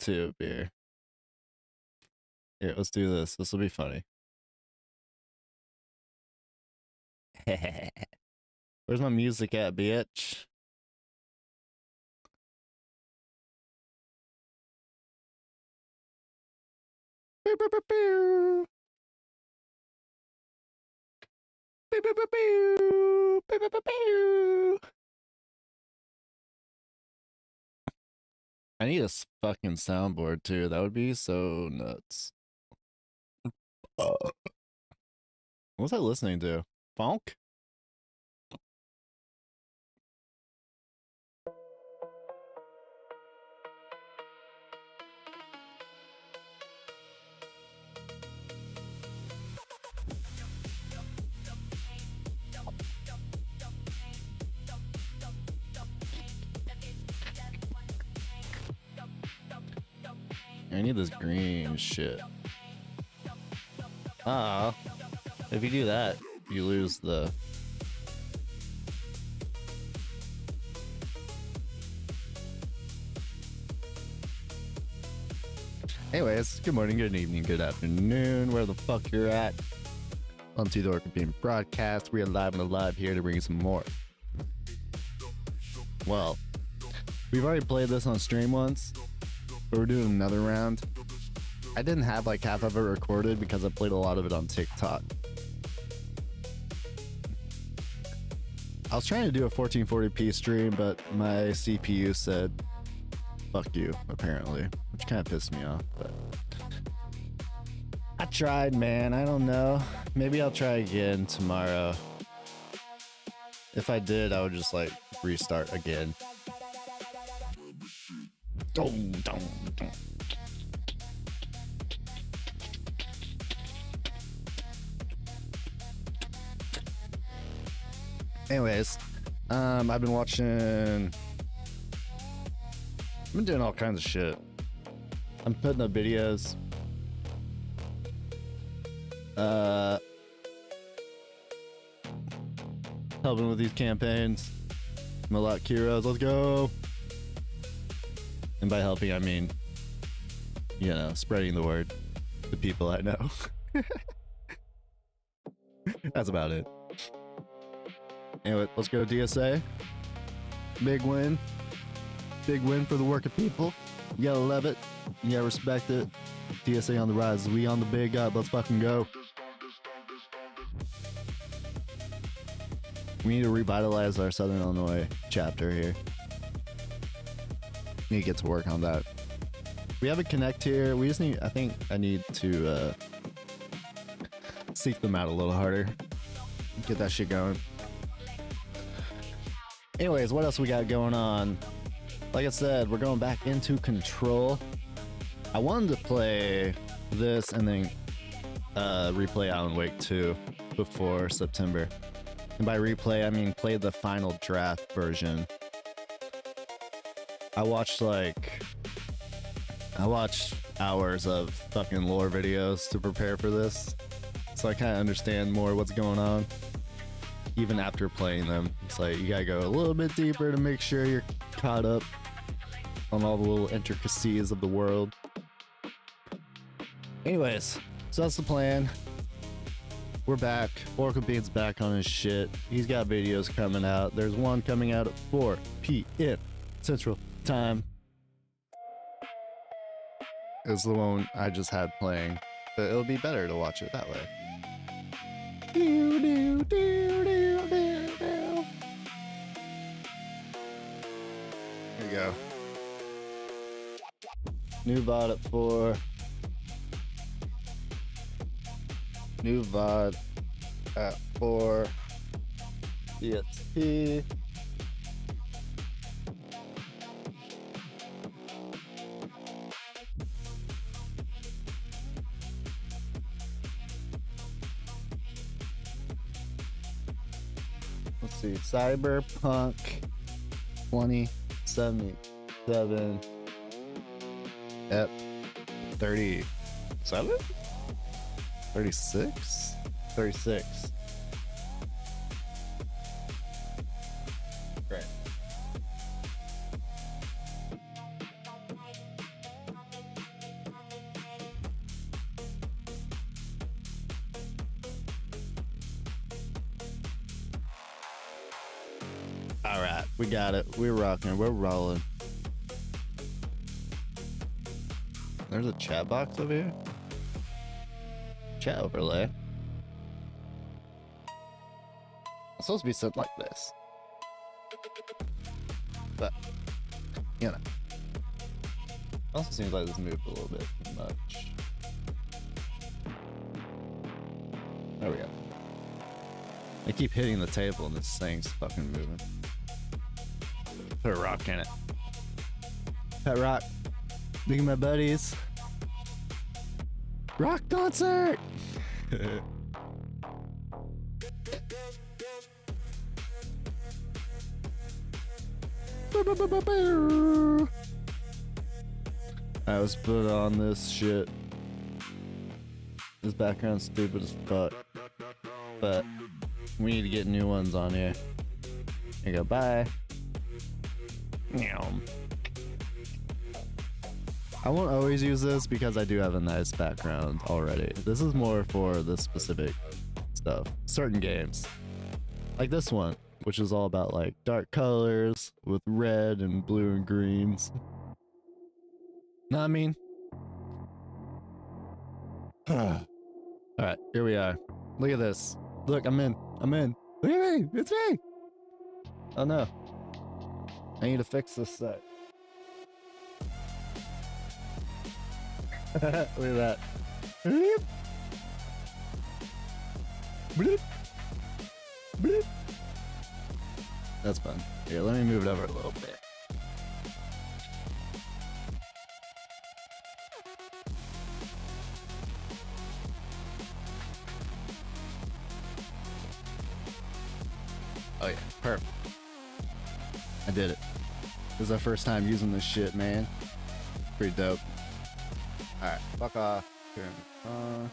YouTube here. Here, let's do this. This will be funny. Where's my music at, bitch? Boop, boop, boop, boop. Boop, boop, boop, boop. Boop, boop, boop, boop. I need a fucking soundboard too. That would be so nuts. What was I listening to? Funk? I need this green shit. Ah, if you do that, you lose the... Anyways, good morning, good evening, good afternoon, where the fuck you're at. On to the Orchid broadcast. We are live and alive here to bring you some more. Well, we've already played this on stream once, but we're doing another round. I didn't have like half of it recorded because I played a lot of it on TikTok. I was trying to do a 1440p stream, but my CPU said, fuck you, apparently, which kind of pissed me off, but I tried, man. I don't know. Maybe I'll try again tomorrow. If I did, I would just like restart again. Anyways, I've been watching... I've been doing all kinds of shit. I'm putting up videos. Helping with these campaigns. Malak Kiros, let's go! And by helping, I mean, you know, spreading the word to people I know. That's about it. Anyway, let's go DSA. Big win. Big win for the working people. You gotta love it. You gotta respect it. DSA on the rise. We on the big up. Let's fucking go. We need to revitalize our Southern Illinois chapter here. Need to get to work on that. We have a connect here. We just need, I think I need to seek them out a little harder. Get that shit going. Anyways, what else we got going on? Like I said, we're going back into Control. I wanted to play this and then replay Alan Wake 2 before September. And by replay, I mean play the final draft version. I watched hours of fucking lore videos to prepare for this. So I kind of understand more what's going on. Even after playing them, it's like you gotta go a little bit deeper to make sure you're caught up on all the little intricacies of the world. Anyways, so that's the plan. We're back. Oracle Bean's back on his shit. He's got videos coming out. There's one coming out at 4 p.m. Central Time. It's the one I just had playing, but it'll be better to watch it that way. Do, do, do, do, do, do. Here we go. New VOD at 4. New VOD at 4. DSP. Let's see. Cyberpunk 2077 at 37? 36? 36. Great. All right, we got it. We're rocking. We're rolling. There's a chat box over here. Chat overlay. It's supposed to be something like this. But, you know. Also seems like this moved a little bit too much. There we go. I keep hitting the table and this thing's fucking moving. Put a rock in it. Pet rock. Look at my buddies. Rock concert! I was put on this shit. This background's stupid as fuck. But we need to get new ones on here. There you go, bye. Meow. I won't always use this because I do have a nice background already. This is more for the specific stuff. Certain games. Like this one, which is all about like dark colors with red and blue and greens. Know what I mean? Alright, here we are. Look at this. Look, I'm in. I'm in. Look at me! It's me! Oh no. I need to fix this set. Look at that. Bloop. Bloop. Bloop. That's fun. Here, let me move it over a little bit. Oh yeah, perfect. I did it. This is our first time using this shit, man. Pretty dope. Alright, fuck off. Turn on.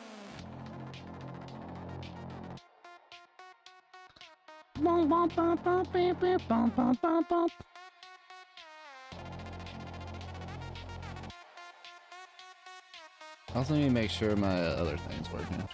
Also need to make sure my other thing's working.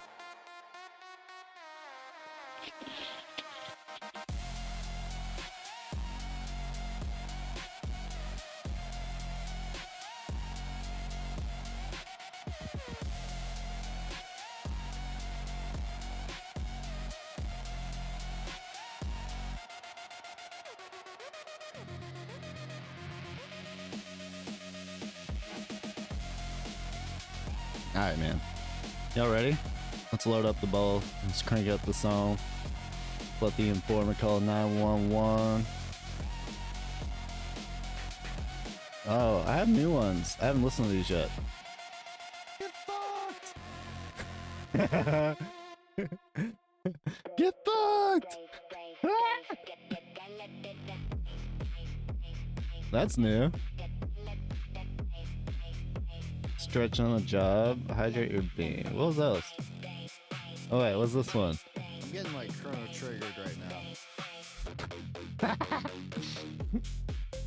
Alright, man. Y'all ready? Let's load up the bowl. Let's crank up the song. Let the informant call 911. Oh, I have new ones. I haven't listened to these yet. Get fucked! Get fucked! That's new. Stretch on the job, hydrate your being. What was those? Oh wait, what's this one? I'm getting like chrono triggered right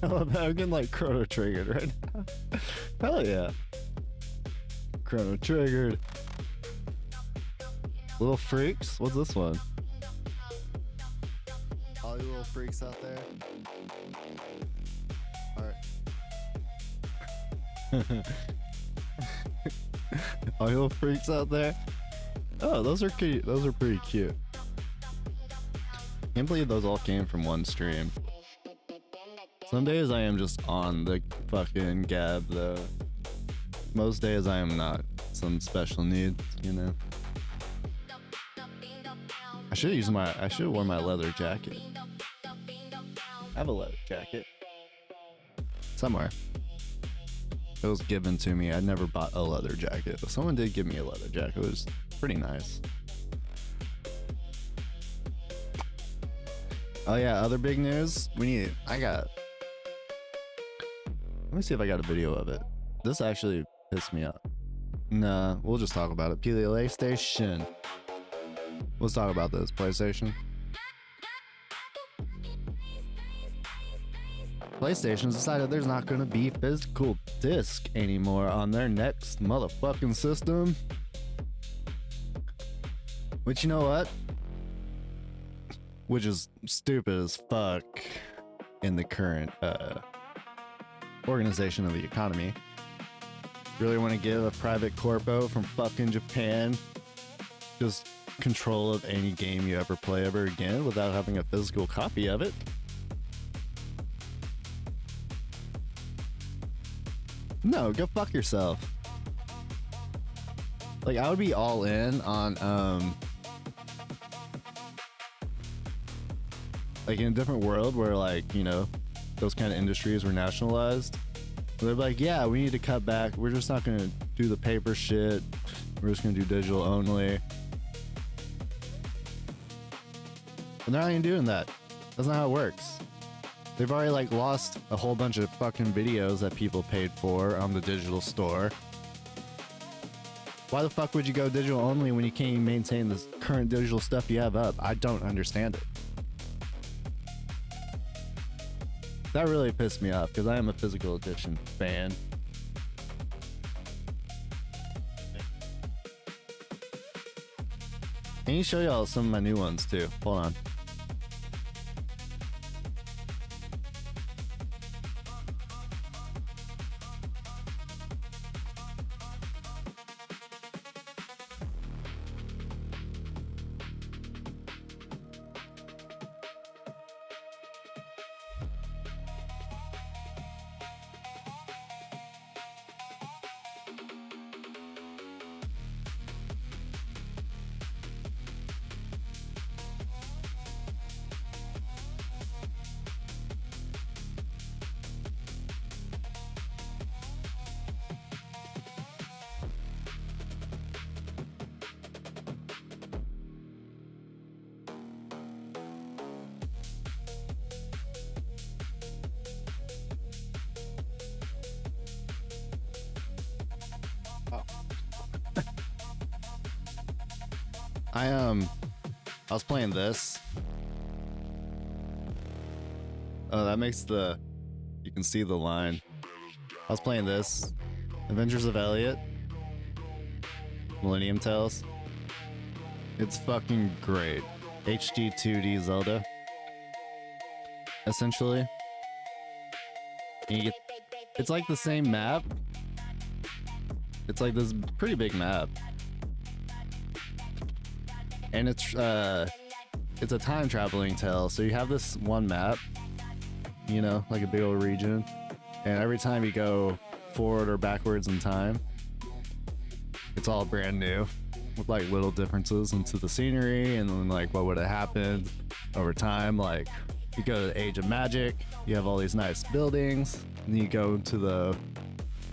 now. I'm getting like chrono triggered right now. Hell yeah. Chrono triggered. Little freaks? What's this one? All you little freaks out there. Alright. All you little freaks out there. Oh, those are cute. Those are pretty cute. Can't believe those all came from one stream. Some days I am just on the fucking gab though. Most days I am not. Some special needs, you know. I should have worn my leather jacket. I have a leather jacket. Somewhere. It was given to me. I never bought a leather jacket, but someone did give me a leather jacket. It was pretty nice. Oh yeah, other big news. Let me see if I got a video of it. This actually pissed me off. Nah, we'll just talk about it. PlayStation. Let's talk about this. PlayStation. PlayStation's decided there's not gonna be physical disc anymore on their next motherfucking system. Which, you know what? Which is stupid as fuck. in the current organization of the economy. Really want to give a private corpo from fucking Japan just control of any game you ever play ever again without having a physical copy of it. No, go fuck yourself. Like, I would be all in on like in a different world where, like, you know, those kind of industries were nationalized. They're like, yeah, we need to cut back. We're just not gonna do the paper shit. We're just gonna do digital only. But they're not even doing that. That's not how it works. They've already like lost a whole bunch of fucking videos that people paid for on the digital store. Why the fuck would you go digital only when you can't even maintain the current digital stuff you have up? I don't understand it. That really pissed me off because I am a physical edition fan. Can you show y'all some of my new ones too? Hold on. I was playing this. Oh, that makes the... You can see the line. I was playing this. Adventures of Elliot. Millennium Tales. It's fucking great. HD 2D Zelda. Essentially. And you get... It's like the same map. It's like this pretty big map. And it's a time traveling tale. So you have this one map, you know, like a big old region, and every time you go forward or backwards in time, it's all brand new with like little differences into the scenery and then like what would have happened over time. Like you go to the Age of Magic, you have all these nice buildings, and then you go to the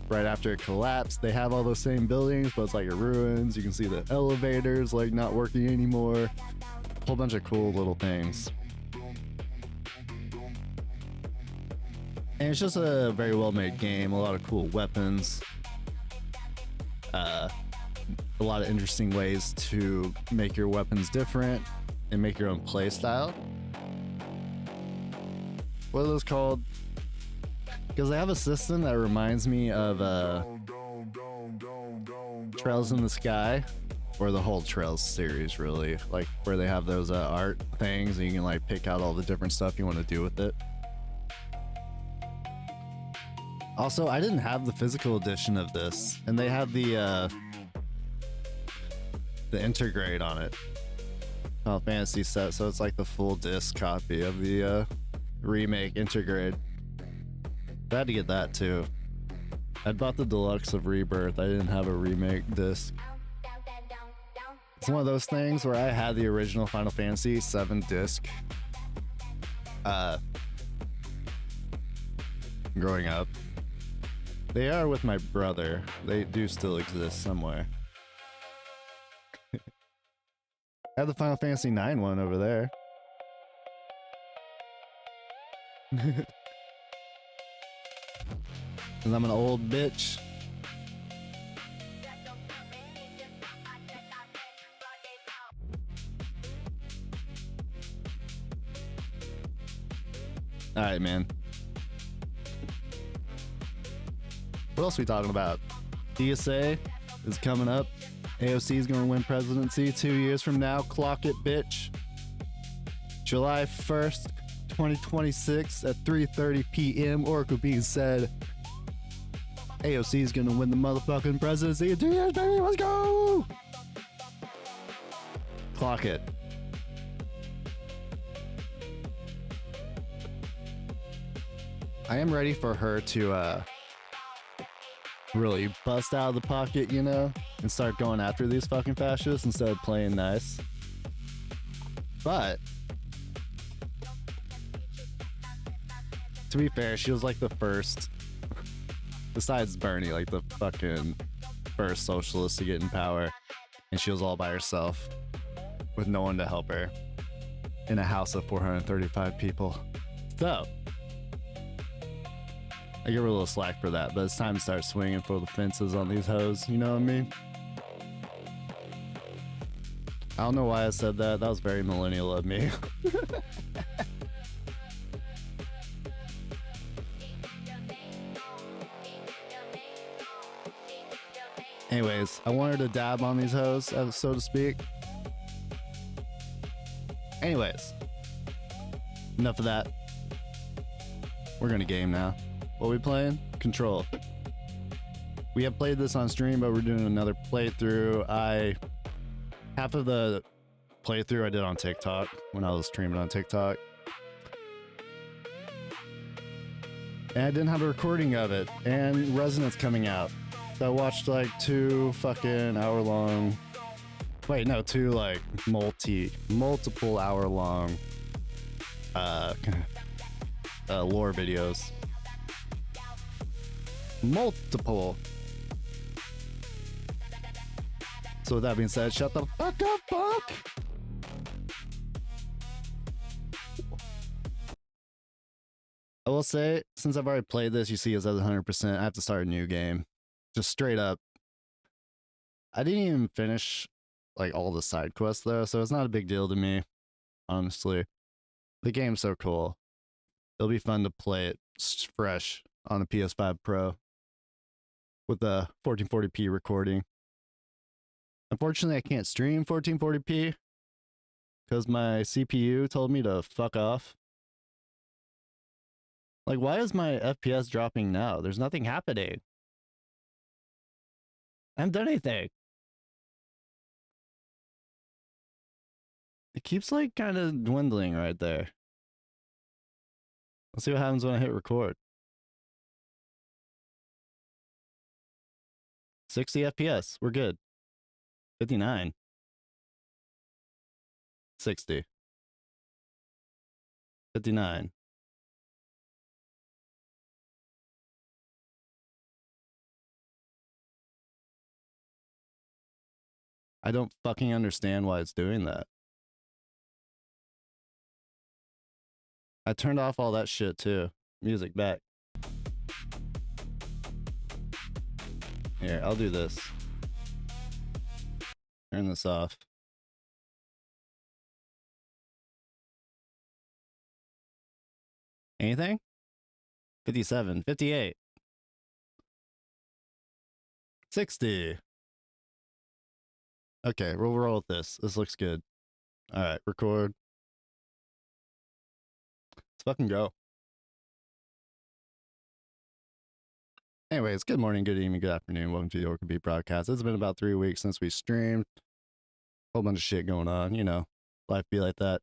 right after it collapsed, they have all those same buildings, but it's like a ruins. You can see the elevators like not working anymore. A whole bunch of cool little things. And it's just a very well made game, a lot of cool weapons. A lot of interesting ways to make your weapons different and make your own play style. What are those called? Because they have a system that reminds me of Trails in the Sky, or the whole Trails series, really, like where they have those art things and you can like pick out all the different stuff you want to do with it. Also, I didn't have the physical edition of this, and they have the Intergrade on it. Final Fantasy set, so it's like the full disc copy of the remake Intergrade. I had to get that too. I bought the deluxe of Rebirth. I didn't have a remake disc. It's one of those things where I had the original Final Fantasy 7 disc growing up. They are with my brother. They do still exist somewhere. I have the Final Fantasy 9 one over there. Cause I'm an old bitch. Alright, man. What else are we talking about? DSA is coming up. AOC is gonna win presidency 2 years from now. Clock it, bitch. July 1st, 2026 at 3:30 p.m. Oracle being said, AOC is gonna win the motherfucking presidency in 2 years, baby. Let's go! Clock it. I am ready for her to really bust out of the pocket, you know, and start going after these fucking fascists instead of playing nice. But to be fair, she was like the first, besides Bernie, like the fucking first socialist to get in power, and she was all by herself with no one to help her in a house of 435 people. So I give her a little slack for that, but it's time to start swinging for the fences on these hoes, you know what I mean? I don't know why I said that. That was very millennial of me. Anyways, I wanted to dab on these hoes, so to speak. Anyways, enough of that. We're gonna game now. What are we playing? Control. We have played this on stream, but we're doing another playthrough. Half of the playthrough I did on TikTok when I was streaming on TikTok. And I didn't have a recording of it. And Resonant's coming out. So I watched like two like multiple hour long lore videos. Multiple. So with that being said, shut the fuck up, fuck! I will say, since I've already played this, you see it's at 100%, I have to start a new game. Just straight up. I didn't even finish like all the side quests though, so it's not a big deal to me, honestly. The game's so cool. It'll be fun to play it fresh on a PS5 Pro with the 1440p recording. Unfortunately, I can't stream 1440p because my CPU told me to fuck off. Like, why is my FPS dropping now? There's nothing happening. I haven't done anything. It keeps like kind of dwindling right there. Let's see what happens when I hit record. 60 FPS. We're good. 59. 60. 59. I don't fucking understand why it's doing that. I turned off all that shit too. Music back. Here, I'll do this. Turn this off. Anything? 57, 58. 60. Okay, we'll roll with this. This looks good. Alright, record. Let's fucking go. Anyways, good morning, good evening, good afternoon. Welcome to the Orca Beat broadcast. It's been about 3 weeks since we streamed. Whole bunch of shit going on, you know. Life be like that.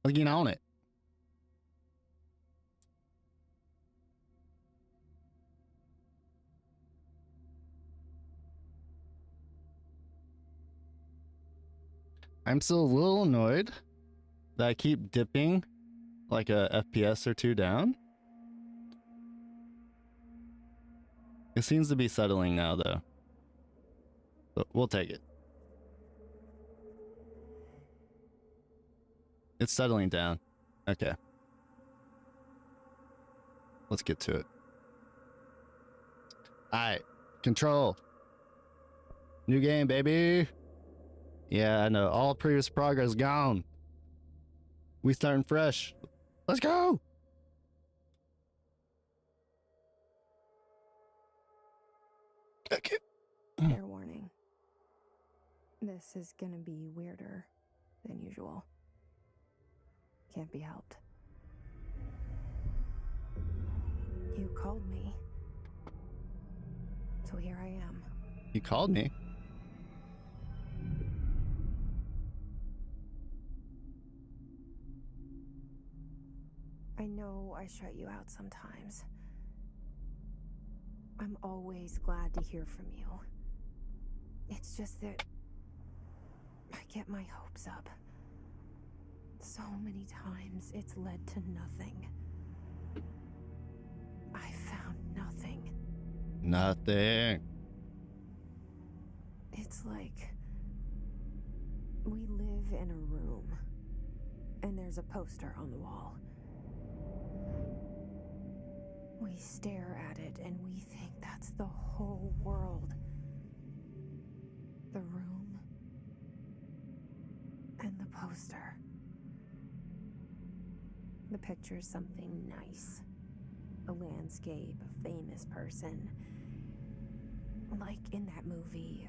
Let's get on it. I'm still a little annoyed that I keep dipping like a FPS or two down. It seems to be settling now though. But we'll take it. It's settling down. Okay. Let's get to it. Alright. Control. New game, baby. Yeah, I know. All previous progress gone. We starting fresh. Let's go. Okay. Fair warning. This This is gonna be weirder than usual. Can't be helped. You called me. So here I am. You called me? I know I shut you out sometimes. I'm always glad to hear from you. It's just that I get my hopes up. So many times it's led to nothing. I found nothing. Nothing. It's like we live in a room and there's a poster on the wall. We stare at it and we think that's the whole world. The room and the poster. The picture's something nice. A landscape, a famous person. Like in that movie,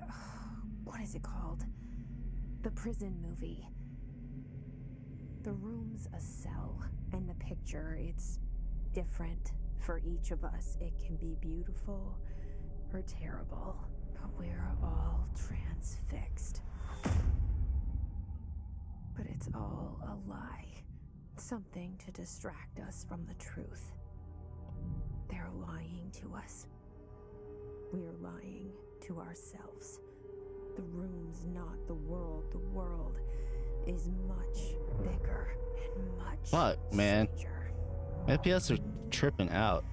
what is it called? The prison movie. The room's a cell, and the picture, it's different for each of us. It can be beautiful or terrible, but we're all transfixed. But it's all a lie. Something to distract us from the truth. They're lying to us. We're lying to ourselves. The room's not the world. The world is much bigger and much Fuck, man. stranger. FPS are tripping out.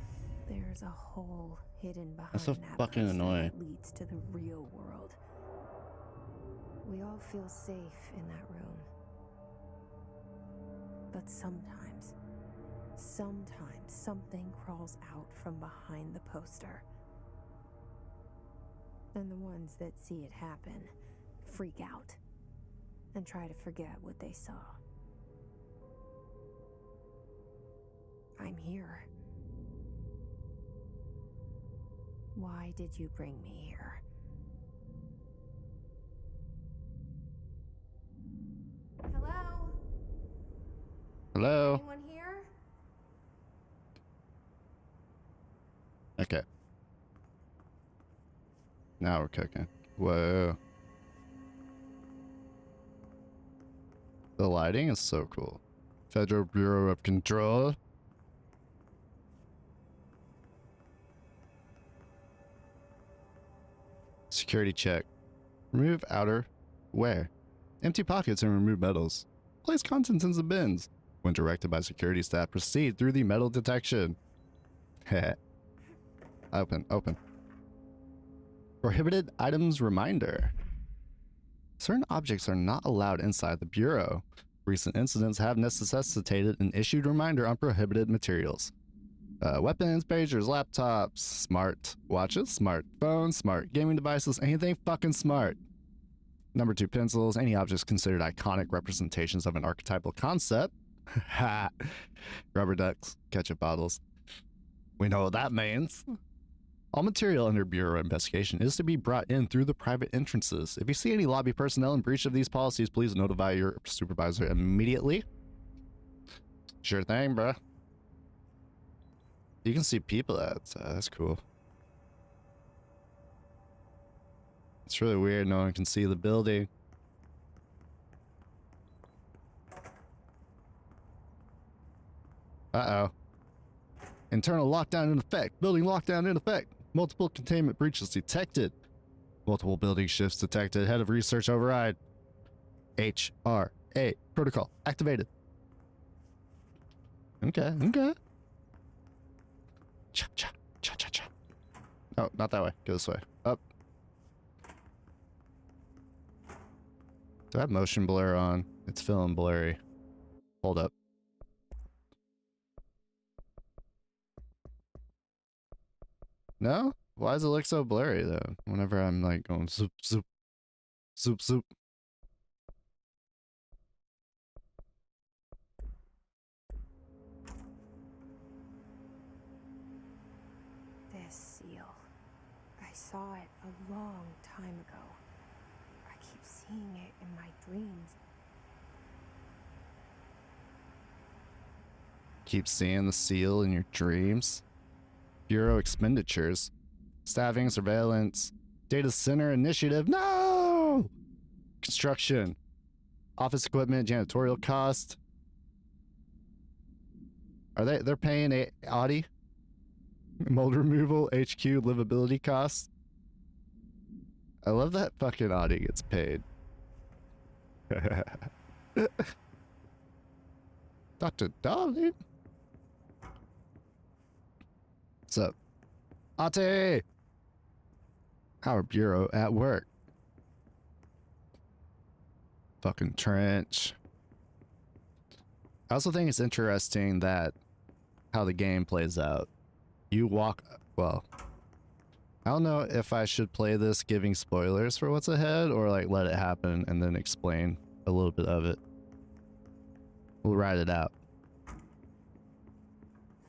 There's a hole hidden behind That's so that fucking poster annoying. that leads to the real world. We all feel safe in that room. But sometimes something crawls out from behind the poster. And the ones that see it happen freak out and try to forget what they saw. I'm here. Why did you bring me here? Hello? Hello? Anyone here? Okay. Now we're cooking. Whoa. The lighting is so cool. Federal Bureau of Control. Security check. Remove outer wear. Empty pockets and remove metals. Place contents in the bins. When directed by security staff, proceed through the metal detection. Heh. Open. Prohibited items reminder. Certain objects are not allowed inside the Bureau. Recent incidents have necessitated an issued reminder on prohibited materials. Weapons, pagers, laptops, smart watches, smart phones, smart gaming devices, anything fucking smart. Number 2, pencils, any objects considered iconic representations of an archetypal concept. Ha! Rubber ducks, ketchup bottles. We know what that means. All material under Bureau investigation is to be brought in through the private entrances. If you see any lobby personnel in breach of these policies, please notify your supervisor immediately. Sure thing, bruh. You can see people that's cool. It's really weird, no one can see the building. Uh-oh. Internal lockdown in effect. Building lockdown in effect. Multiple containment breaches detected. Multiple building shifts detected. Head of research override. HRA protocol activated. Okay. Cha. No, not that way. Go this way. Up. Do I have motion blur on? It's feeling blurry. Hold up. No? Why does it look so blurry though? Whenever I'm like going zoop. This seal. I saw it a long time ago. I keep seeing it in my dreams. Keep seeing the seal in your dreams. Bureau expenditures. Staffing, surveillance. Data center initiative. No! Construction. Office equipment, janitorial cost. They're paying a Audi? Mold removal, HQ, livability costs. I love that fucking Audi gets paid. Dr. Darling. What's up? Ate! Our bureau at work. Fucking trench. I also think it's interesting that how the game plays out. You walk, well, I don't know if I should play this giving spoilers for what's ahead or like let it happen and then explain a little bit of it. We'll ride it out.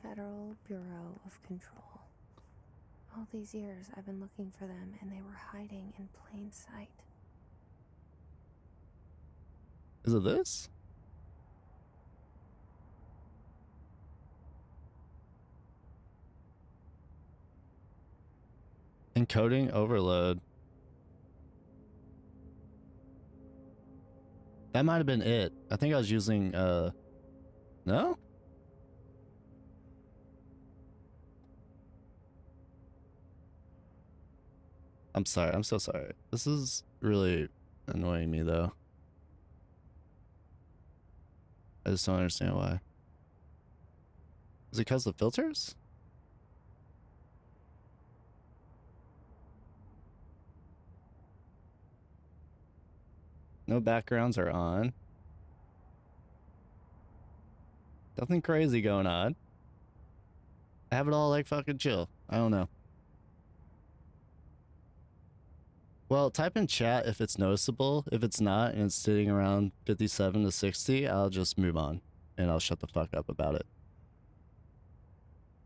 Federal Bureau of Control. All these years I've been looking for them and they were hiding in plain sight. Is it this? Encoding overload. That might have been it. I think I was using, no? I'm sorry. I'm so sorry. This is really annoying me, though. I just don't understand why. Is it because of the filters? No backgrounds are on. Nothing crazy going on. I have it all like fucking chill. I don't know. Well, type in chat if it's noticeable. If it's not and it's sitting around 57 to 60, I'll just move on and I'll shut the fuck up about it.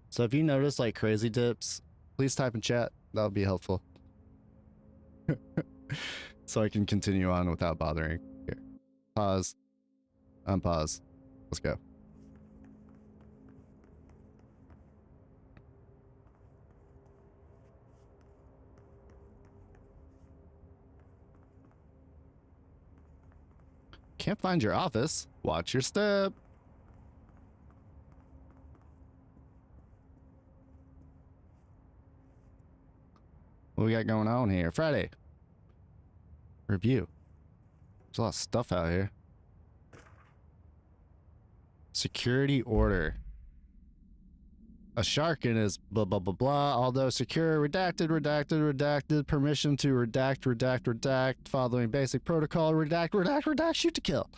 So if you notice like crazy dips, please type in chat. That would be helpful. So I can continue on without bothering. Here. Pause. Unpause. Let's go. Can't find your office. Watch your step. What we got going on here? Friday. Review. There's a lot of stuff out here. Security order. A shark in his blah blah blah blah. Although secure, redacted, permission to redact, following basic protocol, redact, shoot to kill.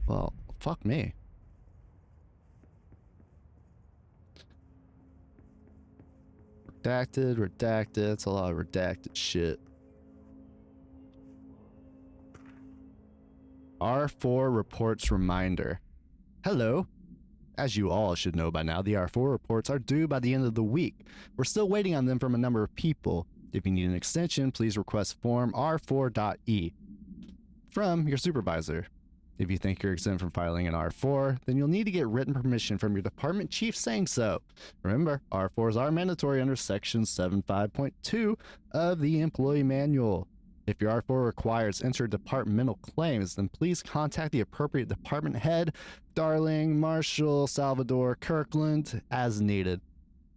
Well, fuck me. Redacted, it's a lot of redacted shit. R4 reports reminder. Hello. As you all should know by now, the R4 reports are due by the end of the week. We're still waiting on them from a number of people. If you need an extension, please request form R4.E from your supervisor. If you think you're exempt from filing an R4, then you'll need to get written permission from your department chief saying so. Remember, R4s are mandatory under section 75.2 of the employee manual. If your R4 requires interdepartmental claims, then please contact the appropriate department head, Darling, Marshall, Salvador, Kirkland, as needed.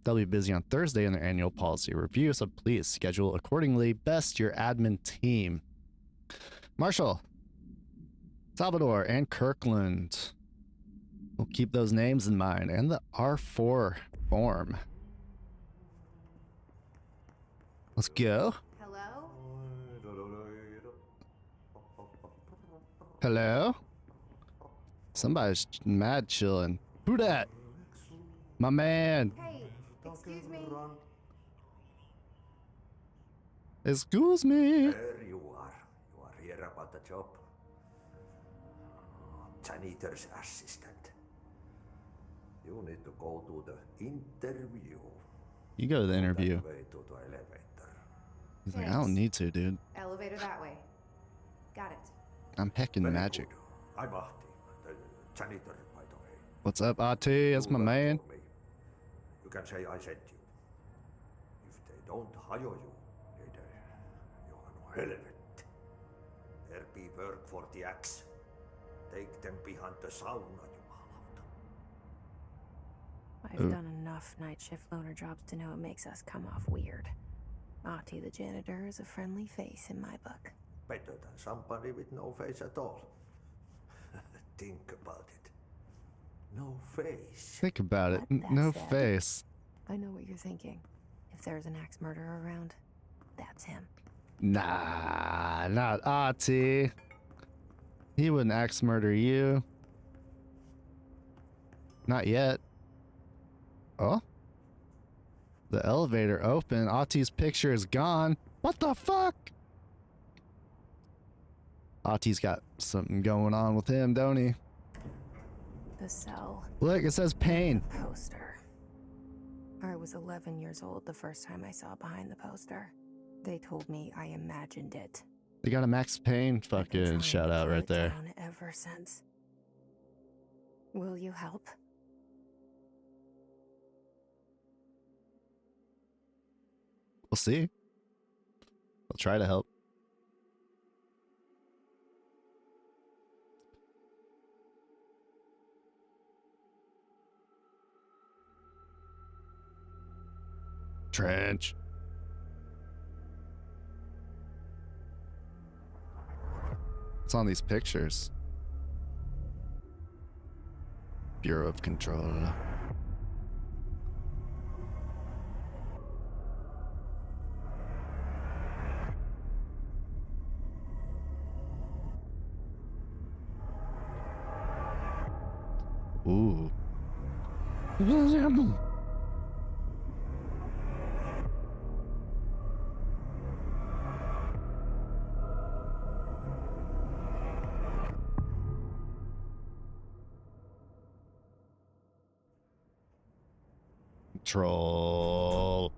They'll be busy on Thursday in their annual policy review, so please schedule accordingly. Best your admin team. Marshall, Salvador, and Kirkland. We'll keep those names in mind, and the R4 form. Let's go. Hello? Somebody's mad chilling. Who that? My man. Hey, excuse me. Excuse me. There you are. You are here about the job. Janitor's assistant. You need to go to the interview. You go to the interview. That way to the elevator. He's like, I don't need to, dude. Elevator that way. Got it. I'm heckin' Very magic. good. I'm Ahti, the janitor, by the way. What's up, Ati? That's my You work man. for me. You can say I sent you. If they don't hire you, you are no helvet. There be work for the axe. Take them behind the sauna, jumalauta. I've done enough night shift loner jobs to know it makes us come off weird. Ahti the janitor is a friendly face in my book. Better than somebody with no face at all. Think about it. No face. Think about it. But that No said- face. I know what you're thinking. If there's an axe murderer around, that's him. Nah, not Ati. He wouldn't axe murder you. Not yet. Oh? The elevator open. Ati's picture is gone. What the fuck? Ati's got something going on with him, don't he? The cell. Look, it says pain. Poster. I was 11 years old the first time I saw behind the poster. They told me I imagined it. They got a Max Payne I've been fucking trying shout to out pull right it there. down ever since. Will you help? We'll see. I'll try to help. Trench. What's on these pictures? Bureau of Control. Ooh. Control.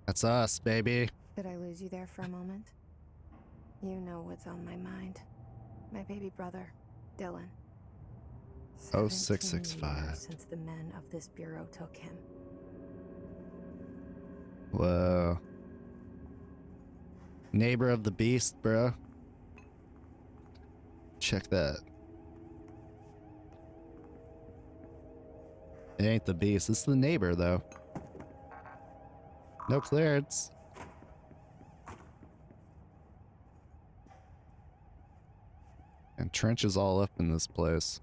That's us, baby. Did I lose you there for a moment? You know what's on my mind. My baby brother, Dylan. 0665. 17 years since the men of this bureau took him. Whoa. Neighbor of the beast, bro. Check that. It ain't the beast, it's the neighbor, though. No clearance. And Trench is all up in this place.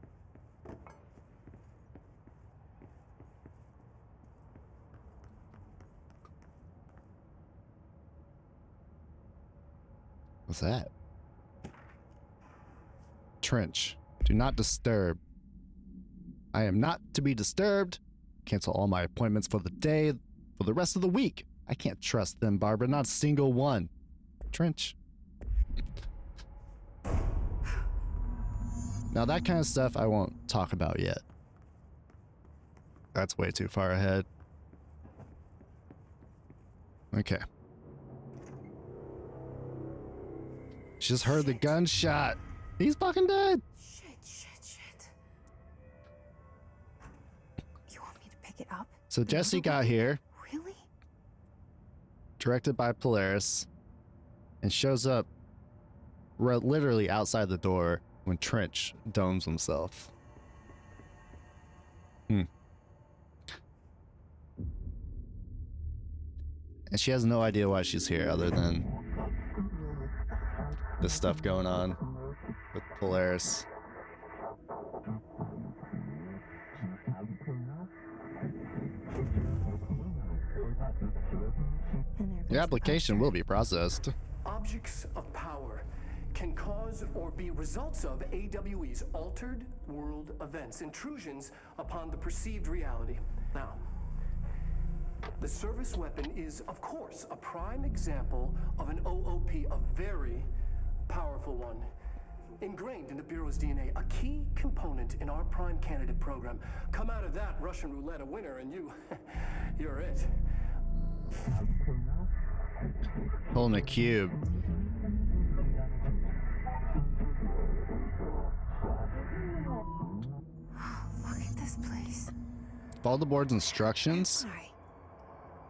What's that? Trench. Do not disturb. I am not to be disturbed. Cancel all my appointments for the day, for the rest of the week. I can't trust them, Barbara. Not a single one. Trench. Now that kind of stuff I won't talk about yet. That's way too far ahead. Okay. She just heard the gunshot. He's fucking dead. Shit. You want me to pick it up? So Jesse got here, Really? directed by Polaris, and shows up literally outside the door when Trench domes himself. And she has no idea why she's here other than this stuff going on with Polaris. And there goes Your the application poster. will be processed. Objects of power can cause or be results of AWE's altered world events, intrusions upon the perceived reality. Now, the service weapon is, of course, a prime example of an OOP, a very powerful one. Ingrained in the Bureau's DNA, a key component in our prime candidate program. Come out of that Russian roulette a winner and you're it. Holding a cube. Look at this place. Follow the board's instructions. Hi.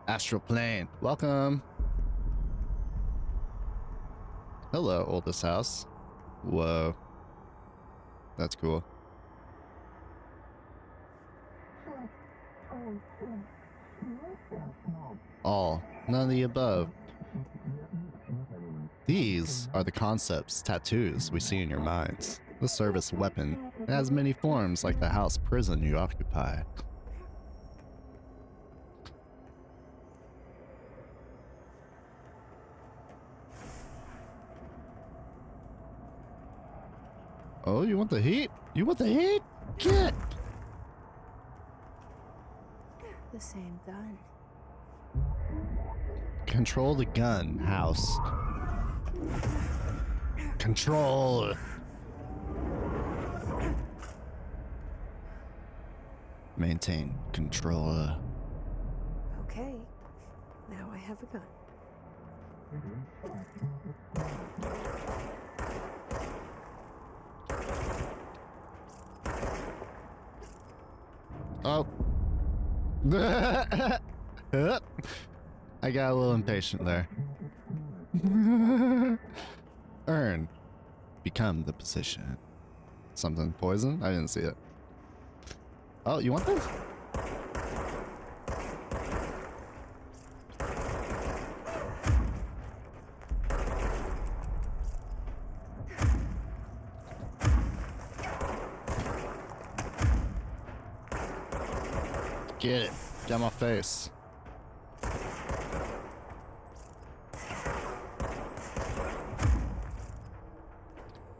Astral plane. Welcome. Hello, oldest house. Whoa. That's cool. All. None of the above. These are the concepts, tattoos we see in your minds. The service weapon. It has many forms like the house prison you occupy. Oh, you want the heat? You want the heat? Get! The same gun. Control the gun, house. Control. Maintain control. Okay. Now I have a gun. Oh. I got a little impatient there. Earn. Become the position. Something poison? I didn't see it. Oh, you want this? Get it. Get my face.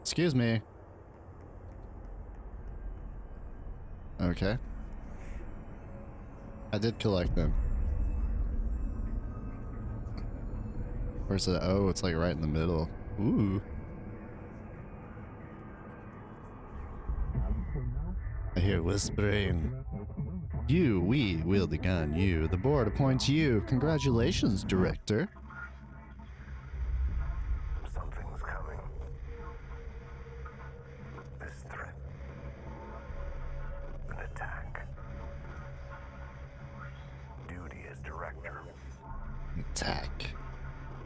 Excuse me. Okay. I did collect them. Where's it? Oh, it's like right in the middle. Ooh. I hear whispering. We wield the gun. You. The board appoints you. Congratulations, director. Something's coming. This threat. An attack. Duty as director. Attack.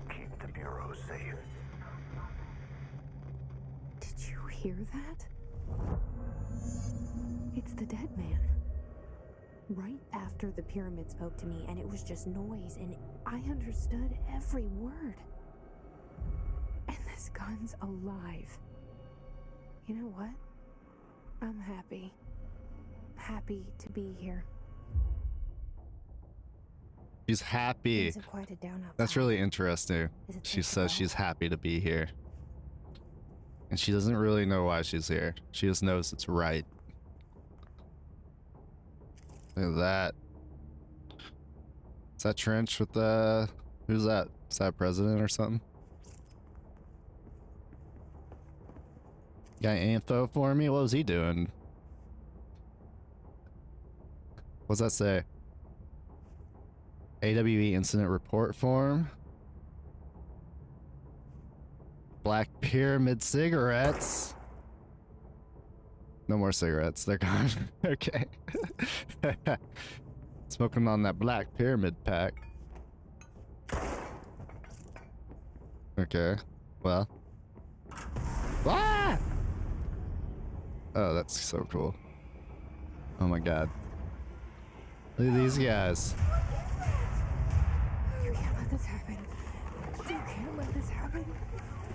Keep the Bureau safe. Did you hear that? It's the dead man. Right after the pyramid spoke to me, and it was just noise, and I understood every word. And this gun's alive. You know what? I'm happy. Happy to be here. She's happy. Things have quieted down outside. That's really interesting. Is it She safe to says go? she's happy to be here. And she doesn't really know why she's here. She just knows it's right. Look at that. Is that Trench with the... Who's that? Is that president or something? Got info for me? What was he doing? What's that say? AWE incident report form. Black Pyramid cigarettes. No more cigarettes. They're gone. Okay. Smoking on that Black Pyramid pack. Okay. Well. Ah! Oh, that's so cool. Oh my god. Look at these guys. You can't let this happen. You can't let this happen.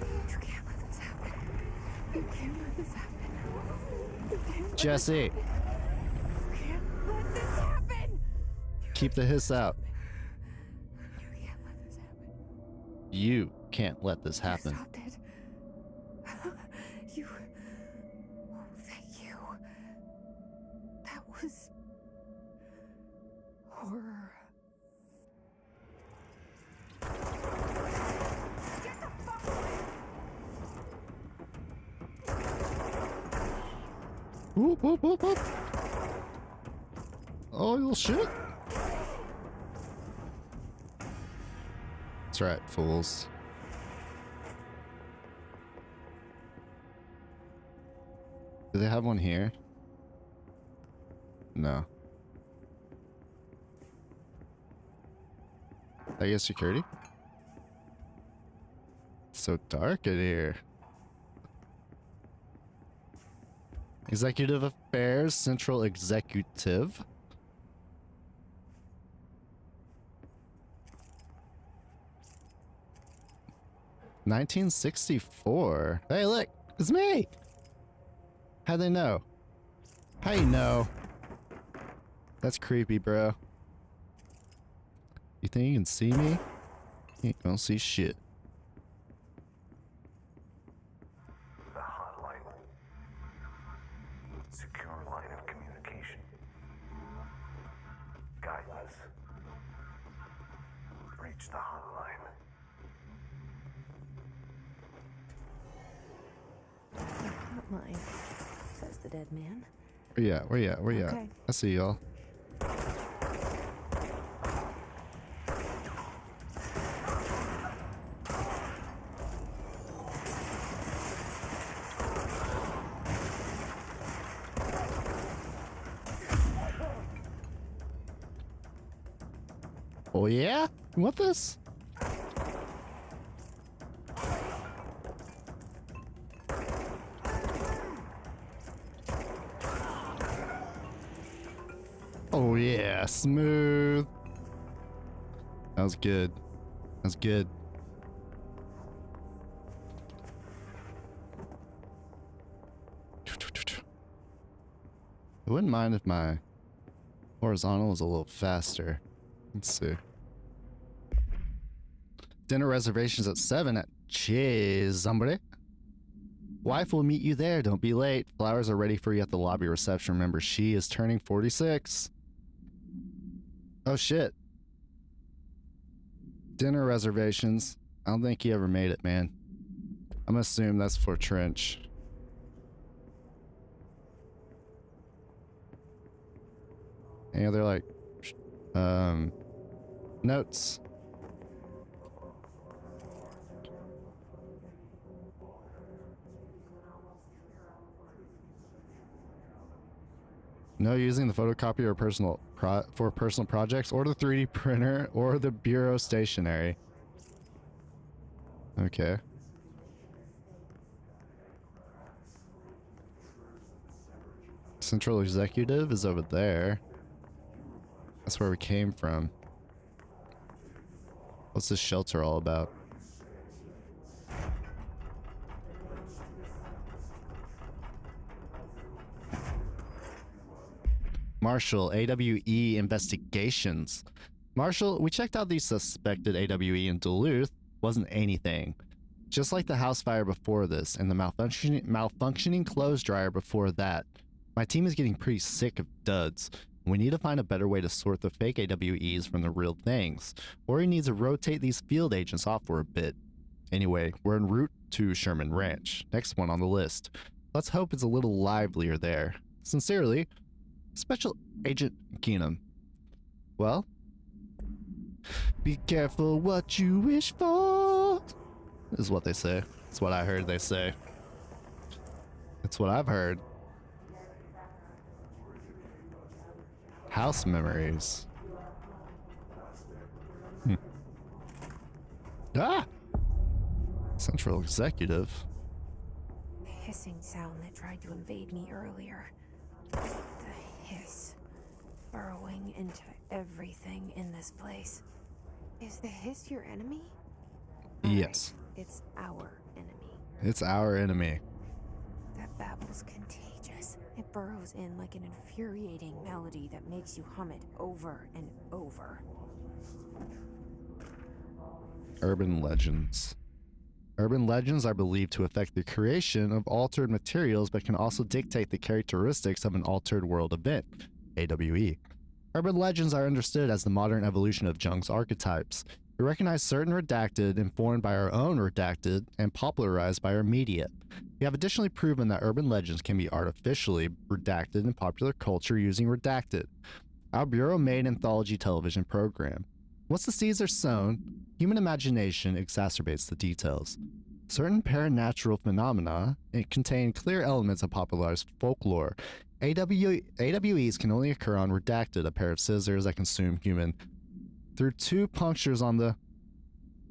You can't let this happen. You can't let this happen. You can't let Jesse, this happen. You can't let this happen. keep the hiss out. You can't let this happen. You can't let this You happen. stopped it. You. Oh, thank you. That was horror. Get the fuck away! Whoop, whoop, whoop, whoop. Oh, you little shit. That's right, fools. Do they have one here? No. I guess security? It's so dark in here. Executive Affairs, Central Executive. $1964. Hey, look, it's me. How'd they know? How you know? That's creepy, bro. You think you can see me? You ain't gonna see shit. The hotline. Secure line of communication. Guidance. Reach the hotline. Hotline, says the dead man. Where you at? Where you at? Where you at? Okay. I see y'all. Oh yeah? You want this? Oh yeah, smooth. That was good. That was good. I wouldn't mind if my horizontal was a little faster. Let's see. Dinner reservations at 7 at Cheese, hombre. Wife will meet you there. Don't be late. Flowers are ready for you at the lobby reception. Remember, she is turning 46. Oh, shit. Dinner reservations. I don't think he ever made it, man. I'm gonna assume that's for Trench. Any other, like, notes? No using the photocopier or for personal projects, or the 3D printer, or the bureau stationery. Okay. Central Executive is over there. That's where we came from. What's this shelter all about? Marshall, AWE investigations. Marshall, we checked out the suspected AWE in Duluth. Wasn't anything. Just like the house fire before this and the malfunctioning clothes dryer before that. My team is getting pretty sick of duds. We need to find a better way to sort the fake AWEs from the real things. Or he needs to rotate these field agents off for a bit. Anyway, we're en route to Sherman Ranch. Next one on the list. Let's hope it's a little livelier there. Sincerely, Special Agent Keenum. Well? Be careful what you wish for, is what they say. That's what I heard they say. That's what I've heard. House memories. Ah! Central Executive. The hissing sound that tried to invade me earlier. The hiss. Burrowing into everything in this place. Is the hiss your enemy? Yes. Right, it's our enemy. It's our enemy. That babble's contagious. It burrows in like an infuriating melody that makes you hum it over and over. Urban legends. Urban legends are believed to affect the creation of altered materials, but can also dictate the characteristics of an altered world event, AWE. Urban legends are understood as the modern evolution of Jung's archetypes. We recognize certain redacted, informed by our own redacted, and popularized by our media. We have additionally proven that urban legends can be artificially redacted in popular culture using redacted, our Bureau-made anthology television program. Once the seeds are sown, human imagination exacerbates the details. Certain paranatural phenomena contain clear elements of popularized folklore. AWEs can only occur on redacted, a pair of scissors that consume human through 2 punctures on the...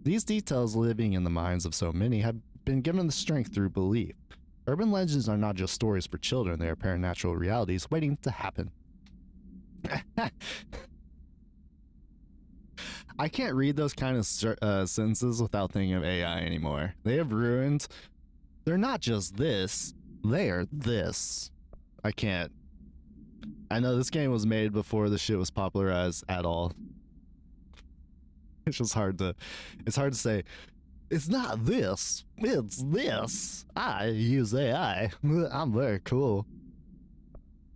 These details living in the minds of so many have been given the strength through belief. Urban legends are not just stories for children, they are paranatural realities waiting to happen. I can't read those kind of sentences without thinking of AI anymore. They have ruined... They're not just this, they are this. I can't. I know this game was made before the shit was popularized at all. It's just hard to... It's hard to say, it's not this, it's this. I use AI. I'm very cool.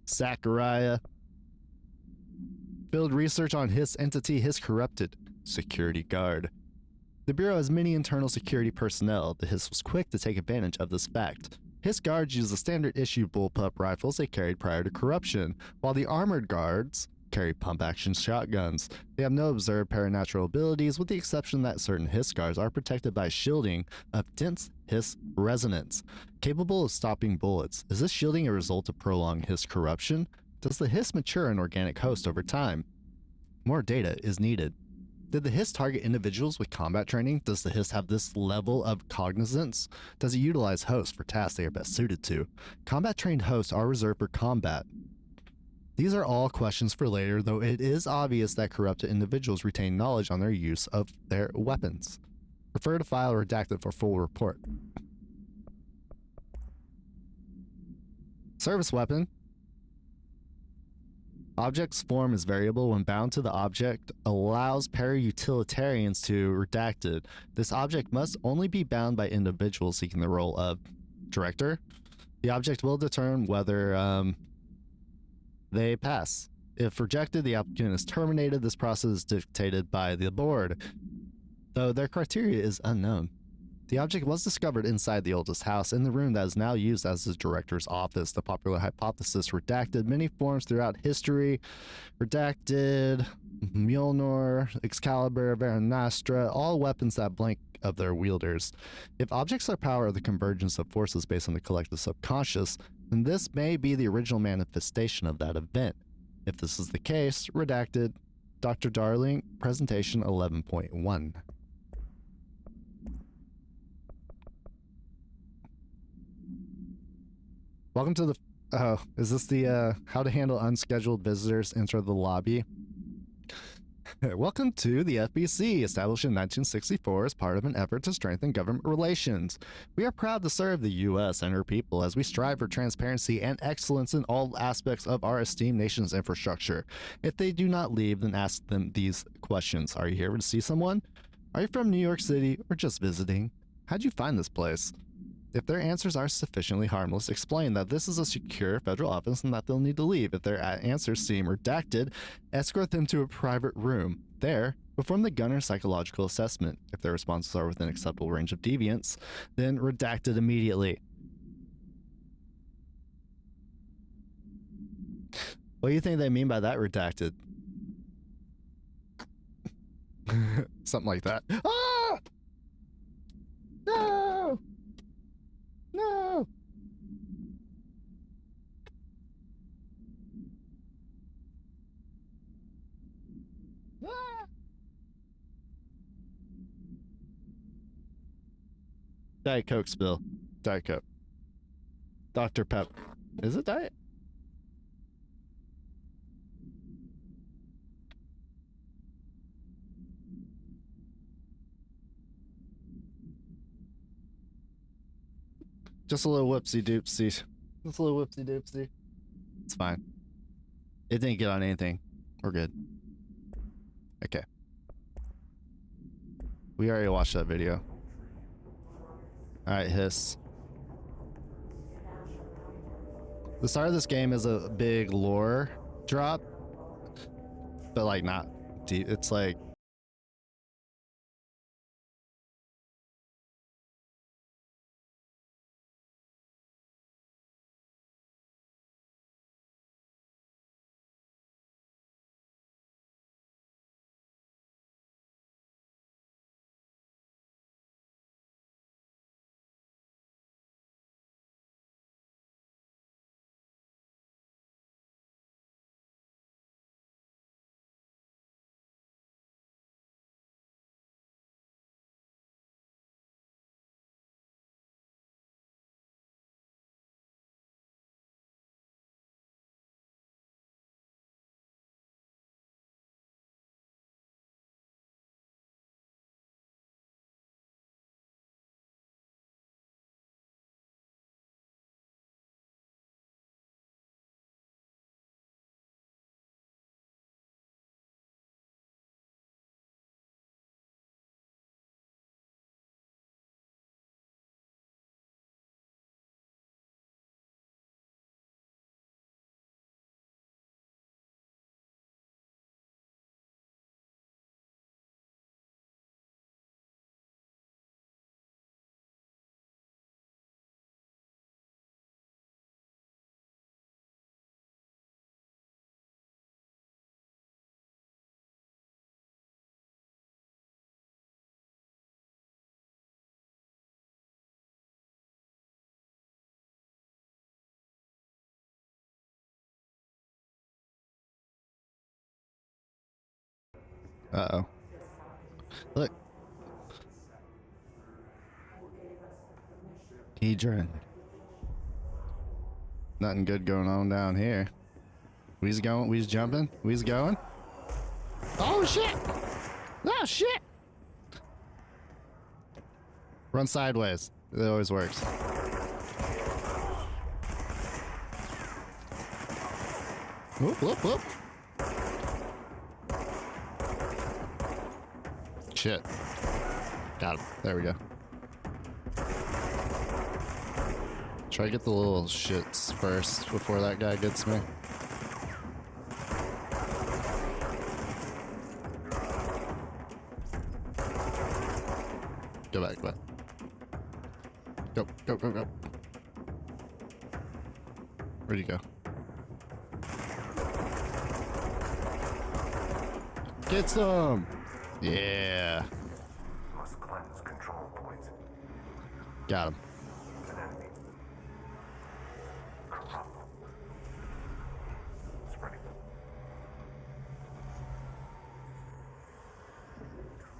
Zachariah. Field research on his entity, his corrupted security guard. The Bureau has many internal security personnel. The HISS was quick to take advantage of this fact. HISS guards use the standard issue bullpup rifles they carried prior to corruption, while the armored guards carry pump-action shotguns. They have no observed paranatural abilities, with the exception that certain HISS guards are protected by shielding of dense HISS resonance, capable of stopping bullets. Is this shielding a result of prolonged HISS corruption? Does the HISS mature an organic host over time? More data is needed. Did the HISS target individuals with combat training? Does the HISS have this level of cognizance? Does it utilize hosts for tasks they are best suited to? Combat-trained hosts are reserved for combat. These are all questions for later, though it is obvious that corrupted individuals retain knowledge on their use of their weapons. Refer to file redacted for full report. Service weapon. Object's form is variable when bound to the object, allows para-utilitarians to redacted. This object must only be bound by individuals seeking the role of director. The object will determine whether they pass. If rejected, the applicant is terminated. This process is dictated by the board, though their criteria is unknown. The object was discovered inside the oldest house in the room that is now used as the director's office. The popular hypothesis redacted many forms throughout history. Redacted, Mjolnir, Excalibur, Varanastra, all weapons that blank of their wielders. If objects are power of the convergence of forces based on the collective subconscious, then this may be the original manifestation of that event. If this is the case, redacted, Dr. Darling, presentation 11.1. Welcome to the... Oh, is this the how to handle unscheduled visitors enter the lobby? Welcome to the FBC, established in 1964 as part of an effort to strengthen government relations. We are proud to serve the U.S. and her people as we strive for transparency and excellence in all aspects of our esteemed nation's infrastructure. If they do not leave, then ask them these questions. Are you here to see someone? Are you from New York City or just visiting? How'd you find this place? If their answers are sufficiently harmless, explain that this is a secure federal office and that they'll need to leave. If their answers seem redacted, escort them to a private room. There, perform the gunner psychological assessment. If their responses are within acceptable range of deviance, then redact it immediately. What do you think they mean by that, redacted? Something like that. Ah! No! No! Ah! Diet Coke spill. Diet Coke. Dr. Pep. Is it Diet? Just a little whoopsie doopsie. Just a little whoopsie doopsie. It's fine. It didn't get on anything. We're good. Okay. We already watched that video. Alright, hiss. The start of this game is a big lore drop, but like not deep. It's like Uh-oh. Look. Hedron. Nothing good going on down here. We's going. We's jumping. We's going. Oh, shit. Oh, shit. Run sideways. It always works. Whoop, whoop, whoop. Shit. Got him. There we go. Try to get the little shits first before that guy gets me. Go back, go back. Go, go, go, go. Where'd you go? Get some! Yeah. Must cleanse control points. Got him. An enemy. Corrupt. Spreading.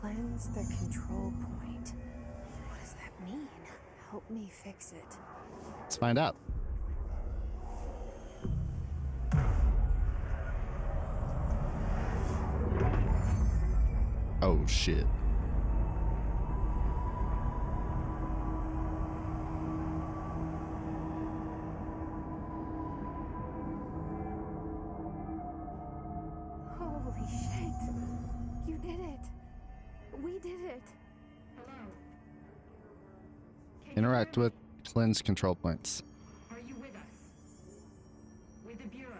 Cleanse the control point. What does that mean? Help me fix it. Let's find out. Oh shit. Holy shit. You did it. We did it. Interact with cleanse control points. Are you with us? With the Bureau?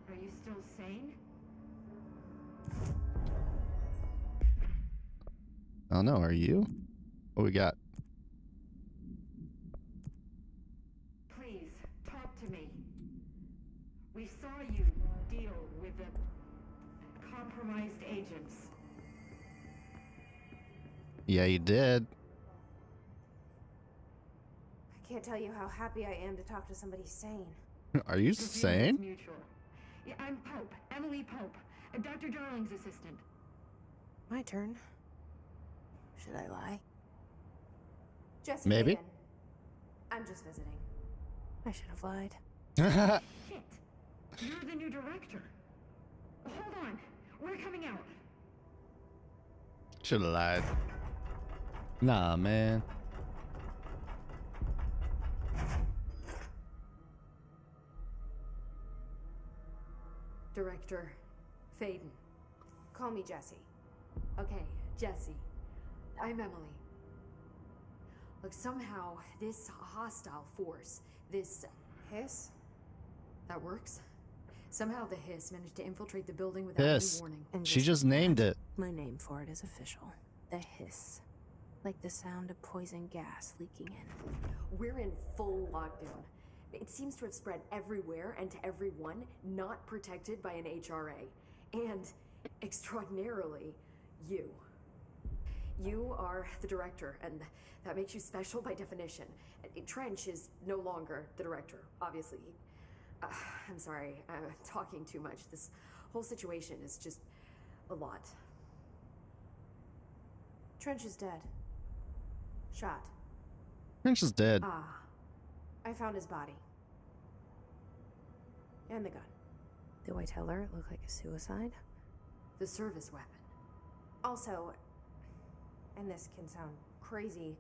Are you still sane? Oh no, are you? What we got? Please, talk to me. We saw you deal with the compromised agents. Yeah, you did. I can't tell you how happy I am to talk to somebody sane. Are you The feeling is sane? mutual. Yeah, I'm Pope, Emily Pope, Dr. Darling's assistant. My turn. Should I lie? Jesse Maybe. Faden. I'm just visiting. I should have lied. Shit! You're the new director. Hold on, we're coming out. Should've lied. Nah, man. Director Faden. Call me Jesse. Okay, Jesse. I'm Emily. Look, somehow this hostile force, this... Hiss? that works? Somehow the hiss managed to infiltrate the building without Hiss. any warning. And She just just like named that, it. My name for it is official. The hiss. Like the sound of poison gas leaking in. We're in full lockdown. It seems to have spread everywhere and to everyone not protected by an HRA. And, extraordinarily, you. You are the director, and that makes you special by definition. Trench is no longer the director, obviously. I'm sorry, I'm talking too much. This whole situation is just a lot. Trench is dead. Shot. Trench is dead. Ah, I found his body. And the gun. Do I tell her it looked like a suicide? the service weapon. Also, and this can sound crazy,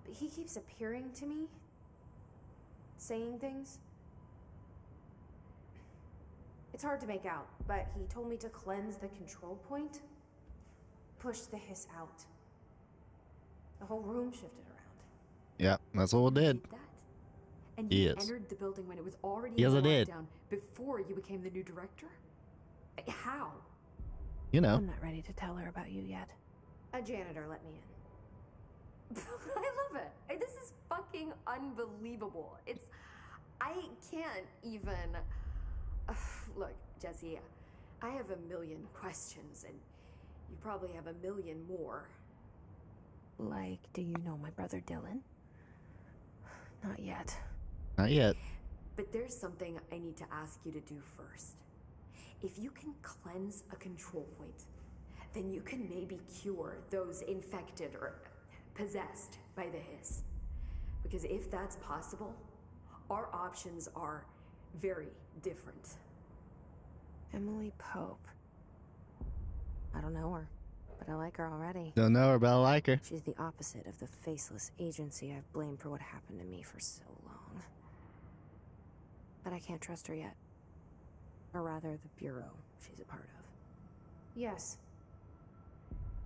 but he keeps appearing to me, saying things. It's hard to make out, but he told me to cleanse the control point, push the hiss out. The whole room shifted around. Yeah, that's what we did. That? And you Yes. entered the building when it was already Yes, in I did. lockdown before you became the new director? How? You know. I'm not ready to tell her about you yet. A janitor let me in. I love it. This is fucking unbelievable. I can't even... Look, Jesse, I have a million questions, and you probably have a million more. Like, do you know my brother Dylan? Not yet. Not yet. But there's something I need to ask you to do first. if you can cleanse a control point, then you can maybe cure those infected or possessed by the hiss. Because if that's possible, our options are very different. Emily Pope. I don't know her, but I like her already. Don't know her, but I like her. She's the opposite of the faceless agency I've blamed for what happened to me for so long. But I can't trust her yet. Or rather, the Bureau she's a part of. Yes.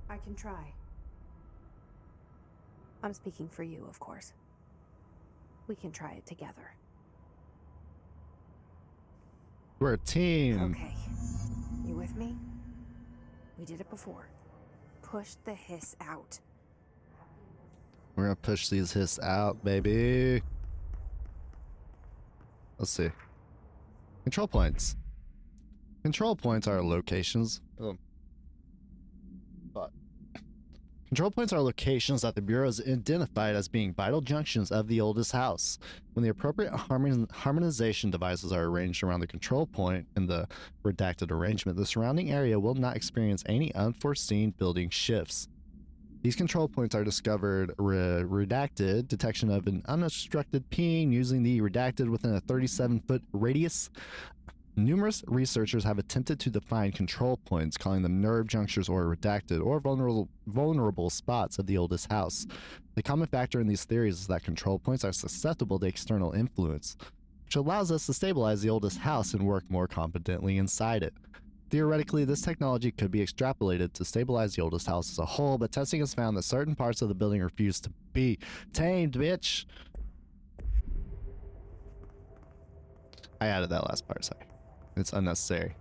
I can try. I'm speaking for you, of course. We can try it together. We're a team. Okay. You with me? We did it before. Push the hiss out. We're gonna push these hiss out, baby. Let's see. Control points. Control points are locations. Oh. Fuck. Control points are locations that the Bureau has identified as being vital junctions of the oldest house. When the appropriate harmonization devices are arranged around the control point in the redacted arrangement, the surrounding area will not experience any unforeseen building shifts. These control points are discovered redacted detection of an unobstructed ping using the redacted within a 37-foot radius. Numerous researchers have attempted to define control points, calling them nerve junctures or redacted or vulnerable spots of the oldest house. The common factor in these theories is that control points are susceptible to external influence, which allows us to stabilize the oldest house and work more competently inside it. Theoretically, this technology could be extrapolated to stabilize the oldest house as a whole, but testing has found that certain parts of the building refuse to be tamed, bitch. I added that last part, sorry. It's unnecessary.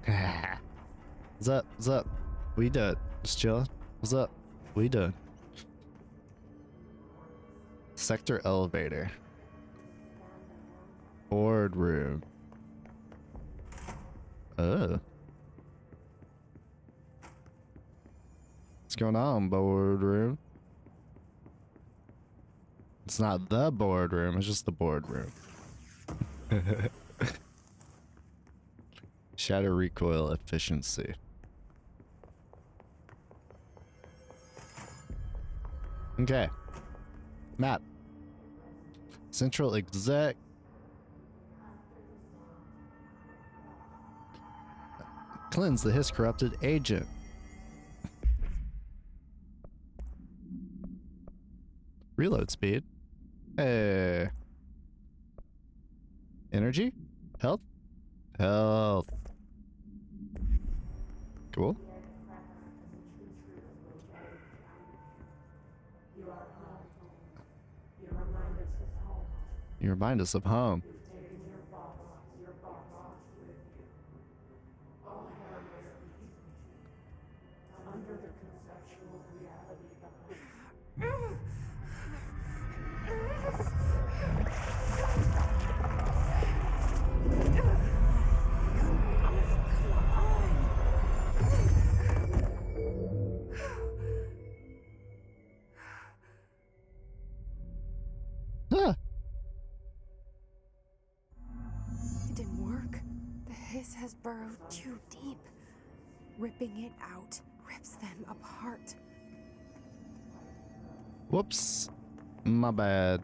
What's up? What's up? What you doing? Just chilling? What's up? What you doing? Sector elevator. Boardroom. Oh. What's going on, boardroom? It's not the boardroom, it's just the boardroom. Shadow recoil efficiency. Okay. Map. Central exec. Cleanse the hiss corrupted agent. Reload speed. Hey. Energy? Health? Health. Cool. You remind us of home. It didn't work. The hiss has burrowed too deep. Ripping it out rips them apart. Whoops. My bad.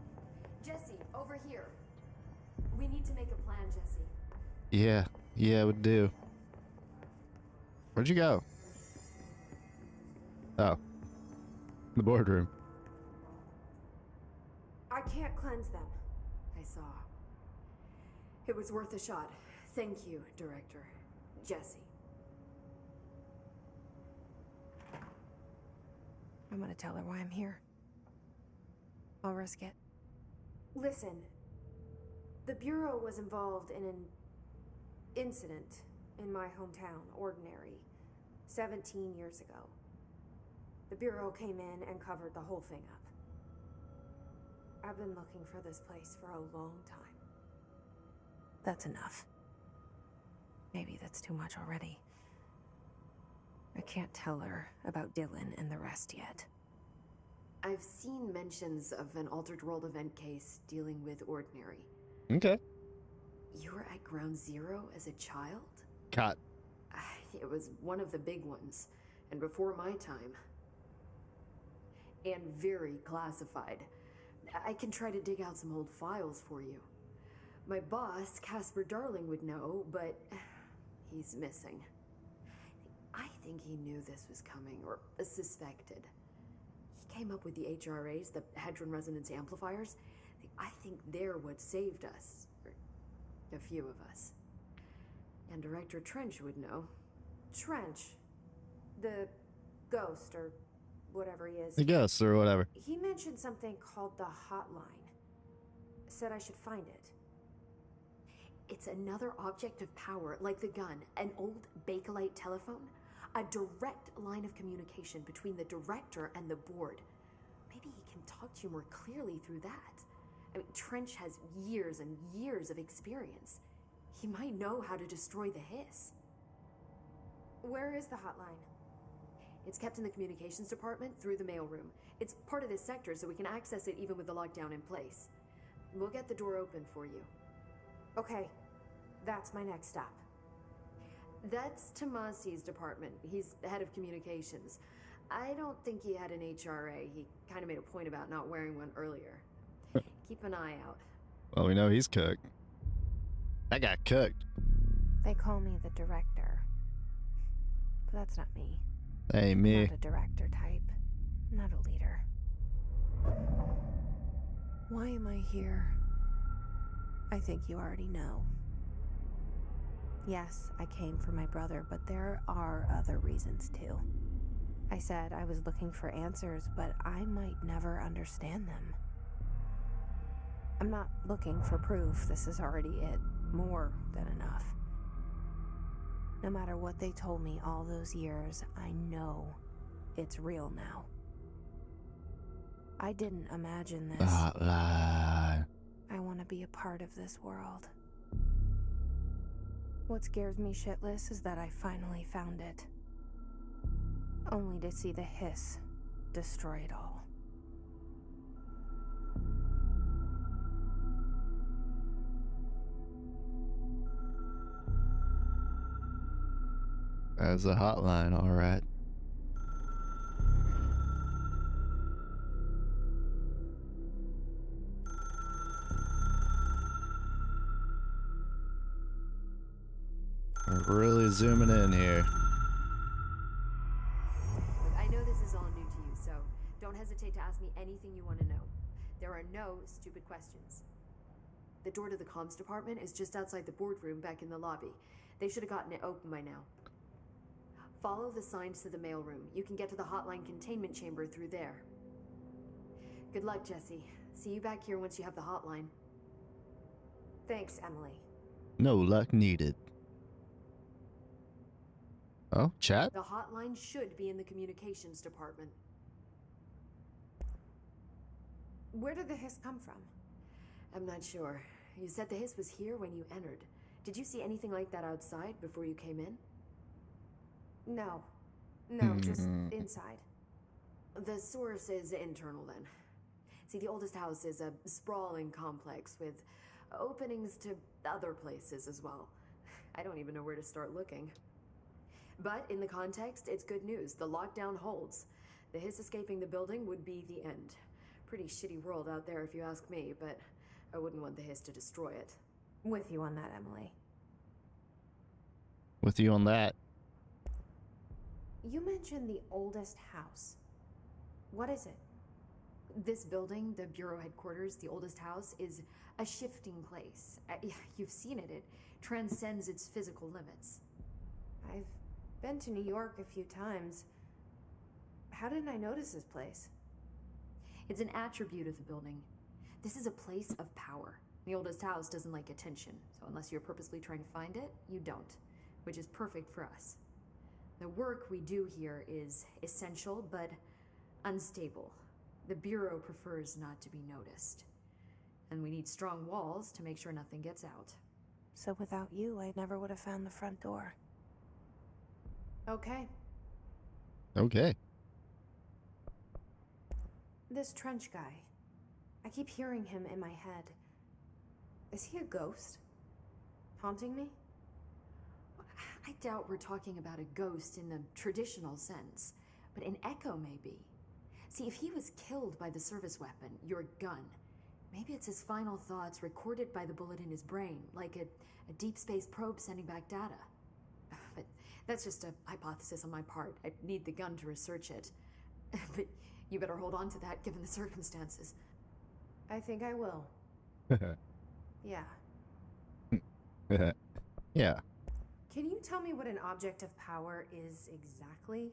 Jesse, over here. We need to make a plan, Jesse. Yeah, would do. Where'd you go? Oh. The boardroom. I can't cleanse them. I saw. It was worth a shot. Thank you, Director. Jesse. I'm gonna tell her why I'm here. I'll risk it. Listen, the Bureau was involved in an incident in my hometown, Ordinary, 17 years ago. The Bureau came in and covered the whole thing up. I've been looking for this place for a long time. That's enough. Maybe that's too much already. I can't tell her about Dylan and the rest yet. I've seen mentions of an altered world event case dealing with Ordinary. Okay. You were at Ground Zero as a child? Cut. It was one of the big ones, and before my time. And very classified. I can try to dig out some old files for you. My boss, Casper Darling, would know, but he's missing. I think he knew this was coming, or suspected. He came up with the HRAs, the Hadron Resonance Amplifiers. I think they're what saved us. Or a few of us. And Director Trench would know. Trench. The ghost, or whatever he is. The ghosts or whatever. He mentioned something called the hotline. Said I should find it. It's another object of power, like the gun, an old Bakelite telephone. A direct line of communication between the director and the board. Maybe he can talk to you more clearly through that. I mean, Trench has years and years of experience. He might know how to destroy the hiss. Where is the hotline? It's kept in the communications department through the mailroom. It's part of this sector, so we can access it even with the lockdown in place. We'll get the door open for you. Okay, that's my next stop. That's Tomasi's department. He's the head of communications. I don't think he had an HRA. He kind of made a point about not wearing one earlier. Keep an eye out. Well, we know he's cooked. That got cooked. They call me the director. But that's not me. Hey, me. Not a director type. Not a leader. Why am I here? I think you already know. Yes, I came for my brother, but there are other reasons too. I said I was looking for answers, but I might never understand them. I'm not looking for proof. This is already it. More than enough. No matter what they told me all those years, I know it's real now. I didn't imagine this. Hotline. I want to be a part of this world. What scares me shitless is that I finally found it. Only to see the hiss destroy it all. As a hotline, alright. We're really zooming in here. Look, I know this is all new to you, so don't hesitate to ask me anything you want to know. There are no stupid questions. The door to the comms department is just outside the boardroom back in the lobby. They should have gotten it open by now. Follow the signs to the mailroom. You can get to the hotline containment chamber through there. Good luck, Jesse. See you back here once you have the hotline. Thanks, Emily. No luck needed. Oh, chat? The hotline should be in the communications department. Where did the hiss come from? I'm not sure. You said the hiss was here when you entered. Did you see anything like that outside before you came in? No. No, just inside. The source is internal then. See, the oldest house is a sprawling complex with openings to other places as well. I don't even know where to start looking. But in the context, it's good news. The lockdown holds. The hiss escaping the building would be the end. Pretty shitty world out there if you ask me, but I wouldn't want the hiss to destroy it. With you on that, Emily. With you on that. You mentioned the oldest house. What is it? This building, the Bureau headquarters, the oldest house, is a shifting place. You've seen it. It transcends its physical limits. I've been to New York a few times. How didn't I notice this place? It's an attribute of the building. This is a place of power. The oldest house doesn't like attention, so unless you're purposely trying to find it, you don't, which is perfect for us. The work we do here is essential, but unstable. The Bureau prefers not to be noticed. And we need strong walls to make sure nothing gets out. So without you, I never would have found the front door. Okay. Okay. This Trench guy. I keep hearing him in my head. Is he a ghost? Haunting me? I doubt we're talking about a ghost in the traditional sense, but an echo maybe. See, if he was killed by the service weapon, your gun, maybe it's his final thoughts recorded by the bullet in his brain, like a deep space probe sending back data. But that's just a hypothesis on my part. I need the gun to research it. But you better hold on to that given the circumstances. I think I will. Yeah. Yeah. Can you tell me what an object of power is exactly?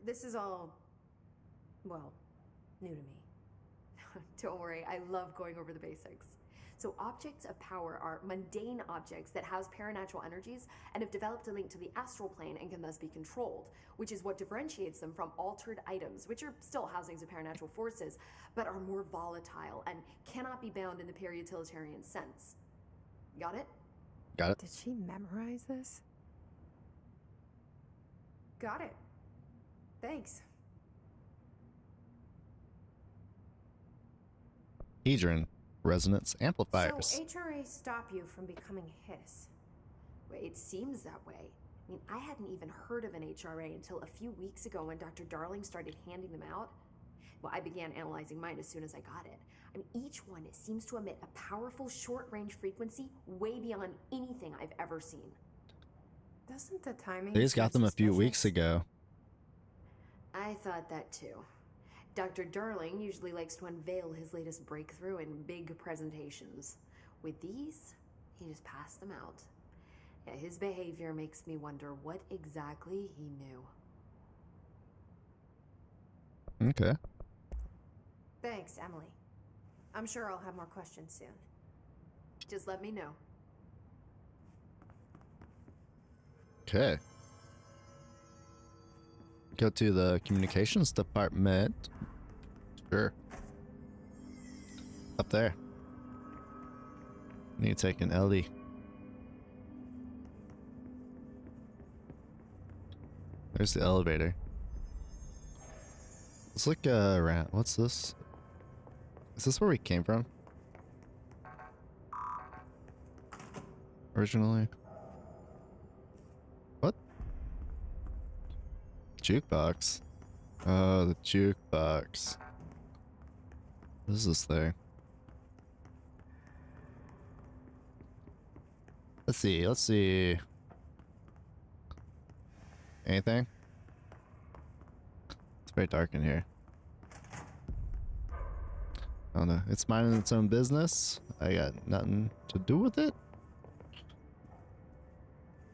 This is all, well, new to me. Don't worry, I love going over the basics. So objects of power are mundane objects that house paranatural energies and have developed a link to the astral plane and can thus be controlled, which is what differentiates them from altered items, which are still housings of paranatural forces, but are more volatile and cannot be bound in the peri-utilitarian sense. Got it? Got it. Did she memorize this? Got it. Thanks. Hedron resonance amplifiers. So HRAs stop you from becoming hiss. Wait, it seems that way. I mean, I hadn't even heard of an HRA until a few weeks ago when Dr. Darling started handing them out. Well, I began analyzing mine as soon as I got it. I mean, each one seems to emit a powerful short-range frequency way beyond anything I've ever seen. Doesn't the timing... They just got them a few suspicious? weeks ago. I thought that too. Dr. Darling usually likes to unveil his latest breakthrough in big presentations. With these, he just passed them out. Yeah, his behavior makes me wonder what exactly he knew. Okay. Thanks, Emily. I'm sure I'll have more questions soon. Just let me know. Okay. Go to the communications department. Sure. Up there. Need to take an LD. There's the elevator. Let's look around. What's this? Is this where we came from? Originally? What? Jukebox? Oh, the jukebox. What is this thing? Let's see, let's see. Anything? It's very dark in here. I don't know. It's minding its own business. I got nothing to do with it.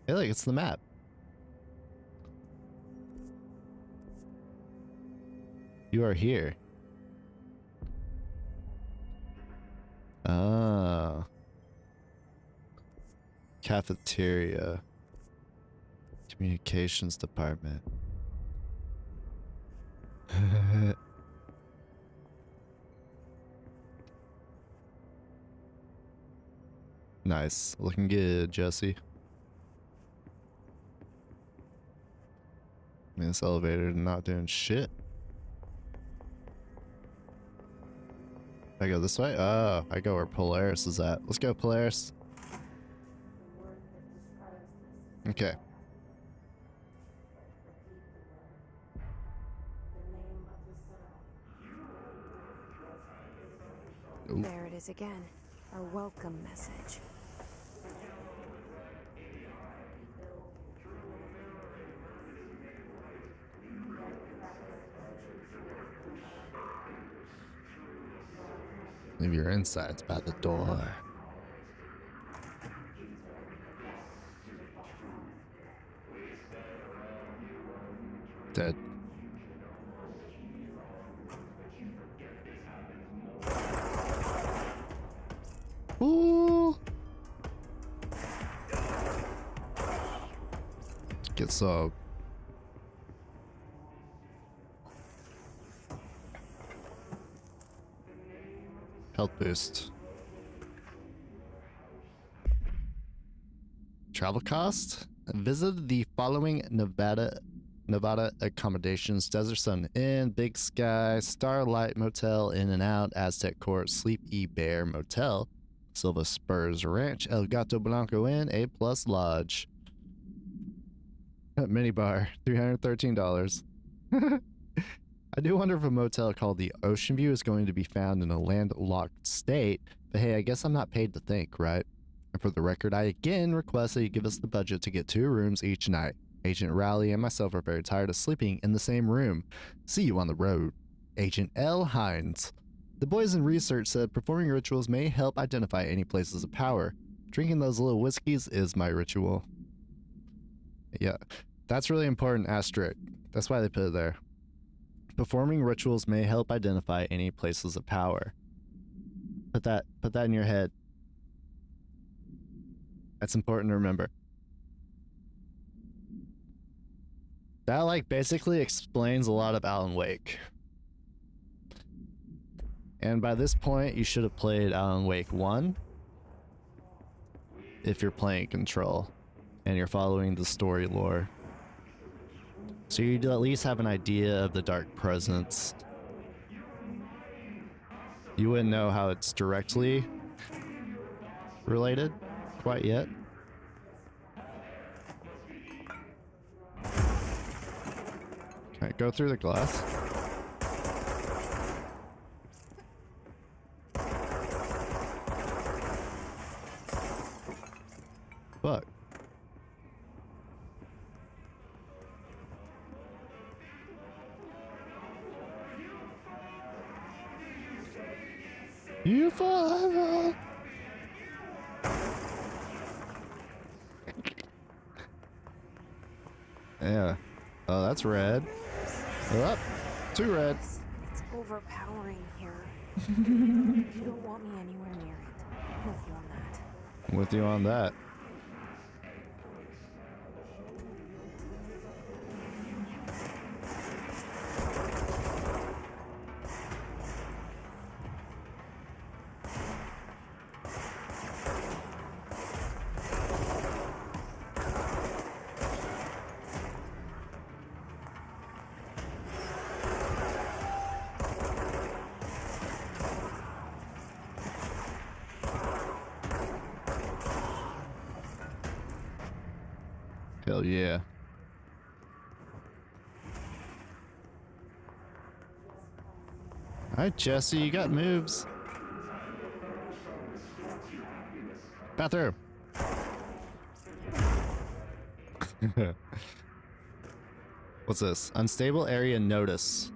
Hey, look, it's the map. You are here. Ah. Cafeteria. Communications department. Nice. Looking good, Jesse. I mean, this elevator not doing shit. I go this way? Oh, I go where Polaris is at. Let's go, Polaris. Okay. Ooh. There it is again. Our welcome message. Leave your insides by the door. Dead. Ooh. Get some. Health boost. Travel cost? Visit the following Nevada accommodations: Desert Sun Inn, Big Sky, Starlight Motel, In and Out, Aztec Court, Sleepy Bear Motel, Silva Spurs Ranch, El Gato Blanco Inn, A Plus Lodge. Minibar, $313. I do wonder if a motel called the Ocean View is going to be found in a landlocked state, but hey, I guess I'm not paid to think, right? And for the record, I again request that you give us the budget to get 2 rooms each night. Agent Rowley and myself are very tired of sleeping in the same room. See you on the road. Agent L. Hines. The boys in research said performing rituals may help identify any places of power. Drinking those little whiskeys is my ritual. Yeah, that's really important, asterisk. That's why they put it there. Performing rituals may help identify any places of power. Put that in your head. That's important to remember. That like basically explains a lot of Alan Wake. And by this point, you should have played Alan Wake 1 if you're playing Control and you're following the story lore. So you'd at least have an idea of the dark presence. You wouldn't know how it's directly related quite yet. Okay, go through the glass. Fuck. You forever. Yeah. Oh, that's red. Oh, 2 red. It's overpowering here. You don't want me anywhere near it. I'm with you on that. I'm with you on that. Hell yeah. Alright, Jesse, you got moves. Bathroom. What's this? Unstable area notice.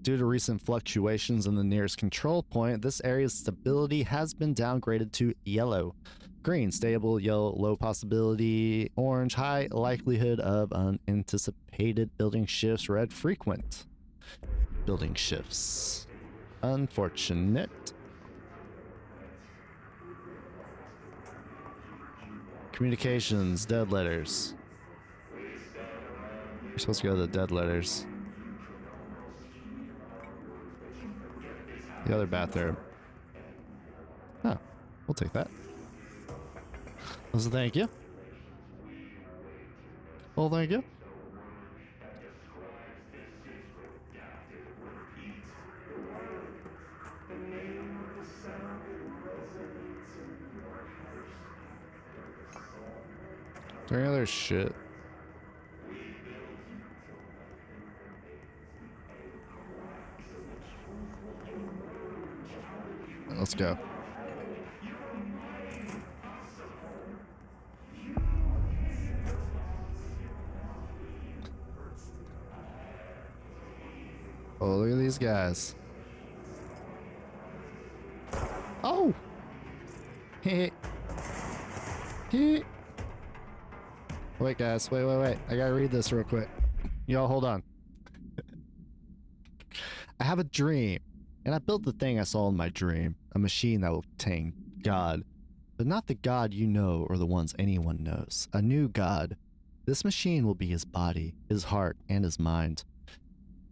Due to recent fluctuations in the nearest control point, this area's stability has been downgraded to yellow. Green, stable, yellow, low possibility, orange, high likelihood of unanticipated building shifts, red, frequent building shifts. Unfortunate. Communications, dead letters. You're supposed to go to the dead letters. The other bathroom. Oh, we'll take that. So thank you. Well, thank you. Is there any other shit? Let's go. Oh, look at these guys. Oh! Heh. Heh. Wait, guys. Wait. I gotta read this real quick. Y'all, hold on. I have a dream, and I built the thing I saw in my dream. A machine that will contain God. But not the God you know or the ones anyone knows. A new God. This machine will be his body, his heart, and his mind.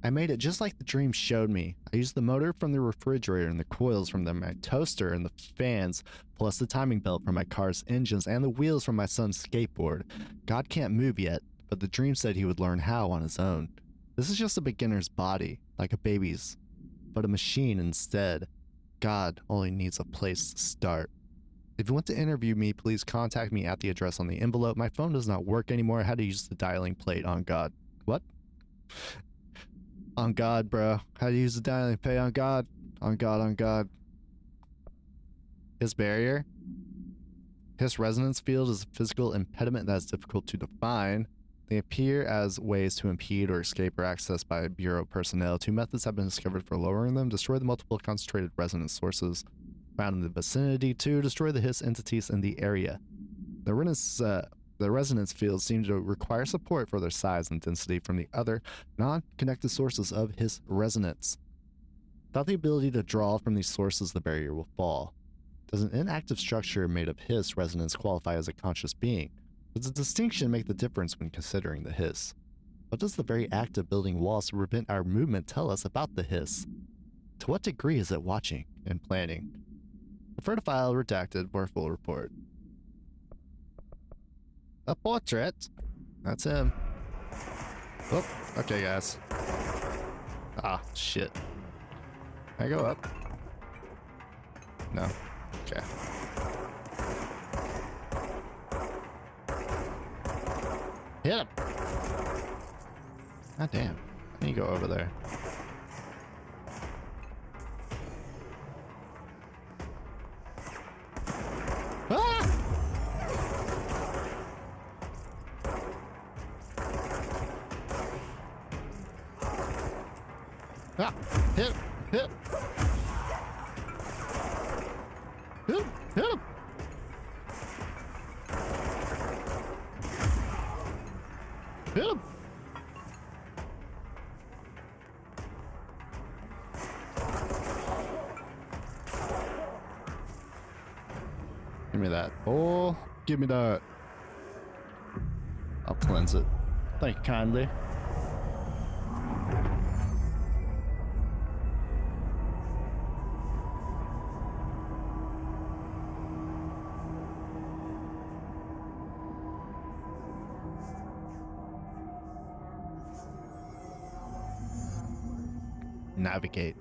I made it just like the dream showed me. I used the motor from the refrigerator and the coils from my toaster and the fans, plus the timing belt from my car's engines and the wheels from my son's skateboard. God can't move yet, but the dream said he would learn how on his own. This is just a beginner's body, like a baby's, but a machine instead. God only needs a place to start. If you want to interview me, please contact me at the address on the envelope. My phone does not work anymore. I had to use the dialing plate on God. What? On God, bro. How to use the dialing plate on God? On God, on God. His barrier? His resonance field is a physical impediment that is difficult to define. They appear as ways to impede or escape or access by Bureau personnel. 2 methods have been discovered for lowering them. Destroy the multiple concentrated resonance sources found in the vicinity. 2. Destroy the Hiss entities in the area. The resonance fields seem to require support for their size and density from the other non-connected sources of Hiss resonance. Without the ability to draw from these sources, the barrier will fall. Does an inactive structure made of Hiss resonance qualify as a conscious being? Does the distinction make the difference when considering the Hiss? What does the very act of building walls to prevent our movement tell us about the Hiss? To what degree is it watching and planning? Refer to file redacted for a full report. A portrait? That's him. Oh, okay guys. Ah, shit. Can I go up? No. Okay. Hit him! God damn. I need to go over there. Ah! Ah! Hit him! Hit him! Hit him! Hit him! Hit him! Give me that. Oh, give me that. I'll cleanse it. Thank you kindly. Navigate.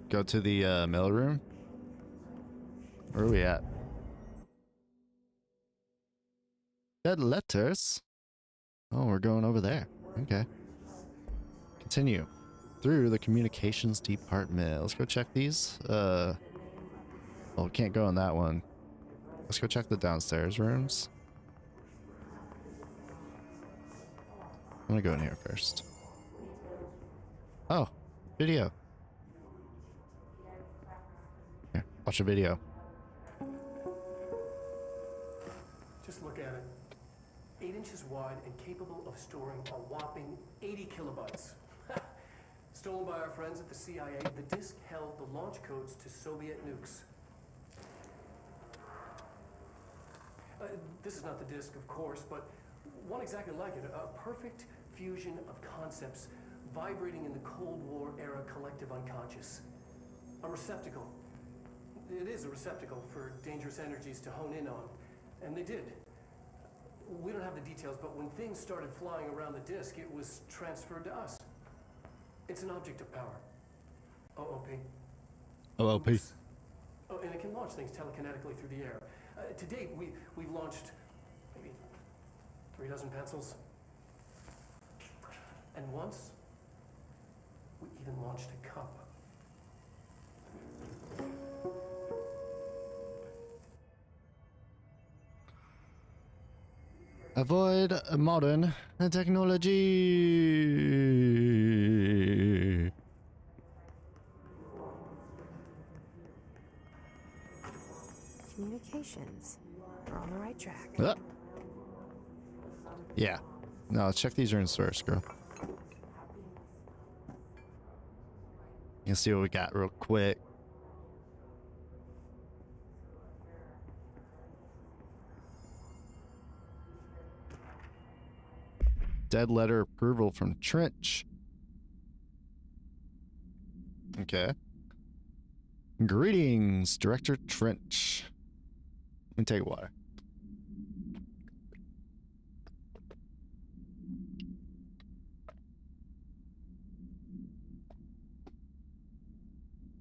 Go to the mail room. Where are we at? Dead letters. Oh, we're going over there. Okay. Continue through the communications department. Let's go check these. Oh, we can't go in that one. Let's go check the downstairs rooms. I'm gonna go in here first. Oh, video. Here, watch a video. Just look at it. 8 inches wide and capable of storing a whopping 80 kilobytes. Stolen by our friends at the CIA, the disk held the launch codes to Soviet nukes. This is not the disk, of course, but one exactly like it. A perfect fusion of concepts vibrating in the Cold War era collective unconscious. A receptacle. It is a receptacle for dangerous energies to hone in on. And they did. We don't have the details, but when things started flying around the disk, it was transferred to us. It's an object of power. OOP. OLP. Oops. Oh, and it can launch things telekinetically through the air. To date, we've launched maybe 3 dozen pencils. And once, we even launched a cup. Avoid modern technology. Communications. We're on the right track. Yeah. No, let's check these rooms first, girl. You can see what we got real quick. Dead letter approval from Trench. Okay. Greetings, Director Trench. Let me take water.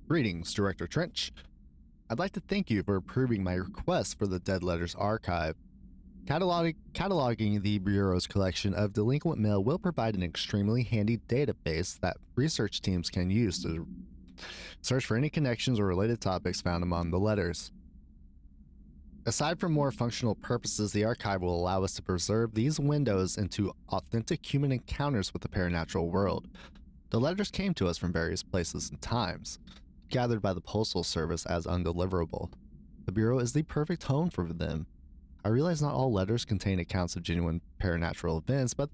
Greetings, Director Trench. I'd like to thank you for approving my request for the Dead Letters Archive. Cataloging the Bureau's collection of delinquent mail will provide an extremely handy database that research teams can use to search for any connections or related topics found among the letters. Aside from more functional purposes, the archive will allow us to preserve these windows into authentic human encounters with the paranormal world. The letters came to us from various places and times, gathered by the Postal Service as undeliverable. The Bureau is the perfect home for them. I realize not all letters contain accounts of genuine paranormal events, but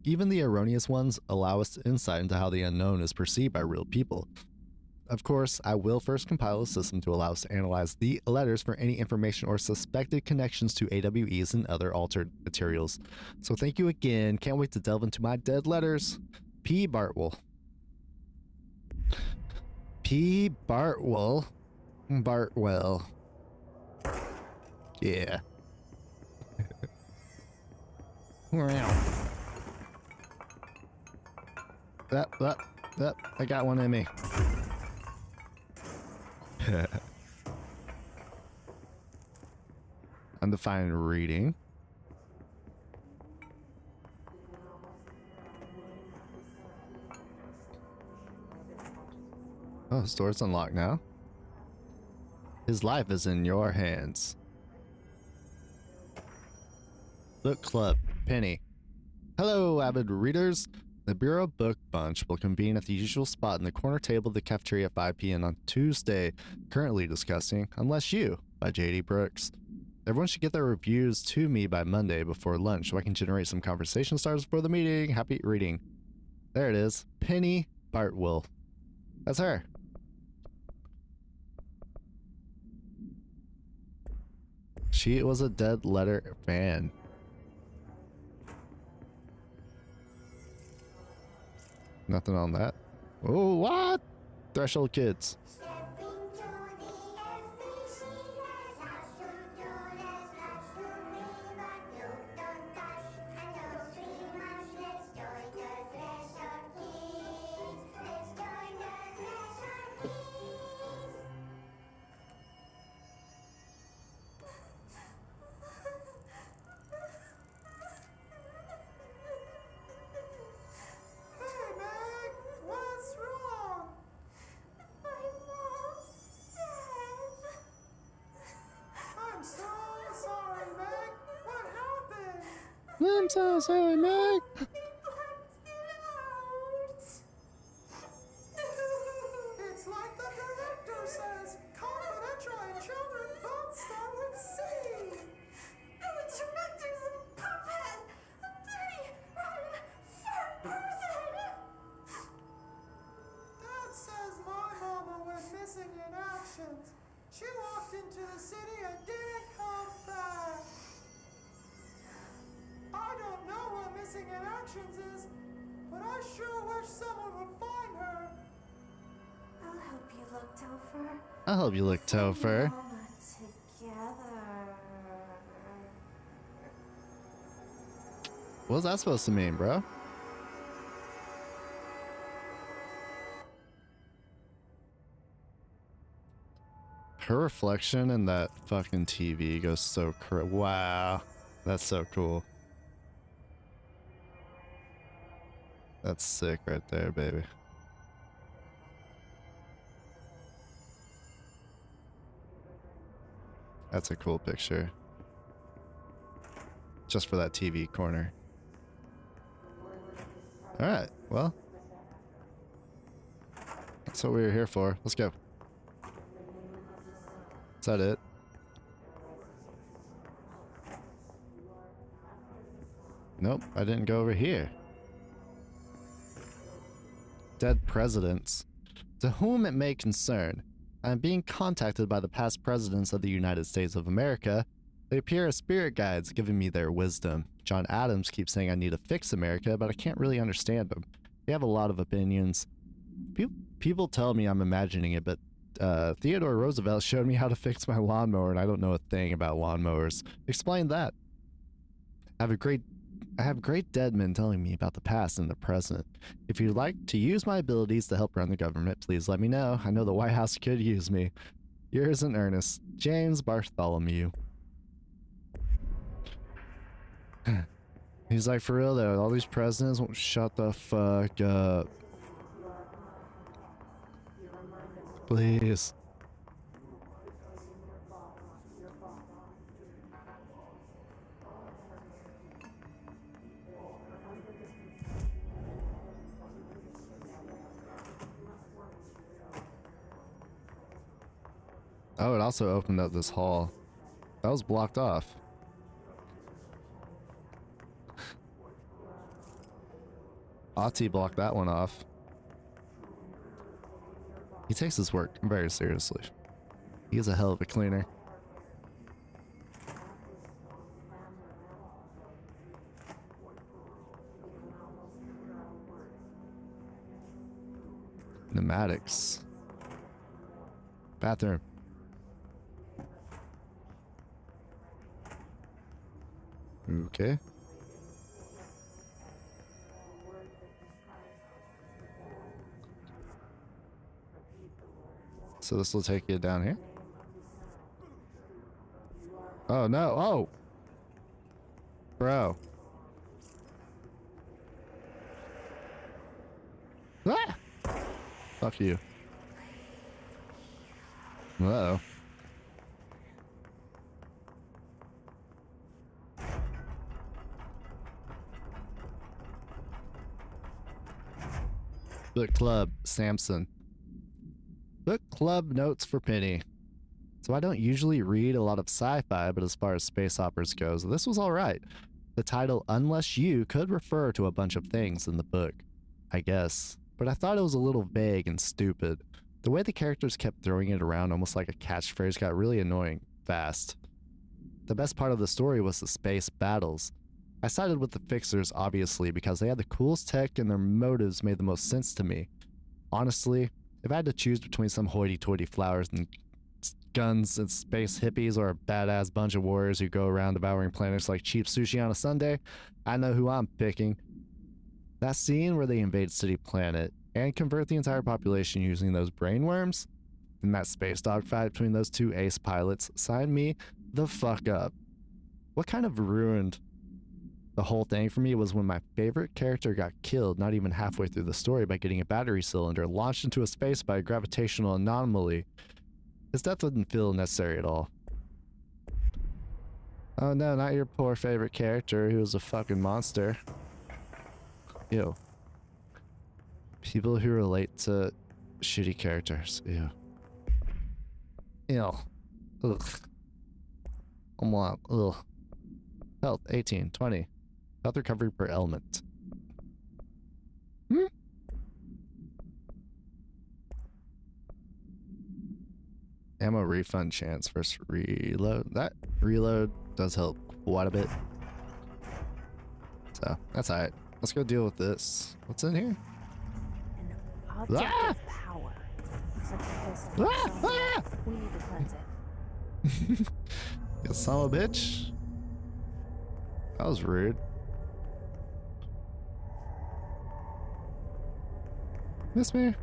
even the erroneous ones allow us insight into how the unknown is perceived by real people. Of course, I will first compile a system to allow us to analyze the letters for any information or suspected connections to AWEs and other altered materials. So thank you again. Can't wait to delve into my dead letters. P. Bartwell. P. Bartwell. Bartwell. Yeah. That, I got one in me. Undefined reading. Oh, the door's unlocked now. His life is in your hands. Book Club, Penny. Hello, avid readers. The Bureau Book Bunch will convene at the usual spot in the corner table of the cafeteria at 5 p.m. on Tuesday, currently discussing Unless You by J.D. Brooks. Everyone should get their reviews to me by Monday before lunch so I can generate some conversation starters for the meeting. Happy reading. There it is. Penny Bartwell. That's her. She was a Dead Letter fan. Nothing on that. Oh, what? Threshold Kids. I'm so sorry, Meg. It's like the director says, confidential and children both start with C. The director's a puppet, a dirty, rotten, fat person. Dad says my mama went missing in action. She walked into the city and didn't come back. I don't know what missing in actions is, but I sure wish someone would find her. I'll help you look, Topher. I'll help you look, Topher. Together. What's that supposed to mean, bro? Her reflection in that fucking TV goes so wow. That's so cool. That's sick right there, baby. That's a cool picture. Just for that TV corner. Alright, well. That's what we were here for. Let's go. Is that it? Nope, I didn't go over here. Dead presidents. To whom it may concern, I am being contacted by the past presidents of the United States of America. They appear as spirit guides, giving me their wisdom. John Adams keeps saying I need to fix America, but I can't really understand them. They have a lot of opinions. People tell me I'm imagining it, but Theodore Roosevelt showed me how to fix my lawnmower, and I don't know a thing about lawnmowers. Explain that. Have a great I have great dead men telling me about the past and the present. If you'd like to use my abilities to help run the government, please let me know. I know the White House could use me. Yours in earnest, James Bartholomew. He's like, for real though, all these presidents won't shut the fuck up. Please. Oh, it also opened up this hall. That was blocked off. Ati blocked that one off. He takes his work very seriously. He's a hell of a cleaner. Pneumatics. Bathroom. Okay. So this will take you down here. Oh no, oh! Bro. Ah! Fuck you. Uh-oh. Book Club, Samson. Book Club notes for Penny. So I don't usually read a lot of sci-fi, but as far as space operas goes, this was alright. The title Unless You could refer to a bunch of things in the book, I guess. But I thought it was a little vague and stupid. The way the characters kept throwing it around almost like a catchphrase got really annoying fast. The best part of the story was the space battles. I sided with the Fixers, obviously, because they had the coolest tech and their motives made the most sense to me. Honestly, if I had to choose between some hoity-toity flowers and guns and space hippies or a badass bunch of warriors who go around devouring planets like cheap sushi on a Sunday, I know who I'm picking. That scene where they invade City Planet and convert the entire population using those brainworms, and that space dogfight between those two ace pilots signed me the fuck up. What kind of ruined the whole thing for me was when my favorite character got killed not even halfway through the story by getting a battery cylinder launched into a space by a gravitational anomaly. His death didn't feel necessary at all. Oh no, not your poor favorite character who was a fucking monster. Ew. People who relate to shitty characters. Ew. Ew. Ugh. Ugh. Health 18, 20. Health recovery per element. Hmm? Ammo refund chance versus reload. That reload does help quite a bit. So, that's alright. Let's go deal with this. What's in here? An object of power. Looks like the whole We need to cleanse it. You son of a bitch. That was rude. Miss me?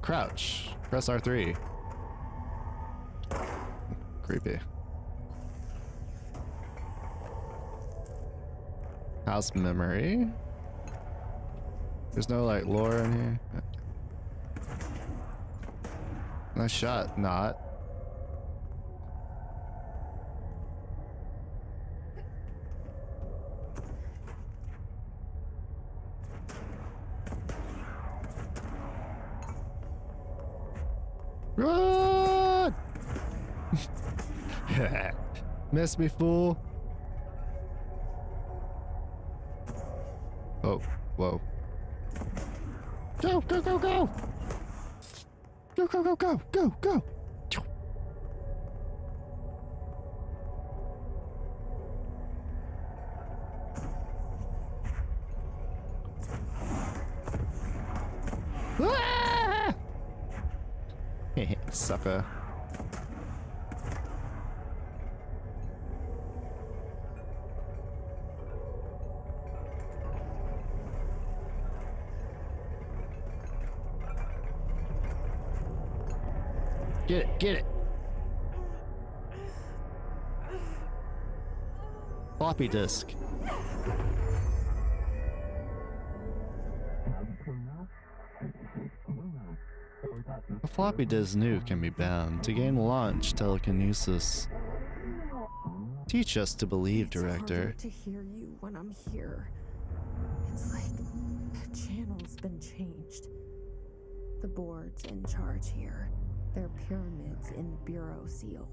Crouch. Press R3. Creepy. House memory. There's no like lore in here. Nice shot. Not. Run! Miss me, fool. Oh, whoa. Go, go, go, go! Go, go, go, go, go, go! Ah! Sucker. Get it, get it. Floppy disk. A floppy disk nuke can be bound to gain launch telekinesis. Teach us to believe, It's harder director. to hear you when I'm here. It's like the channel's been changed. The board's in charge here. They're pyramids in Bureau Seal.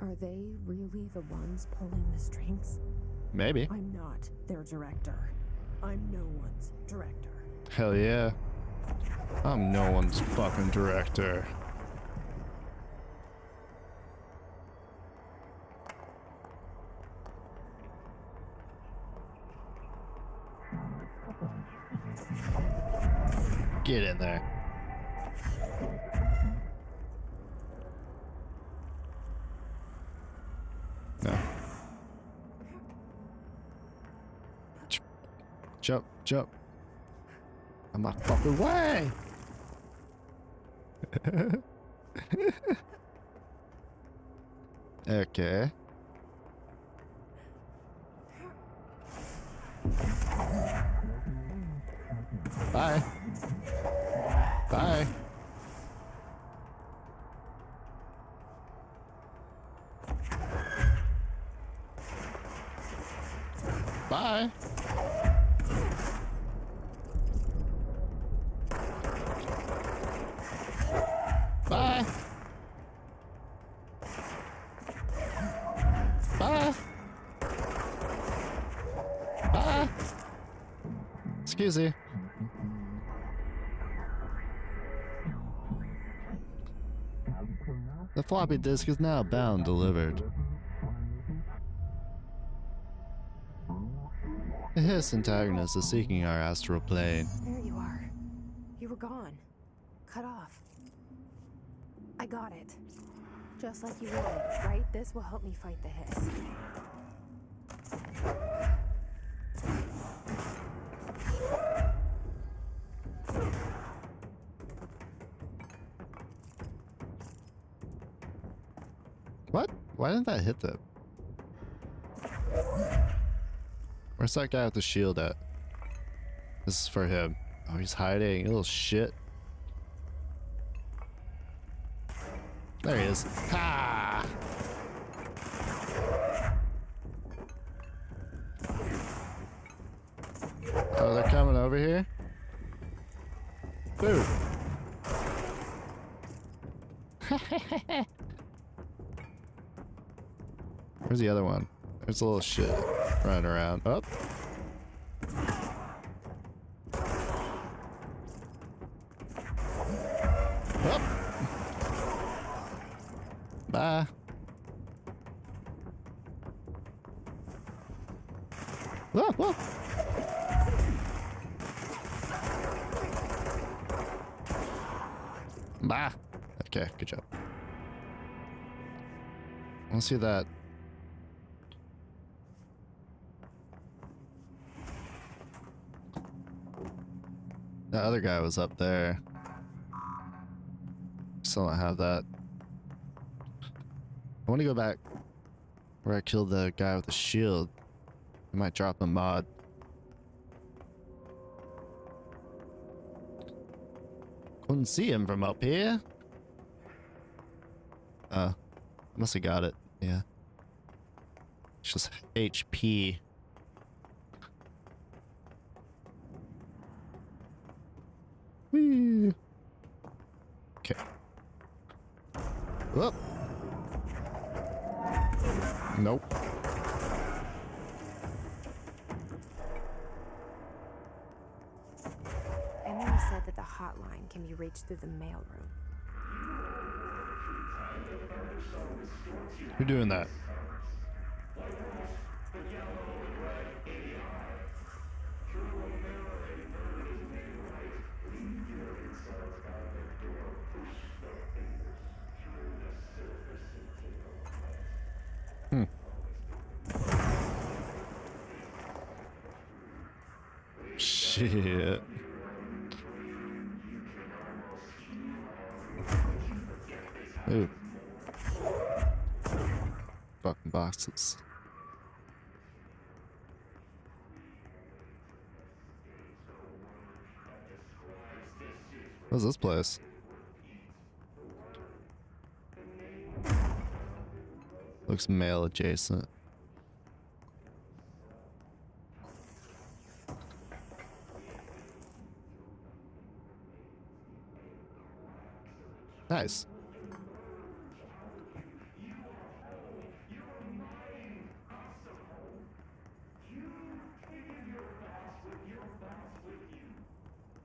Are they really the ones pulling the strings? Maybe. I'm not their director. I'm no one's director. Hell yeah. I'm no one's fucking director. Get in there. No. Jump, jump. I'm my fucking way. Okay. Bye. Bye. Bye. Bye. Bye. Bye. Excuse me. The floppy disk is now bound delivered. His antagonist is seeking our astral plane. There you are. You were gone. Cut off. I got it. Just like you wanted, right? This will help me fight the hiss. What? Why didn't that hit them? Where's that guy with the shield at? This is for him. Oh, he's hiding. You little shit. There he is. Ha! Oh, they're coming over here? Boo! Where's the other one? There's a little shit running around. Up. Up. Bye. Whoa, whoa. Bye. Okay, good job. I want to see that. That other guy was up there. Still don't have that. I want to go back where I killed the guy with the shield. I might drop a mod. Couldn't see him from up here. Must have got it. Yeah. It's just HP. Whee. Okay. Whoop. Nope. Emily said that the hotline can be reached through the mailroom. Who's doing that? Shit. Ooh. Fucking boxes. What's this place? Looks male adjacent. Nice.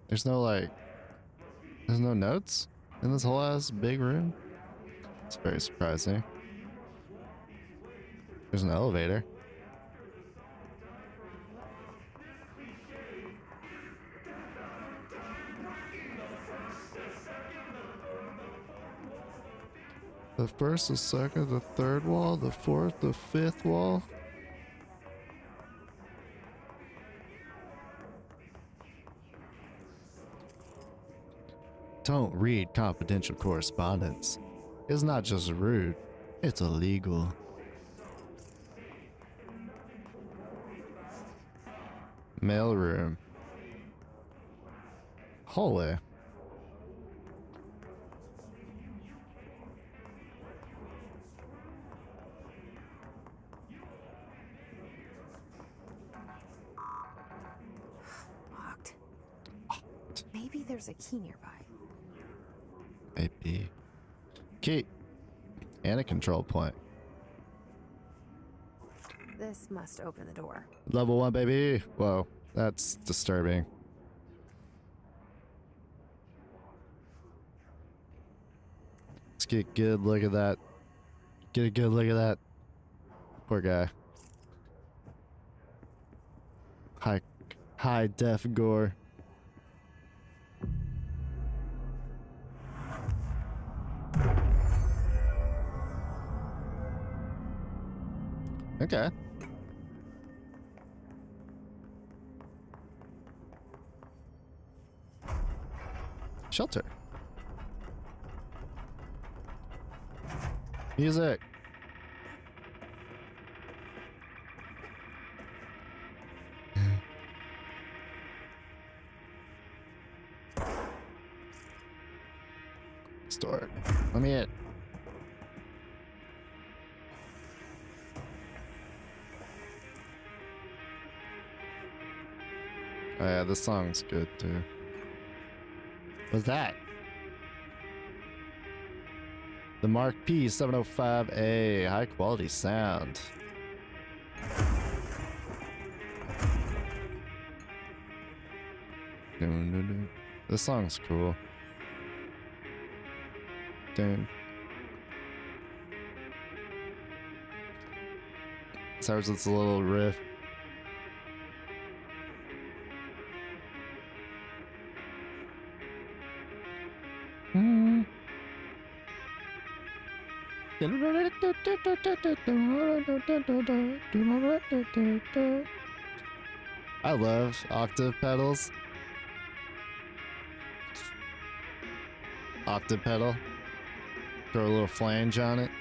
There's no notes in this whole ass big room. It's very surprising. There's an elevator. The first, the second, the third wall, the fourth, the fifth wall. Don't read confidential correspondence. It's not just rude, it's illegal. Mailroom. Hallway. Locked. Maybe there's a key nearby. Maybe. Key. And a control point. This must open the door. Level 1, baby. Whoa, that's disturbing. Let's get a good look at that. Get a good look at that. Poor guy. High def gore. Okay. Shelter. Music. Store. Let me in. Oh yeah, this song's good too. What's that? The Mark P 705A, high quality sound. This song's cool. Dun. Starts with a little riff. I love octave pedals. Octave pedal. Throw a little flange on it.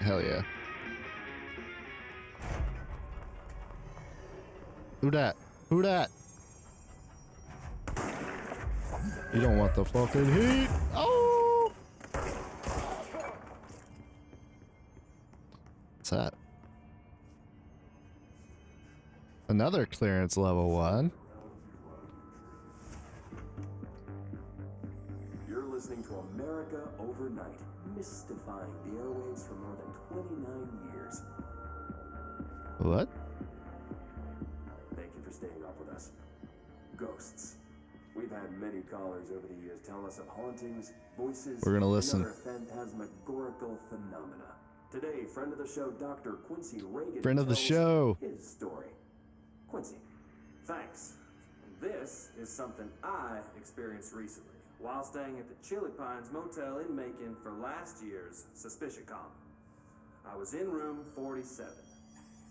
Hell yeah. Who dat? Who dat? You don't want the fucking heat. Oh! What's that? Another clearance level 1. You're listening to America Overnight, mystifying the airwaves for more than 29 years. What? Thank you for staying up with us. Ghosts. We've had many callers over the years tell us of hauntings, voices, We're gonna listen. and other phantasmagorical phenomena. Today, friend of the show, Dr. Quincy Reagan, Friend of the tells show. his story. Quincy, thanks. This is something I experienced recently while staying at the Chili Pines Motel in Macon for last year's Suspicion Con. I was in room 47.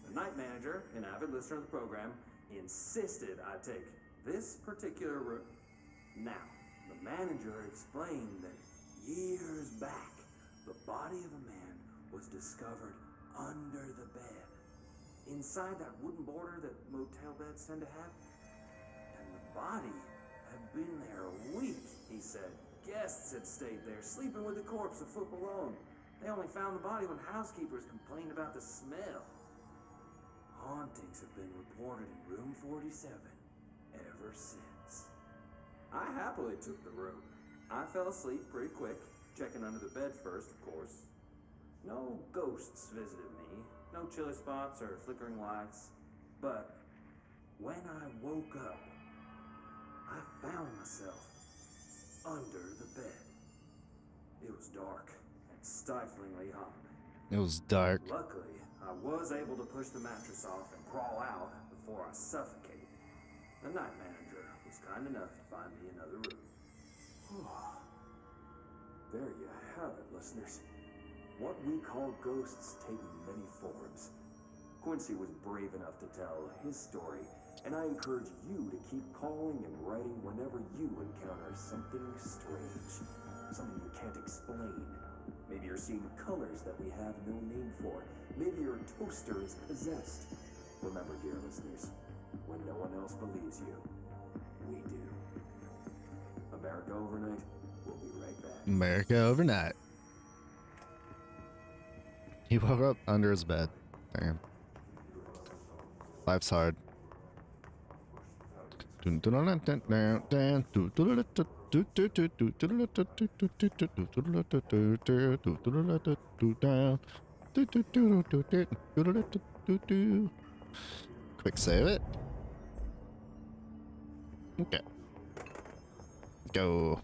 The night manager, an avid listener of the program, insisted I take this particular room. Now, the manager explained that years back, the body of a man was discovered under the bed, inside that wooden border that motel beds tend to have. And the body had been there a week, he said. Guests had stayed there, sleeping with the corpse a foot below. They only found the body when housekeepers complained about the smell. Hauntings have been reported in room 47 ever since. I happily took the room. I fell asleep pretty quick, checking under the bed first, of course. No ghosts visited me, no chilly spots or flickering lights. But when I woke up, I found myself under the bed. It was dark and stiflingly hot. It was dark. Luckily, I was able to push the mattress off and crawl out before I suffocated. The night manager was kind enough to find me another room. There you have it, listeners. What we call ghosts take many forms. Quincy was brave enough to tell his story, and I encourage you to keep calling and writing whenever you encounter something strange, something you can't explain. Maybe you're seeing colors that we have no name for. Maybe your toaster is possessed. Remember, dear listeners, when no one else believes you, we do. America Overnight, we'll be right back. America Overnight. He woke up under his bed. Damn. Life's hard. Quick save it. Okay. Go.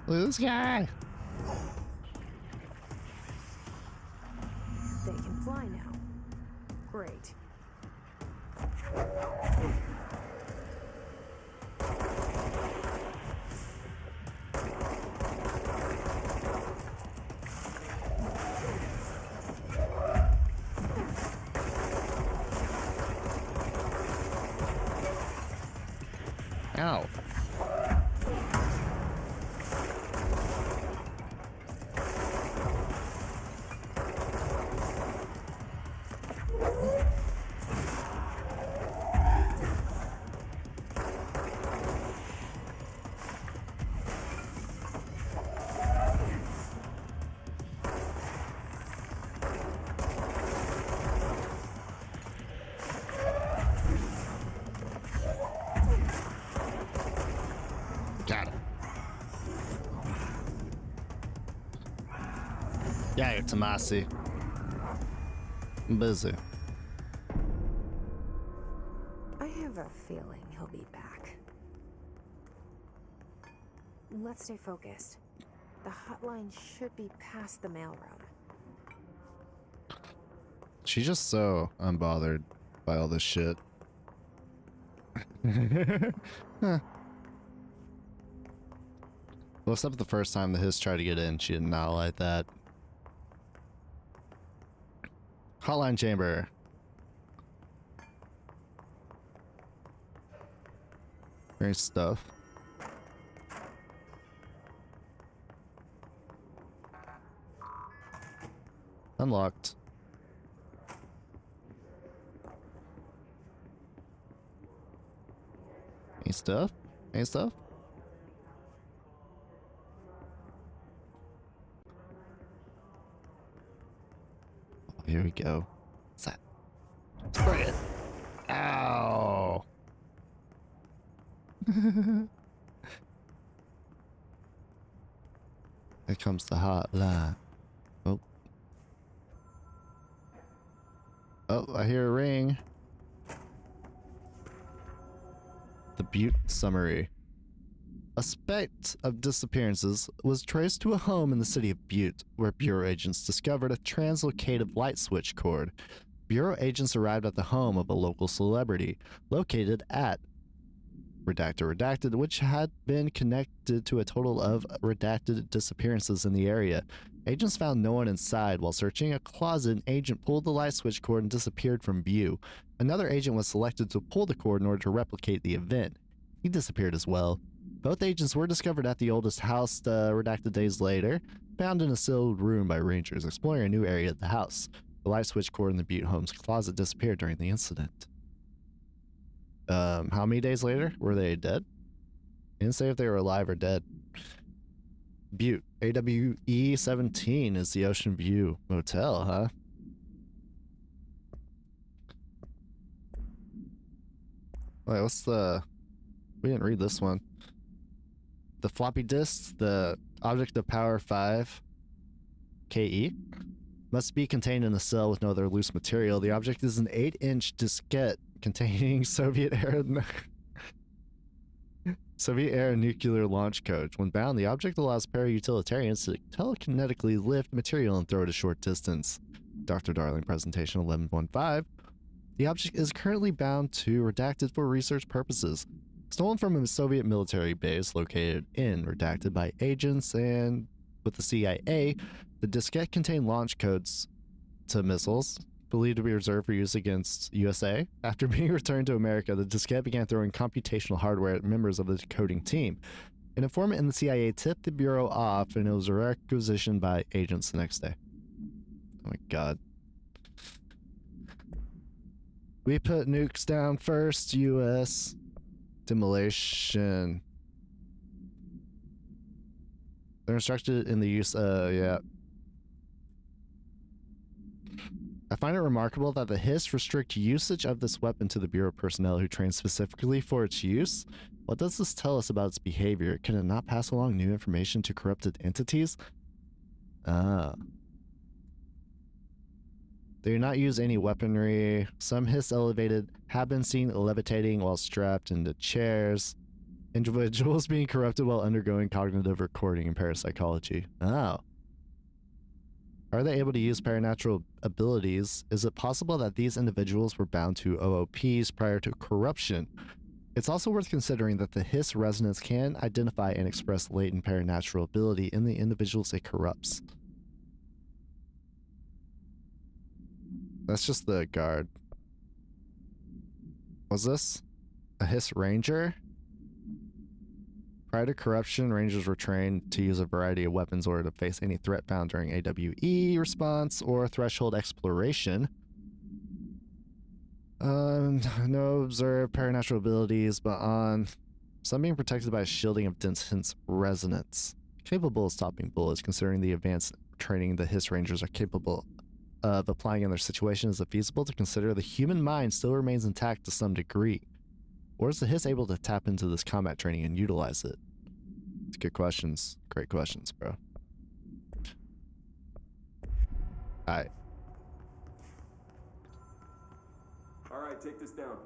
Look at this guy. They can fly now. Great. Ow. Got it. Yeah, Tomasi. I'm busy. I have a feeling he'll be back. Let's stay focused. The hotline should be past the mailroom. She's just so unbothered by all this shit. Huh. Well, except the first time that his tried to get in, she did not like that. Hotline chamber. Very stuff. Unlocked. Any stuff? Any stuff? Oh, here we go. What's that? Spray it. Ow. Here comes the hotline. Oh. Oh, I hear a ring. The Butte summary. A suspect of disappearances was traced to a home in the city of Butte, where Bureau agents discovered a translocated light switch cord. Bureau agents arrived at the home of a local celebrity, located at redacted, which had been connected to a total of redacted disappearances in the area. Agents found no one inside. While searching a closet, an agent pulled the light switch cord and disappeared from view. Another agent was selected to pull the cord in order to replicate the event. He disappeared as well. Both agents were discovered at the oldest house, redacted days later, found in a sealed room by rangers exploring a new area of the house. The light switch cord in the Butte home's closet disappeared during the incident. How many days later? Were they dead? Didn't say if they were alive or dead. Butte. AWE 17 is the Ocean View Motel, huh? Wait, what's the... We didn't read this one. The floppy disk, the object of power 5, KE, must be contained in a cell with no other loose material. The object is an 8-inch diskette containing Soviet-era nuclear launch codes. When bound, the object allows para-utilitarians to telekinetically lift material and throw it a short distance. Dr. Darling presentation 11.15. The object is currently bound to redacted for research purposes. Stolen from a Soviet military base located in redacted by agents and with the CIA, the diskette contained launch codes to missiles believed to be reserved for use against USA. After being returned to America, the diskette began throwing computational hardware at members of the decoding team. An informant in the CIA tipped the bureau off, and it was requisitioned by agents the next day. Oh my god. We put nukes down first, US. Demolition. They're instructed in the use, yeah. I find it remarkable that the Hiss restrict usage of this weapon to the Bureau personnel who train specifically for its use. What does this tell us about its behavior? Can it not pass along new information to corrupted entities? Ah. They do not use any weaponry. Some Hiss elevated have been seen levitating while strapped into chairs. Individuals being corrupted while undergoing cognitive recording and parapsychology. Oh. Are they able to use paranatural abilities? Is it possible that these individuals were bound to OOPs prior to corruption? It's also worth considering that the Hiss resonance can identify and express latent paranatural ability in the individuals it corrupts. That's just the guard. Was this a Hiss ranger? Prior to corruption, rangers were trained to use a variety of weapons in order to face any threat found during AWE response or threshold exploration. No observed paranatural abilities, but on some being protected by a shielding of dense resonance. Capable of stopping bullets, considering the advanced training the Hiss rangers are capable of applying in their situation, is it feasible to consider the human mind still remains intact to some degree? Or is the Hiss able to tap into this combat training and utilize it? It's good questions. Great questions, bro. Alright. Alright, take this down.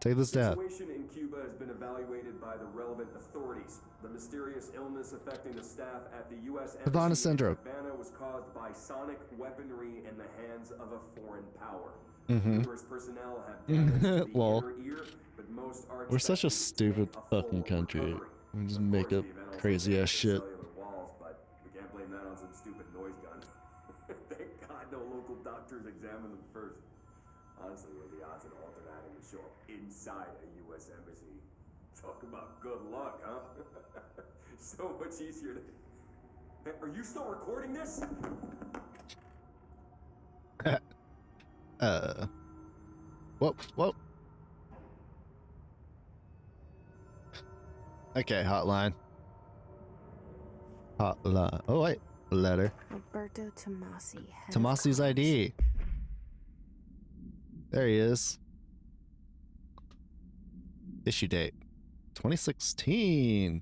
Take this down. The situation in Cuba has been evaluated by the relevant authorities. The mysterious illness affecting the staff at the U.S. Havana syndrome. Havana was caused by sonic weaponry in the hands of a foreign power. Numerous personnel have damaged the inner ear, but most are We're such a expecting stupid a full fucking country. recovery. We just Of make course, up the event also crazy ass affected shit. cellular walls, but we can't blame that on some stupid noise gun. Thank God no local doctors examined them first. Honestly, what are the odds of an alternate having to show up inside a U.S. embassy? Talk about good luck, huh? So much easier to... Hey, are you still recording this? Whoa. Okay, hotline. Hotline. Oh, wait. Letter. Roberto Tomasi. Tomasi's ID. There he is. Issue date 2016.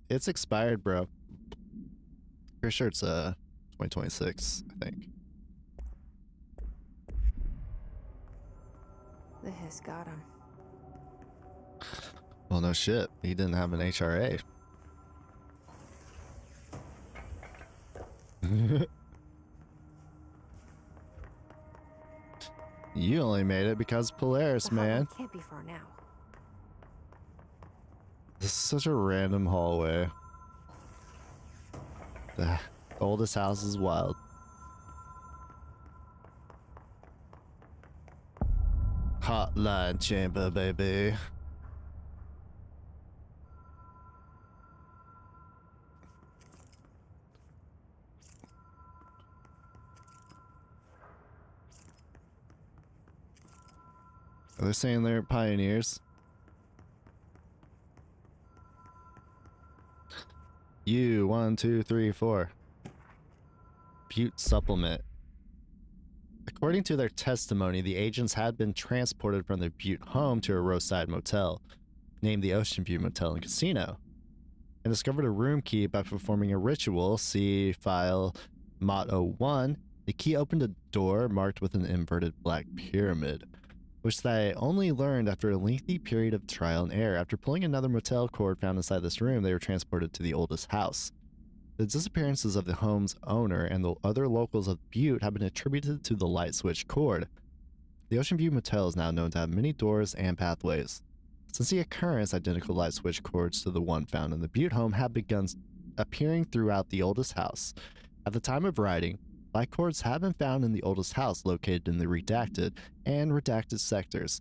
It's expired, bro. Pretty sure it's 2026, I think. The Hiss got him. Well, no shit. He didn't have an HRA. You only made it because Polaris, The man. hotline can't be far now. This is such a random hallway. The oldest house is wild. Hotline chamber, baby. Are they saying they're pioneers? U 1, 2, 3, 4. Butte supplement. According to their testimony, the agents had been transported from their Butte home to a roadside motel, named the Ocean View Motel and Casino, and discovered a room key by performing a ritual. See file Mot 01. The key opened a door marked with an inverted black pyramid, which they only learned after a lengthy period of trial and error. After pulling another motel cord found inside this room, they were transported to the oldest house. The disappearances of the home's owner and the other locals of Butte have been attributed to the light switch cord. The Ocean View Motel is now known to have many doors and pathways. Since the occurrence, identical light switch cords to the one found in the Butte home have begun appearing throughout the oldest house. At the time of writing, light cords have been found in the oldest house located in the redacted and redacted sectors.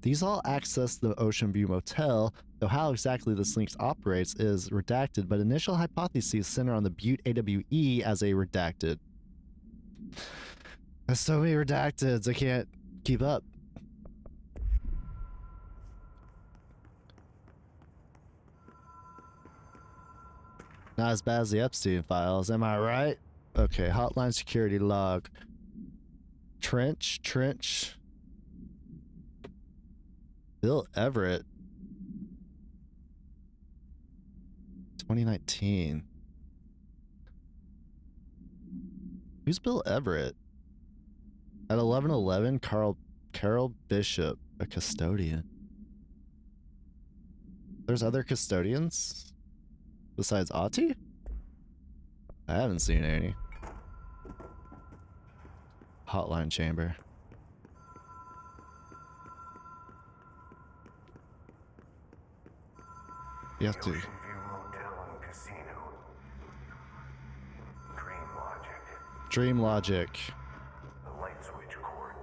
These all access the Ocean View Motel, though how exactly this link operates is redacted, but initial hypotheses center on the Butte AWE as a redacted. There's so many redacteds, I can't keep up. Not as bad as the Epstein files, am I right? Okay, hotline security log. Trench. Bill Everett. 2019. Who's Bill Everett? At 11:11, Carol Bishop, a custodian. There's other custodians besides Auntie? I haven't seen any. Hotline chamber. You have to. Ocean View Motel and Casino. Dream logic. The light switch cord.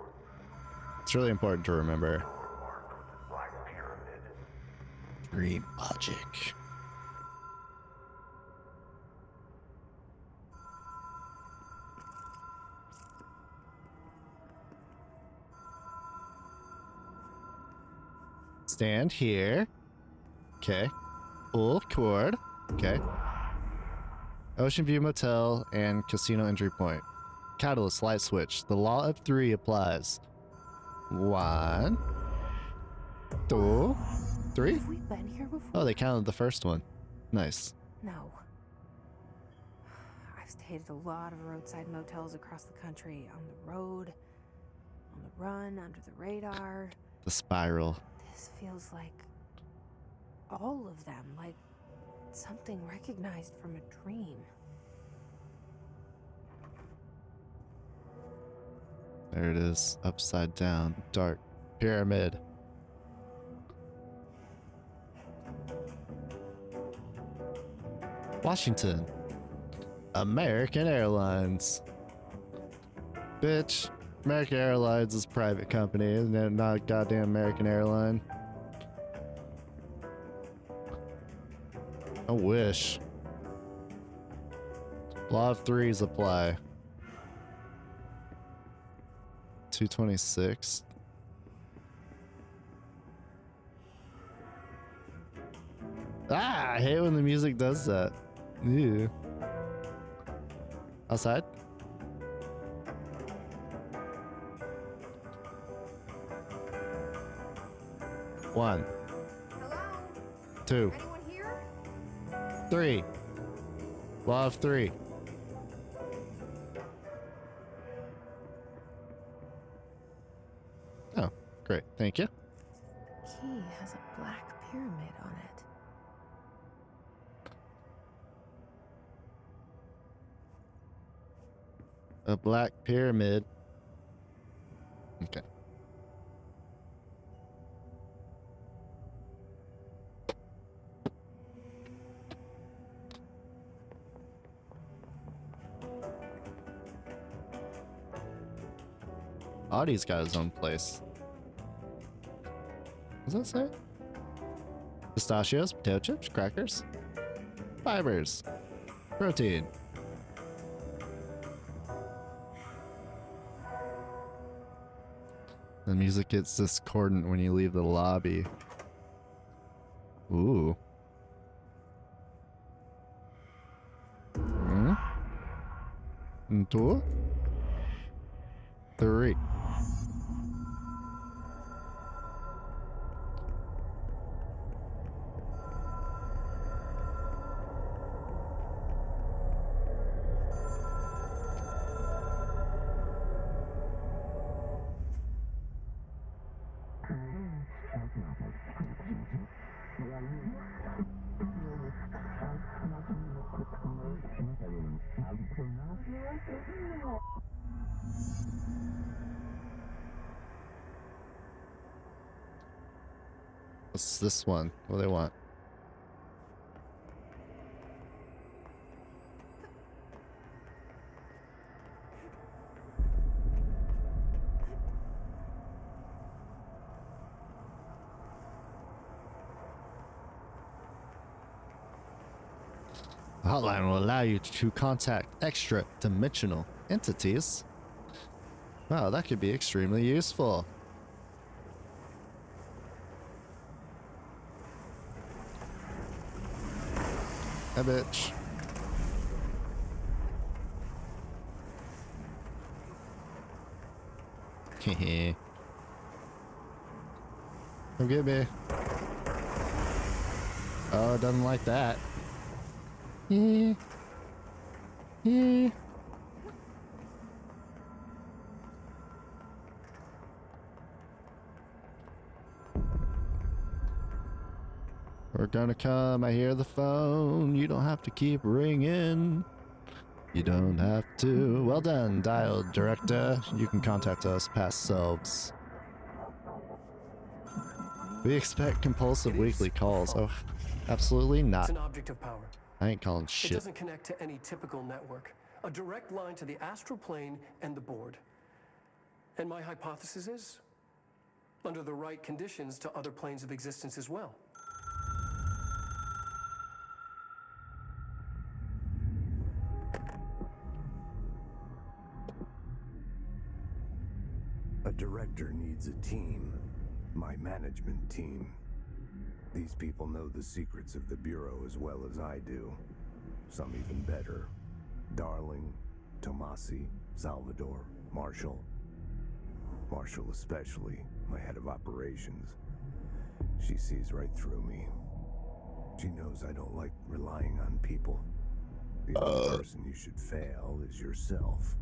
It's really important to remember. Door marked with black pyramid. Dream logic. Stand here. Okay. Pull cord. Okay. Ocean View Motel and Casino entry point. Catalyst light switch. The law of three applies. 1, 2, 3. Have we been here before? Oh, they counted the first one. Nice. No. I've stayed at a lot of roadside motels across the country. On the road, on the run, under the radar. The spiral. This feels like all of them, like something recognized from a dream. There it is. Upside down. Dark. Pyramid. Washington. American Airlines. Bitch. American Airlines is a private company, isn't it? Not a goddamn American airline. I wish. Law of threes apply. 226. Ah, I hate when the music does that. Ew. Outside? One. Hello? 2. Anyone here? 3. Law of 3. Oh, great. Thank you. Key has a black pyramid on it. A black pyramid. Okay. Audie's got his own place. What does that say? Pistachios, potato chips, crackers, fibers, protein. The music gets discordant when you leave the lobby. Ooh. Hmm? 2, 3. What's this one? What do they want? The hotline will allow you to contact extra-dimensional entities. Wow, that could be extremely useful. Hi, bitch. Hehe. Come get me. Oh, it doesn't like that. Yeah. Yeah. We're gonna come. I hear the phone. You don't have to keep ringing. You don't have to. Well done, dial director. You can contact us past selves. We expect compulsive weekly calls. Oh, absolutely It's not. an object of power. I ain't calling It shit. doesn't connect to any typical network. A direct line to the astral plane and the board. And my hypothesis is, under the right conditions, to other planes of existence as well. A director needs a team. My management team. These people know the secrets of the Bureau as well as I do. Some even better. Darling, Tomasi, Salvador, Marshall. Marshall especially, my head of operations. She sees right through me. She knows I don't like relying on people. The only person you should fail is yourself.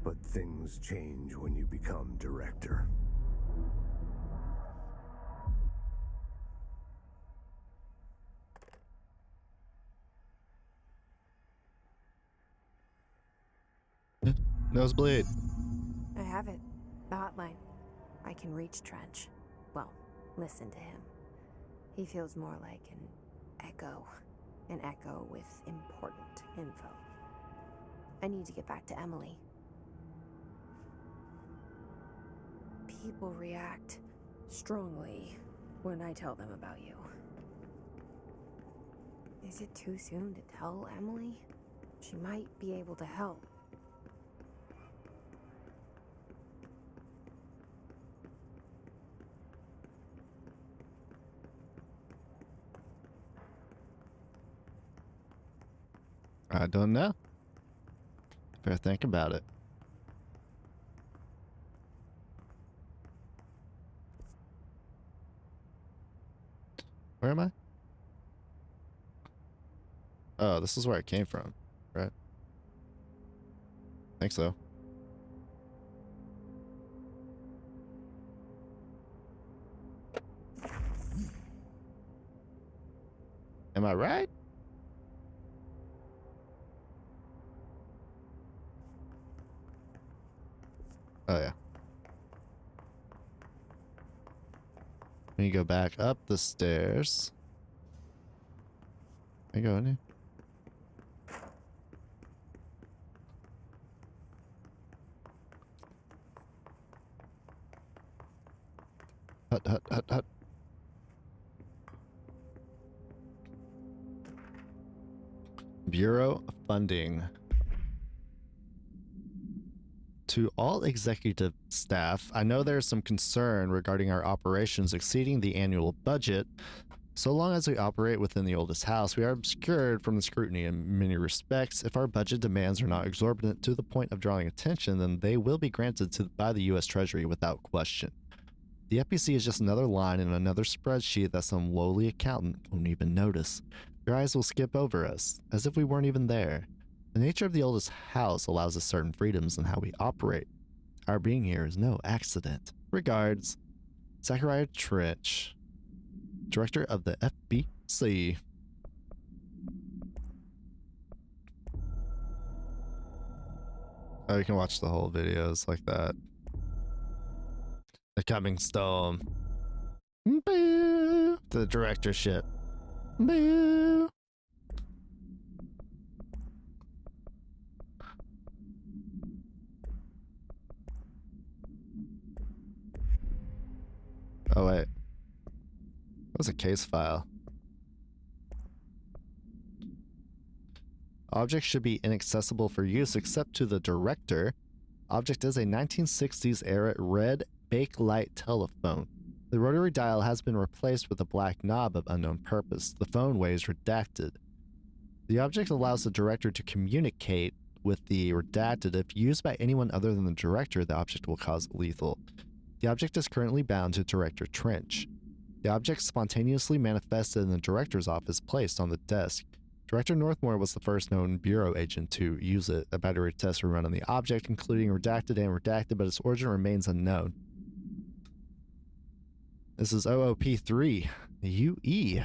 But things change when you become director. Nosebleed. I have it. The hotline. I can reach Trench. Well, listen to him. He feels more like an echo. An echo with important info. I need to get back to Emily. People react strongly when I tell them about you. Is it too soon to tell Emily? She might be able to help. I don't know. Better think about it. Where am I? Oh, this is where I came from, right? I think so. Am I right? Oh, yeah. When you go back up the stairs. I go in here. hut. Bureau funding. To all executive staff, I know there's some concern regarding our operations exceeding the annual budget. So long as we operate within the oldest house, we are obscured from the scrutiny in many respects. If our budget demands are not exorbitant to the point of drawing attention, then they will be granted by the U.S. Treasury without question. The FPC is just another line in another spreadsheet that some lowly accountant won't even notice. Your eyes will skip over us, as if we weren't even there. The nature of the oldest house allows us certain freedoms in how we operate. Our being here is no accident. Regards, Zachariah Trench, Director of the FBC. Oh, you can watch the whole videos like that. The coming storm. Boo! To the directorship. Boo! Oh wait. What's a case file? Object should be inaccessible for use except to the director. Object is a 1960s era red Bakelite telephone. The rotary dial has been replaced with a black knob of unknown purpose. The phone weighs redacted. The object allows the director to communicate with the redacted. If used by anyone other than the director, the object will cause lethal. The object is currently bound to Director Trench. The object spontaneously manifested in the director's office placed on the desk. Director Northmore was the first known Bureau agent to use it. A battery test were run on the object, including redacted and redacted, but its origin remains unknown. This is OOP3 UE.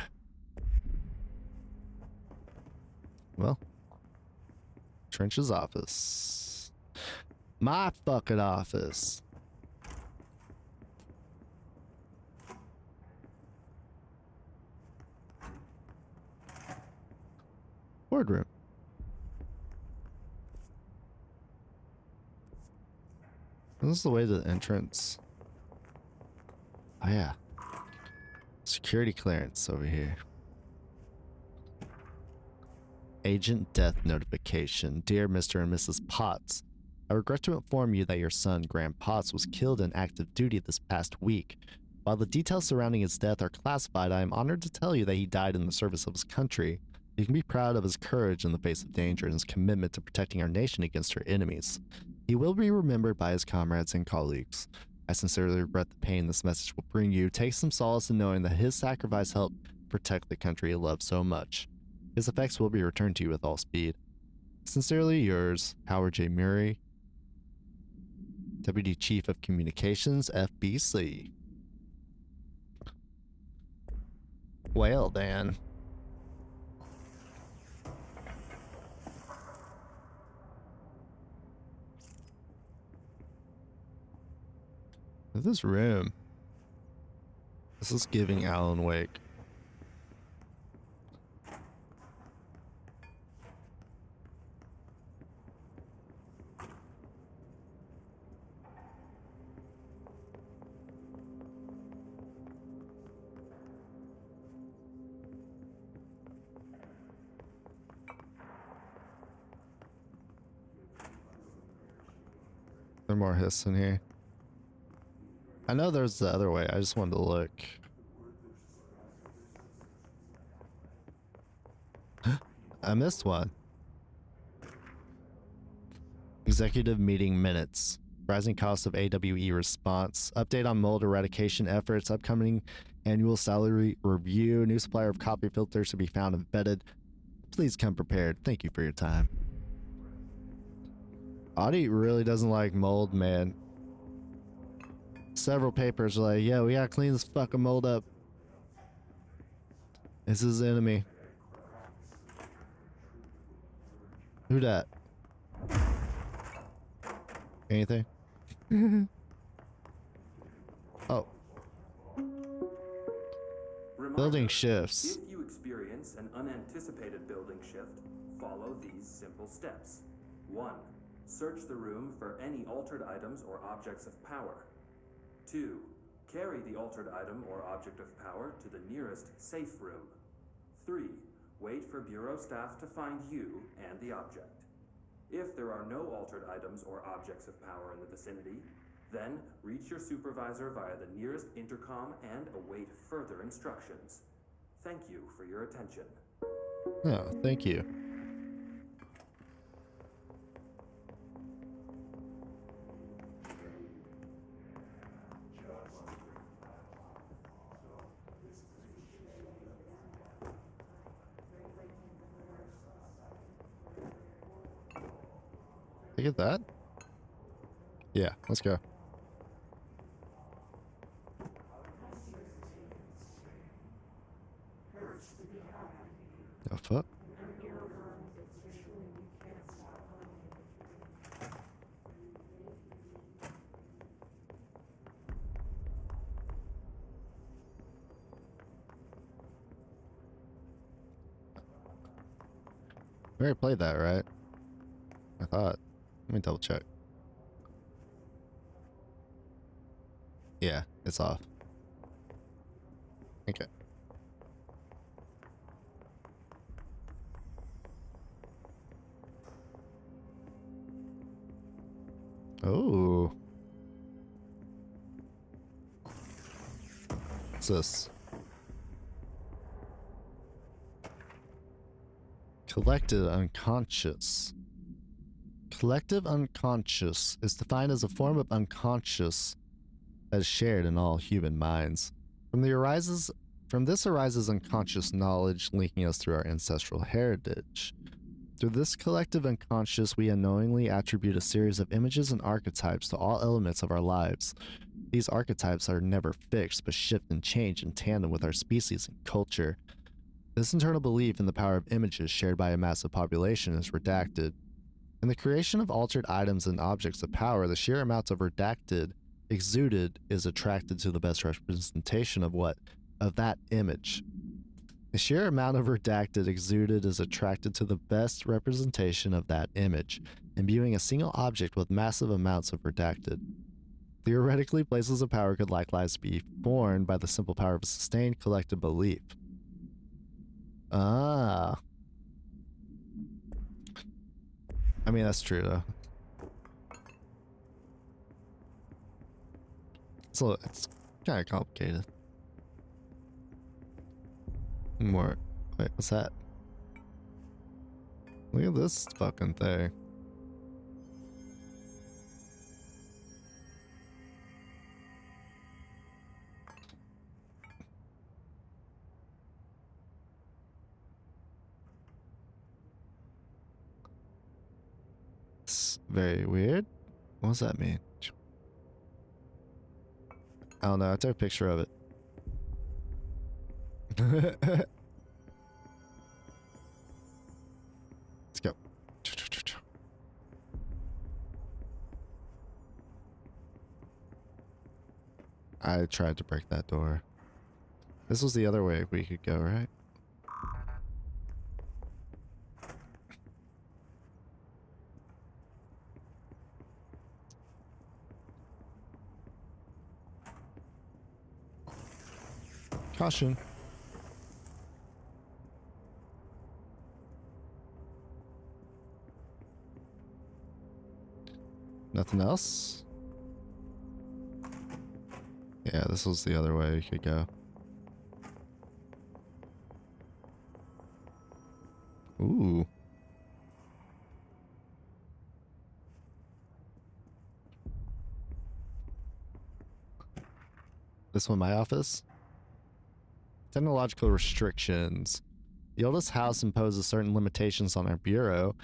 Well, Trench's office. My fucking office. Boardroom. This is the way to the entrance. Oh yeah. Security clearance over here. Agent death notification. Dear Mr. and Mrs. Potts, I regret to inform you that your son, Graham Potts, was killed in active duty this past week. While the details surrounding his death are classified, I am honored to tell you that he died in the service of his country. You can be proud of his courage in the face of danger and his commitment to protecting our nation against her enemies. He will be remembered by his comrades and colleagues. I sincerely regret the pain this message will bring you. Take some solace in knowing that his sacrifice helped protect the country he loved so much. His effects will be returned to you with all speed. Sincerely yours, Howard J. Murray, Deputy Chief of Communications, FBC. Well then. This room. This is giving Alan Wake. There are more hiss in here. I know there's the other way. I just wanted to look. I missed one. Executive meeting minutes. Rising cost of AWE response. Update on mold eradication efforts. Upcoming annual salary review. New supplier of copy filters to be found embedded. Please come prepared. Thank you for your time. Audie really doesn't like mold, man. Several papers are like, yeah, we gotta clean this fucking mold up. This is the enemy. Who dat? Anything? Oh. Building shifts. If you experience an unanticipated building shift, follow these simple steps. 1. Search the room for any altered items or objects of power. 2. Carry the altered item or object of power to the nearest safe room. 3. Wait for Bureau staff to find you and the object. If there are no altered items or objects of power in the vicinity, then reach your supervisor via the nearest intercom and await further instructions. Thank you for your attention. Oh, thank you. I get that? Yeah, let's go. The fuck? We already played that, right? I thought. Let me double check. Yeah, it's off. Okay. Oh. What's this? Collective unconscious. Collective unconscious is defined as a form of unconscious that is shared in all human minds. From this arises unconscious knowledge linking us through our ancestral heritage. Through this collective unconscious, we unknowingly attribute a series of images and archetypes to all elements of our lives. These archetypes are never fixed, but shift and change in tandem with our species and culture. This internal belief in the power of images shared by a massive population is redacted. In the creation of altered items and objects of power, the sheer amount of redacted exuded is attracted to the best representation of that image. The sheer amount of redacted exuded is attracted to the best representation of that image, imbuing a single object with massive amounts of redacted. Theoretically, places of power could likewise be formed by the simple power of a sustained collective belief. Ah. I mean, that's true, though. It's kind of complicated. More. Wait, what's that? Look at this fucking thing. It's very weird. What does that mean? I don't know. I took a picture of it. Let's go. I tried to break that door. This was the other way we could go, right? Caution. Nothing else? Yeah, this was the other way we could go. Ooh. This one, my office? Technological restrictions. The oldest house imposes certain limitations on our bureau,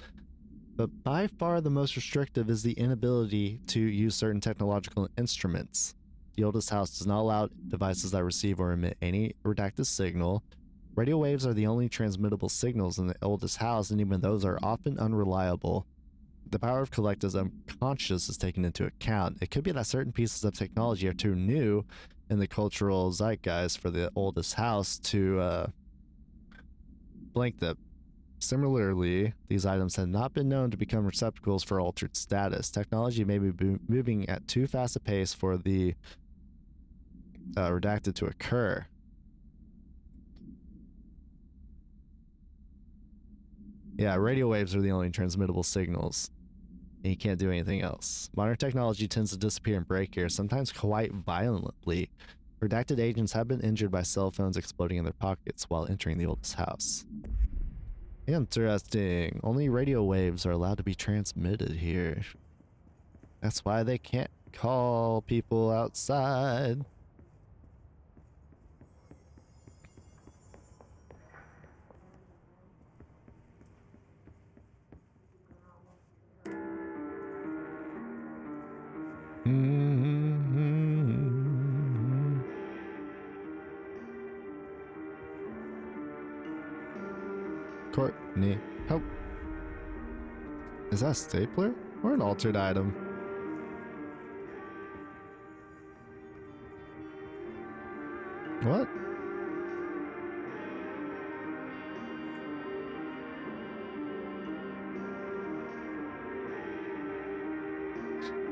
but by far the most restrictive is the inability to use certain technological instruments. The oldest house does not allow devices that receive or emit any redacted signal. Radio waves are the only transmittable signals in the oldest house, and even those are often unreliable. The power of collective's unconscious is taken into account. It could be that certain pieces of technology are too new in the cultural zeitgeist for the oldest house to blank them. Similarly, these items have not been known to become receptacles for altered status. Technology may be moving at too fast a pace for the redacted to occur. Yeah, radio waves are the only transmittable signals. And you can't do anything else. Modern technology tends to disappear and break here, sometimes quite violently. Redacted agents have been injured by cell phones exploding in their pockets while entering the oldest house. Interesting. Only radio waves are allowed to be transmitted here. That's why they can't call people outside. Courtney, help. Is that a stapler or an altered item? What?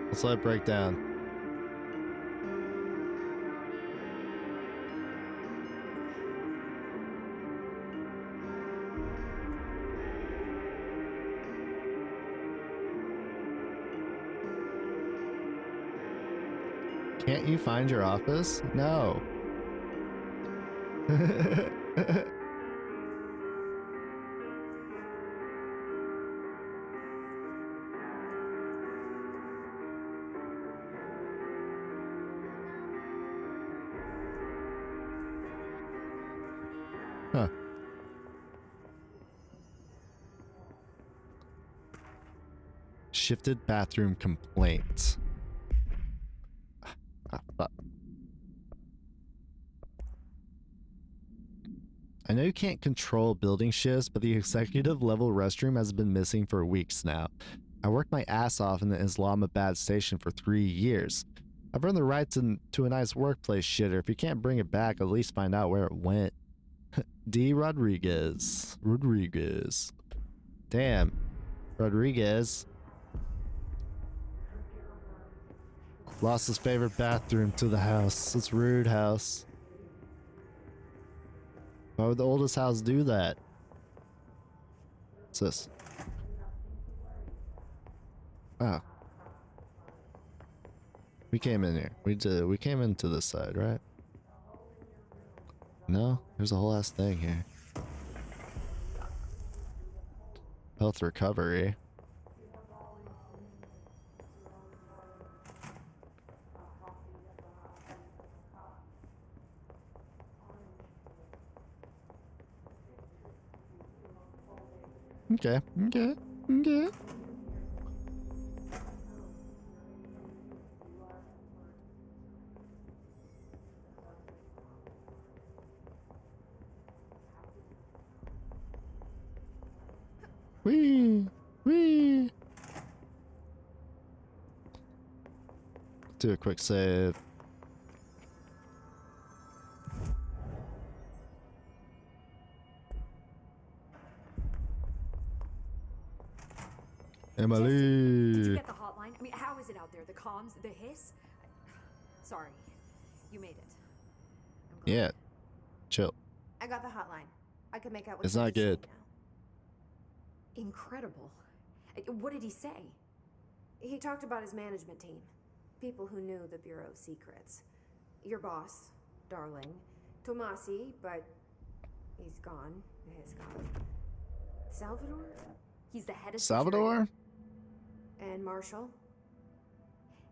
Let's let it break down. Can't you find your office? No. Huh. Shifted bathroom complaint. I know you can't control building shifts, but the executive level restroom has been missing for weeks now. I worked my ass off in the Islamabad station for 3 years. I've earned the right to a nice workplace, shitter. If you can't bring it back, at least find out where it went. D. Rodriguez. Damn. Rodriguez. Lost his favorite bathroom to the house. It's rude, house. Why would the oldest house do that? What's this? Oh. We came in here. We came into this side, right? No? There's a whole ass thing here. Health recovery. Okay. Wee. Do a quick save. Emily. Did you get the hotline? I mean, how is it out there? The comms, the hiss? Sorry, you made it. I'm glad. Yeah. Chill. I got the hotline. I can make out what It's not good. now. Incredible. What did he say? He talked about his management team. People who knew the Bureau's secrets. Your boss, Darling. Tomasi, but he's gone. He's gone. Salvador? He's the head of Salvador? And Marshall?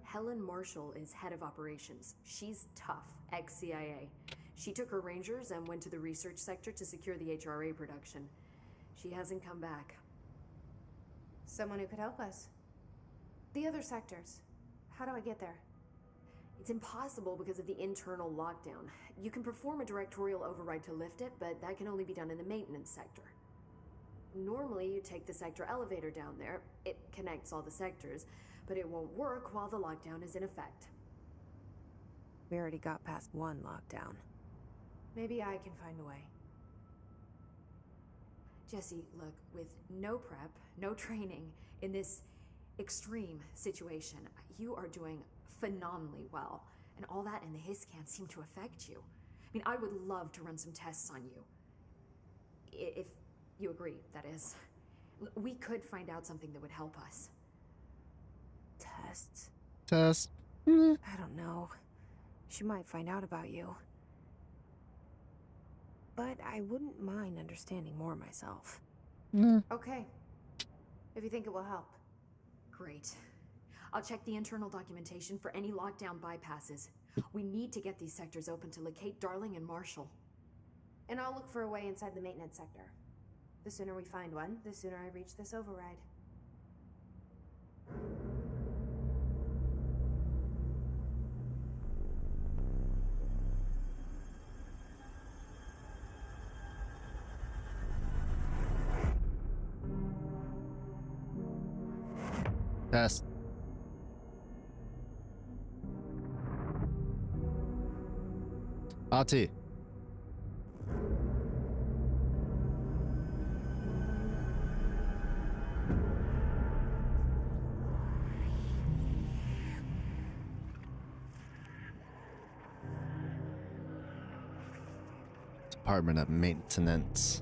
Helen Marshall is head of operations. She's tough, ex-CIA. She took her rangers and went to the research sector to secure the HRA production. She hasn't come back. Someone who could help us. The other sectors. How do I get there? It's impossible because of the internal lockdown. You can perform a directorial override to lift it, but that can only be done in the maintenance sector. Normally, you take the sector elevator down there. It connects all the sectors, but it won't work while the lockdown is in effect. We already got past one lockdown. Maybe I can find a way. Jesse, look, with no prep, no training, in this extreme situation, you are doing phenomenally well. And all that in the hiss can't seem to affect you. I mean, I would love to run some tests on you. If you agree, that is. We could find out something that would help us. Tests? Test. I don't know. She might find out about you. But I wouldn't mind understanding more myself. Okay. If you think it will help. Great. I'll check the internal documentation for any lockdown bypasses. We need to get these sectors open to locate Darling and Marshall. And I'll look for a way inside the maintenance sector. The sooner we find one, the sooner I reach this override. Test. Ati. Department of Maintenance.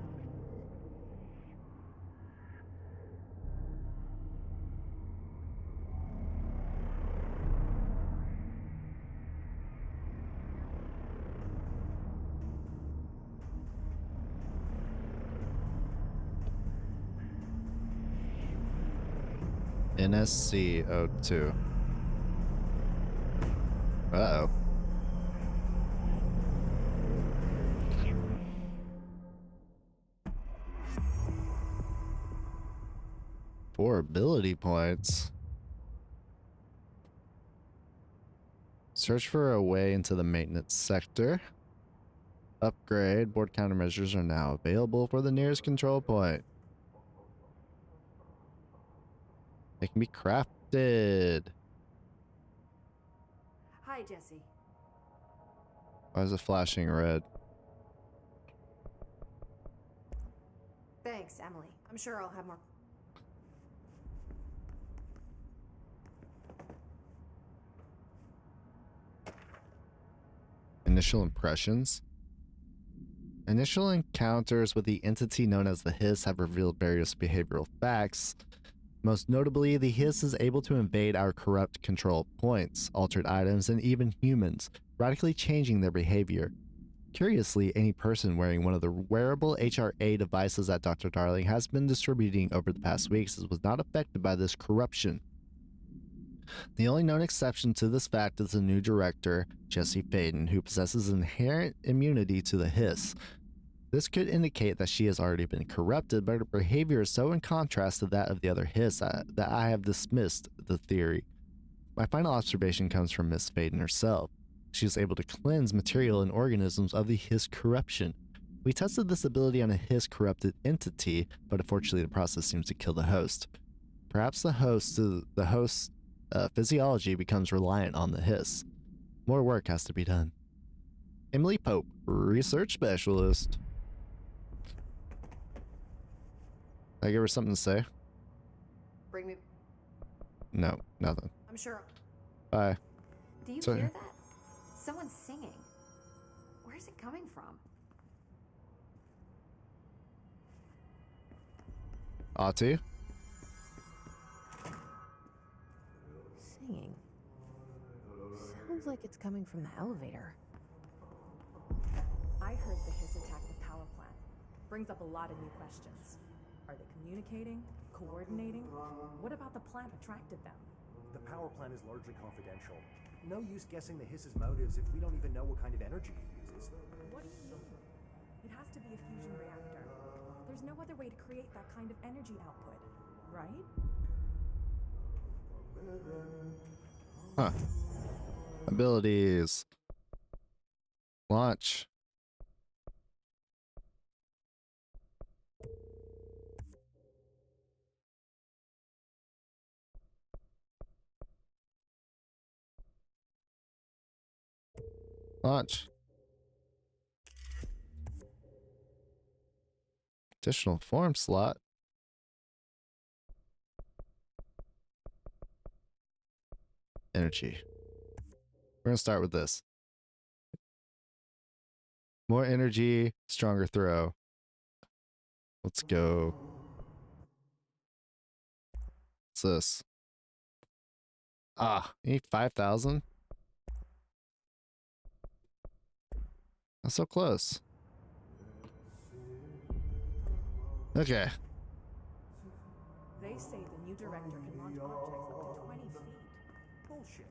NSC02. Uh-oh. Four ability points. Search for a way into the maintenance sector. Upgrade. Board countermeasures are now available for the nearest control point. They can be crafted. Hi, Jesse. Why is it flashing red? Thanks, Emily. I'm sure I'll have more. Initial impressions. Initial encounters with the entity known as the Hiss have revealed various behavioral facts. Most notably, the Hiss is able to invade our corrupt control points, altered items, and even humans, radically changing their behavior. Curiously, any person wearing one of the wearable HRA devices that Dr. Darling has been distributing over the past weeks was not affected by this corruption. The only known exception to this fact is the new director, Jesse Faden, who possesses inherent immunity to the Hiss. This could indicate that she has already been corrupted, but her behavior is so in contrast to that of the other Hiss that I have dismissed the theory. My final observation comes from Miss Faden herself. She is able to cleanse material and organisms of the Hiss corruption. We tested this ability on a Hiss corrupted entity, but unfortunately the process seems to kill the host. Perhaps the host's physiology becomes reliant on the Hiss. More work has to be done. Emily Pope, Research Specialist. I give her something to say? Bring me. No, nothing. I'm sure. Bye. Do you Sorry. hear that? Someone's singing. Where's it coming from? Ati? Singing. Sounds like it's coming from the elevator. I heard the Hiss attack the power plant. Brings up a lot of new questions. Are they communicating? Coordinating? What about the plant attracted them? The power plant is largely confidential. No use guessing the Hiss's motives if we don't even know what kind of energy it uses. What do you mean? It has to be a fusion reactor. There's no other way to create that kind of energy output, right? Huh. Abilities. Launch. Launch. Additional form slot. Energy. We're gonna start with this. More energy, stronger throw. Let's go. What's this? Ah, you need 5,000? That's so close. Okay. They say the new director can launch objects up to 20 feet. Bullshit.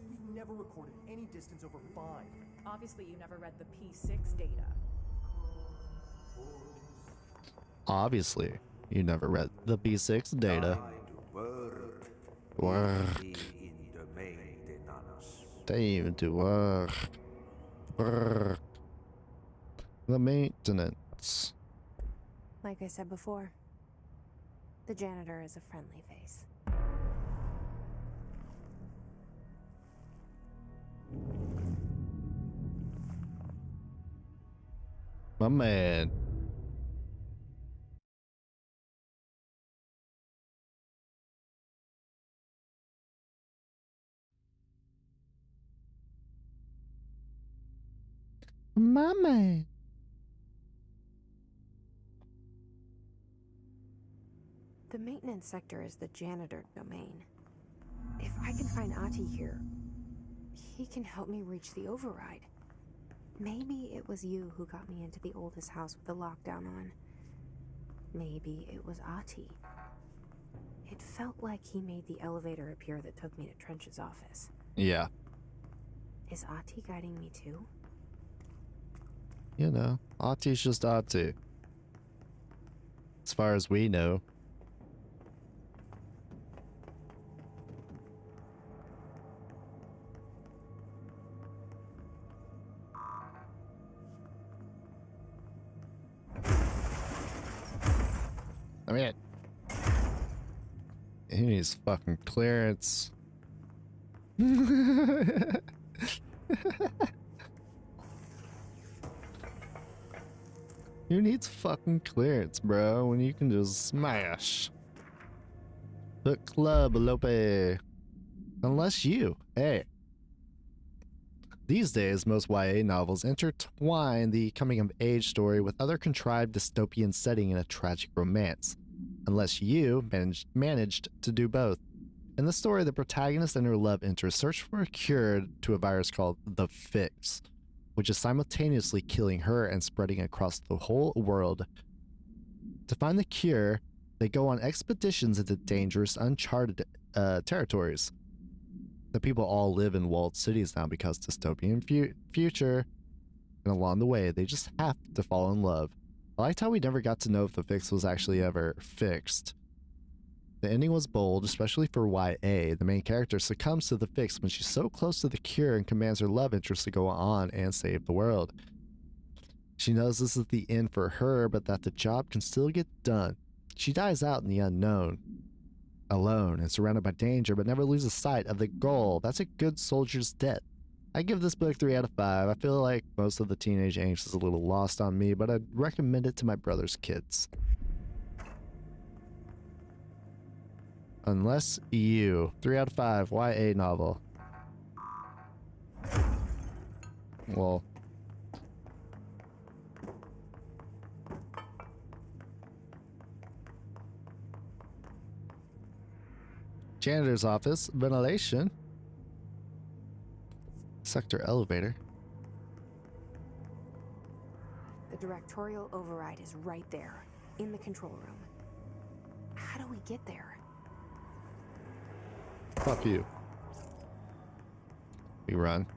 We've never recorded any distance over 5. Obviously, you never read the P6 data. Obviously, you never read the B6 data. Work. Time to work. Work. The maintenance. Like I said before, the janitor is a friendly face. My man. My man. The maintenance sector is the janitor domain. If I can find Ati here, he can help me reach the override. Maybe it was you who got me into the oldest house with the lockdown on. Maybe it was Ati. It felt like he made the elevator appear that took me to Trench's office. Yeah. Is Ati guiding me too? You know, Ati's just Ati. As far as we know. I mean, he needs fucking clearance. Who needs fucking clearance, bro, when you can just smash? Book Club, Lope. Unless you. Hey. These days, most YA novels intertwine the coming-of-age story with other contrived dystopian setting in a tragic romance. Unless you managed to do both. In the story, the protagonist and her love interest search for a cure to a virus called the Fix, which is simultaneously killing her and spreading across the whole world. To find the cure, they go on expeditions into dangerous, uncharted territories. The people all live in walled cities now because dystopian future, and along the way, they just have to fall in love. I liked how we never got to know if the fix was actually ever fixed. The ending was bold, especially for YA. The main character succumbs to the fix when she's so close to the cure and commands her love interest to go on and save the world. She knows this is the end for her, but that the job can still get done. She dies out in the unknown, alone and surrounded by danger, but never loses sight of the goal. That's a good soldier's death. I give this book 3 out of 5. I feel like most of the teenage angst is a little lost on me, but I'd recommend it to my brother's kids. Unless you. 3 out of 5. YA novel. Well. Janitor's office. Ventilation. Sector elevator. The directorial override is right there, in the control room. How do we get there? Fuck you. We run.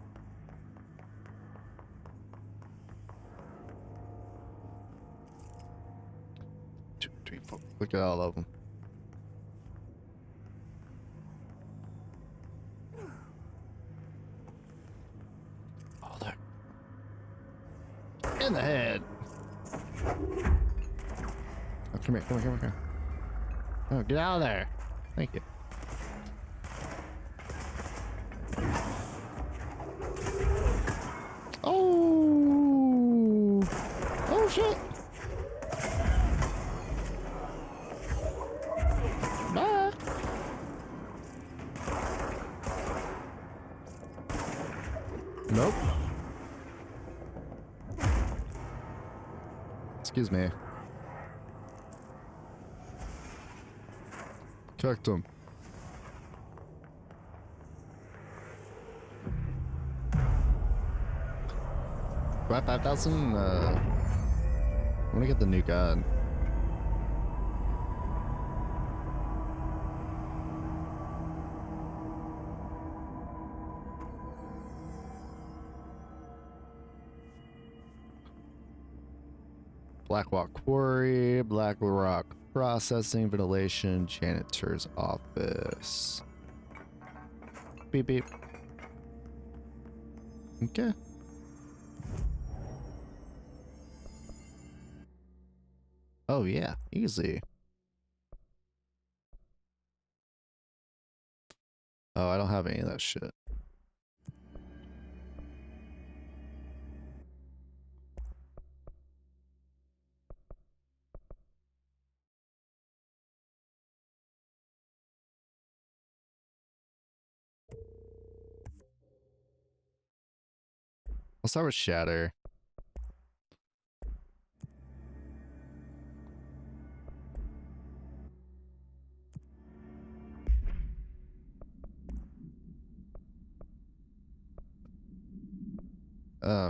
2, 3, 4. Look at all of them. Oh, look. In the head. Oh, come here, come here, come here. Oh, get out of there. Thank you. Oh! Oh shit! Bye! Excuse me. Cooked him. Do I have 5,000? I want to get the new gun. Blackrock Quarry, Blackrock Processing, Ventilation, Janitor's Office. Beep beep. Okay. Oh yeah, easy. Oh, I don't have any of that shit. I'll start with Shatter.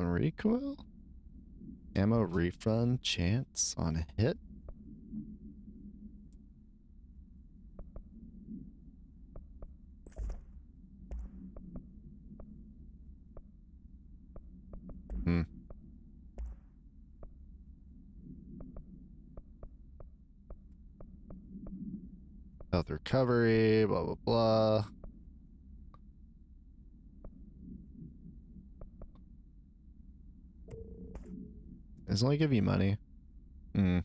Recoil? Ammo refund chance on hit? Hmm. Health recovery, blah, blah, blah. Does it only give you money? Hmm.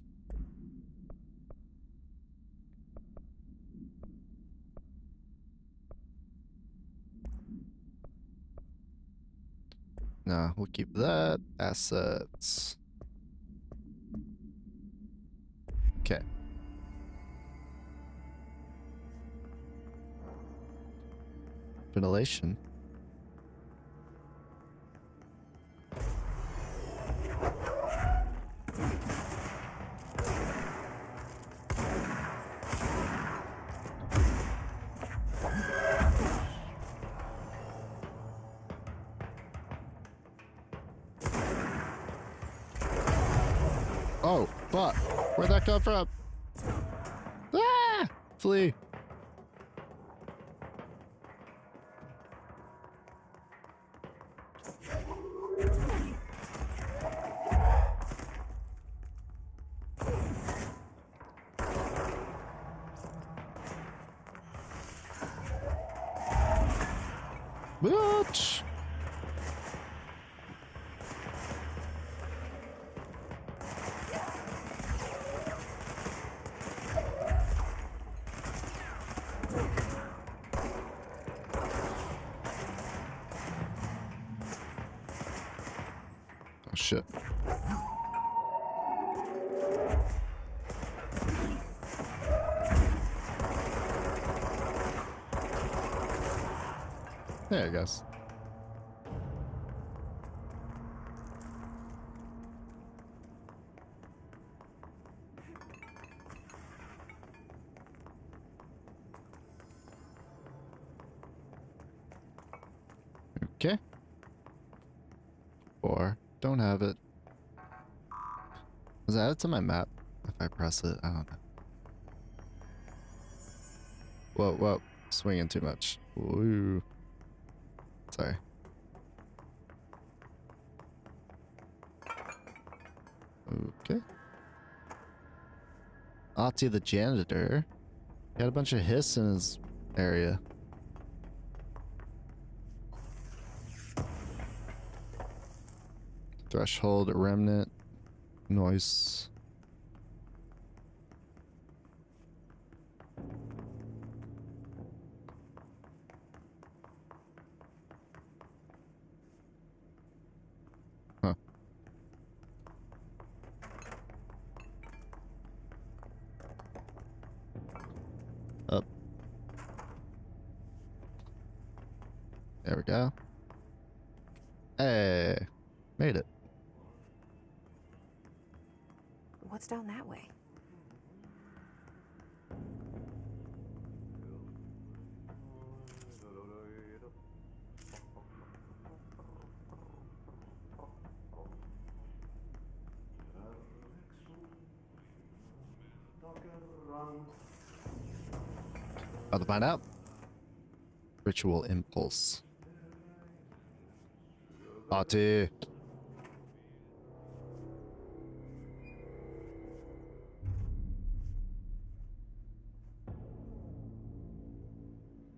No, we'll keep that. Assets. Okay. Ventilation. Oh, fuck. Where'd that come from? Ah! Flee. Bitch. Oh shit. There it goes. Okay. 4. Don't have it. Is that added to my map? If I press it, I don't know. Whoa, whoa. Swinging too much. Woo. Sorry. Okay. Ati the janitor. He had a bunch of hiss in his area. Threshold, remnant, noise. Huh. Up. There we go. Hey, made it. What's down that way? About to find out. Ritual impulse. Ati.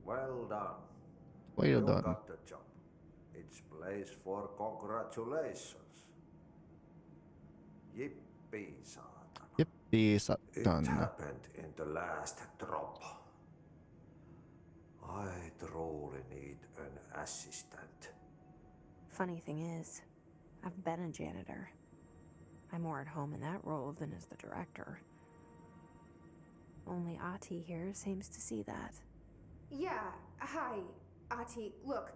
Well done. Well You done. got the job. It's place for congratulations. Yippee, Satan. Yippee, It Satan. happened in the last drop. I truly need an assistant. Funny thing is, I've been a janitor. I'm more at home in that role than as the director. Only Ati here seems to see that. Yeah, hi, Ati. Look,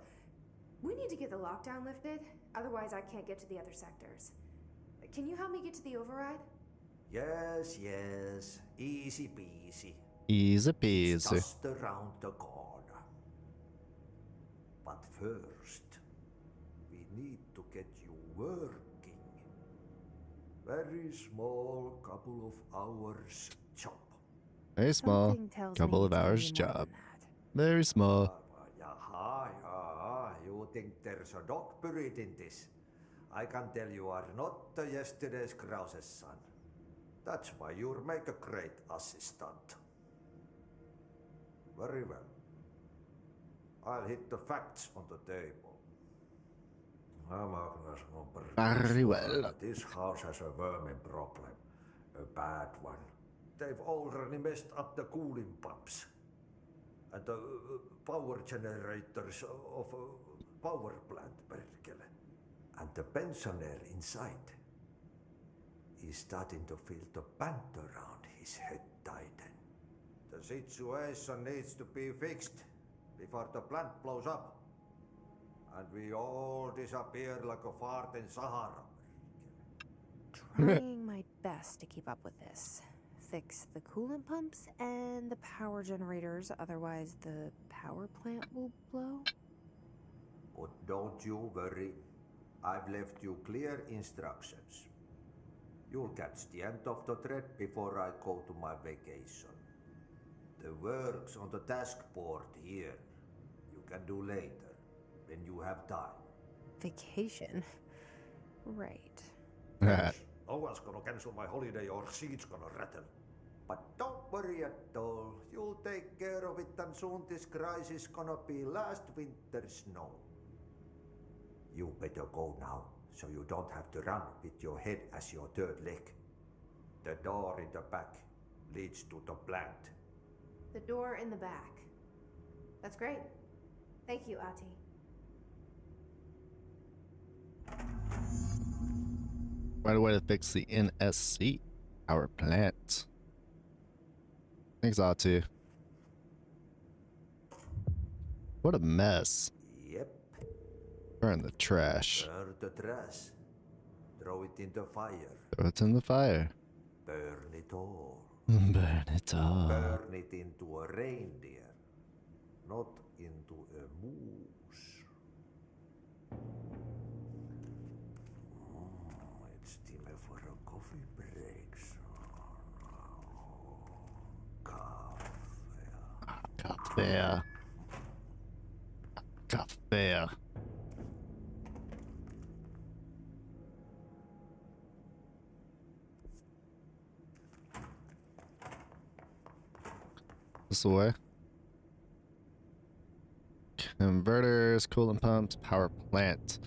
we need to get the lockdown lifted, otherwise I can't get to the other sectors. Can you help me get to the override? Yes, yes. Easy peasy. Easy It's peasy. just around the corner. But first, we need to get you working. Very small, couple of hours job. Very small. Something tells Couple me of it's gonna hours be more job. than that. Very small. Yaha. You think there's a dog buried in this? I can tell you are not yesterday's Krause's son. That's why you'll make a great assistant. Very well. I'll hit the facts on the table. Very well. This house has a vermin problem. A bad one. They've already messed up the cooling pumps. And the power generators of a power plant, perkele. And the pensioner inside is starting to feel the band around his head tighten. The situation needs to be fixed before the plant blows up. And we all disappear like a fart in Sahara. Trying my best to keep up with this. Fix the coolant pumps and the power generators, otherwise the power plant will blow. But don't you worry. I've left you clear instructions. You'll catch the end of the thread before I go to my vacation. The work's on the task board here. You can do later, when you have time. Vacation? Right. No one's gonna cancel my holiday or seat's gonna rattle. But don't worry at all. You'll take care of it, and soon this crisis gonna be last winter's snow. You better go now, so you don't have to run with your head as your third leg. The door in the back leads to the plant. The door in the back. That's great. Thank you, Ati. Right away to fix the NSC power plant. Thanks, Atu. What a mess. Yep. Burn the trash. Burn the trash. Throw it in the fire. Throw it in the fire. Burn it all. Burn it all. Burn it into a reindeer, not into a moose. It's time for a coffee break. Coffee. Coffee. This way. Converters, coolant pumps, power plant.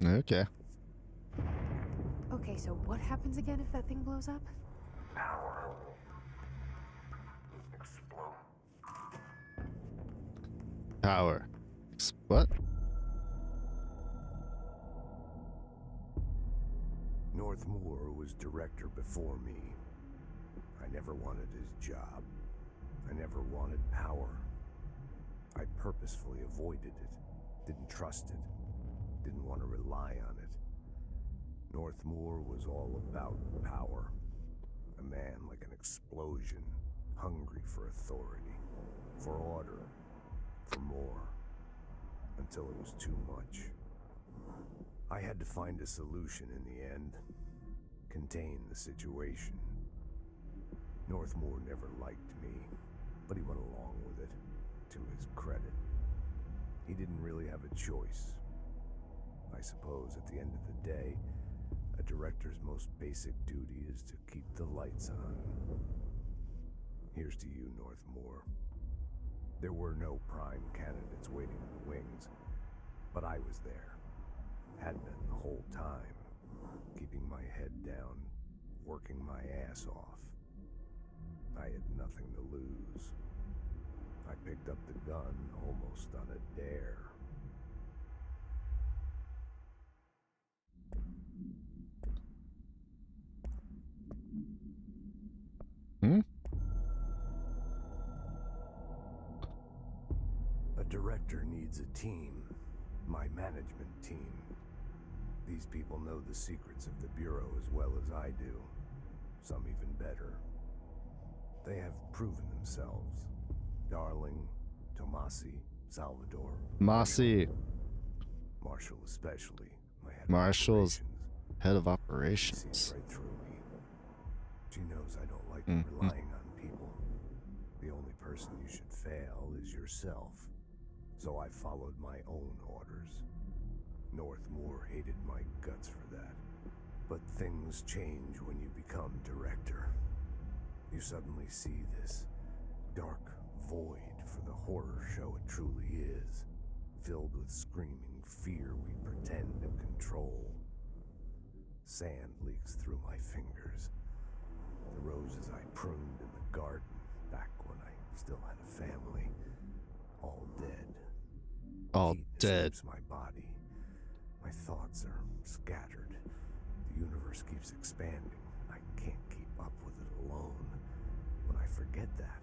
Okay. Okay, so what happens again if that thing blows up? Power. Explode. Power. What? Northmore was director before me. I never wanted his job. I never wanted power. I purposefully avoided it. Didn't trust it. Didn't want to rely on it. Northmoor was all about power. A man like an explosion, hungry for authority, for order, for more, until it was too much. I had to find a solution in the end, contain the situation. Northmoor never liked me, but he went along with it, to his credit. He didn't really have a choice. I suppose at the end of the day, a director's most basic duty is to keep the lights on. Here's to you, Northmoor. There were no prime candidates waiting in the wings, but I was there. Had been the whole time, keeping my head down, working my ass off. I had nothing to lose. I picked up the gun almost on a dare. A director needs a team. My management team. These people know the secrets of the Bureau as well as I do. Some even better. They have proven themselves. Darling, Tomasi, Salvador. Mossy. Marshall especially. My head Marshall's of operations. head of She operations. sees right through me. She knows I don't like relying on people. The only person you should fail is yourself. So I followed my own orders. Northmoor hated my guts for that. But things change when you become director. You suddenly see this dark void for the horror show it truly is, filled with screaming fear we pretend to control. Sand leaks through my fingers. The roses I pruned in the garden back when I still had a family, all dead. All Heat dead. escapes my body. My thoughts are scattered. The universe keeps expanding. I can't keep up with it alone. When I forget that,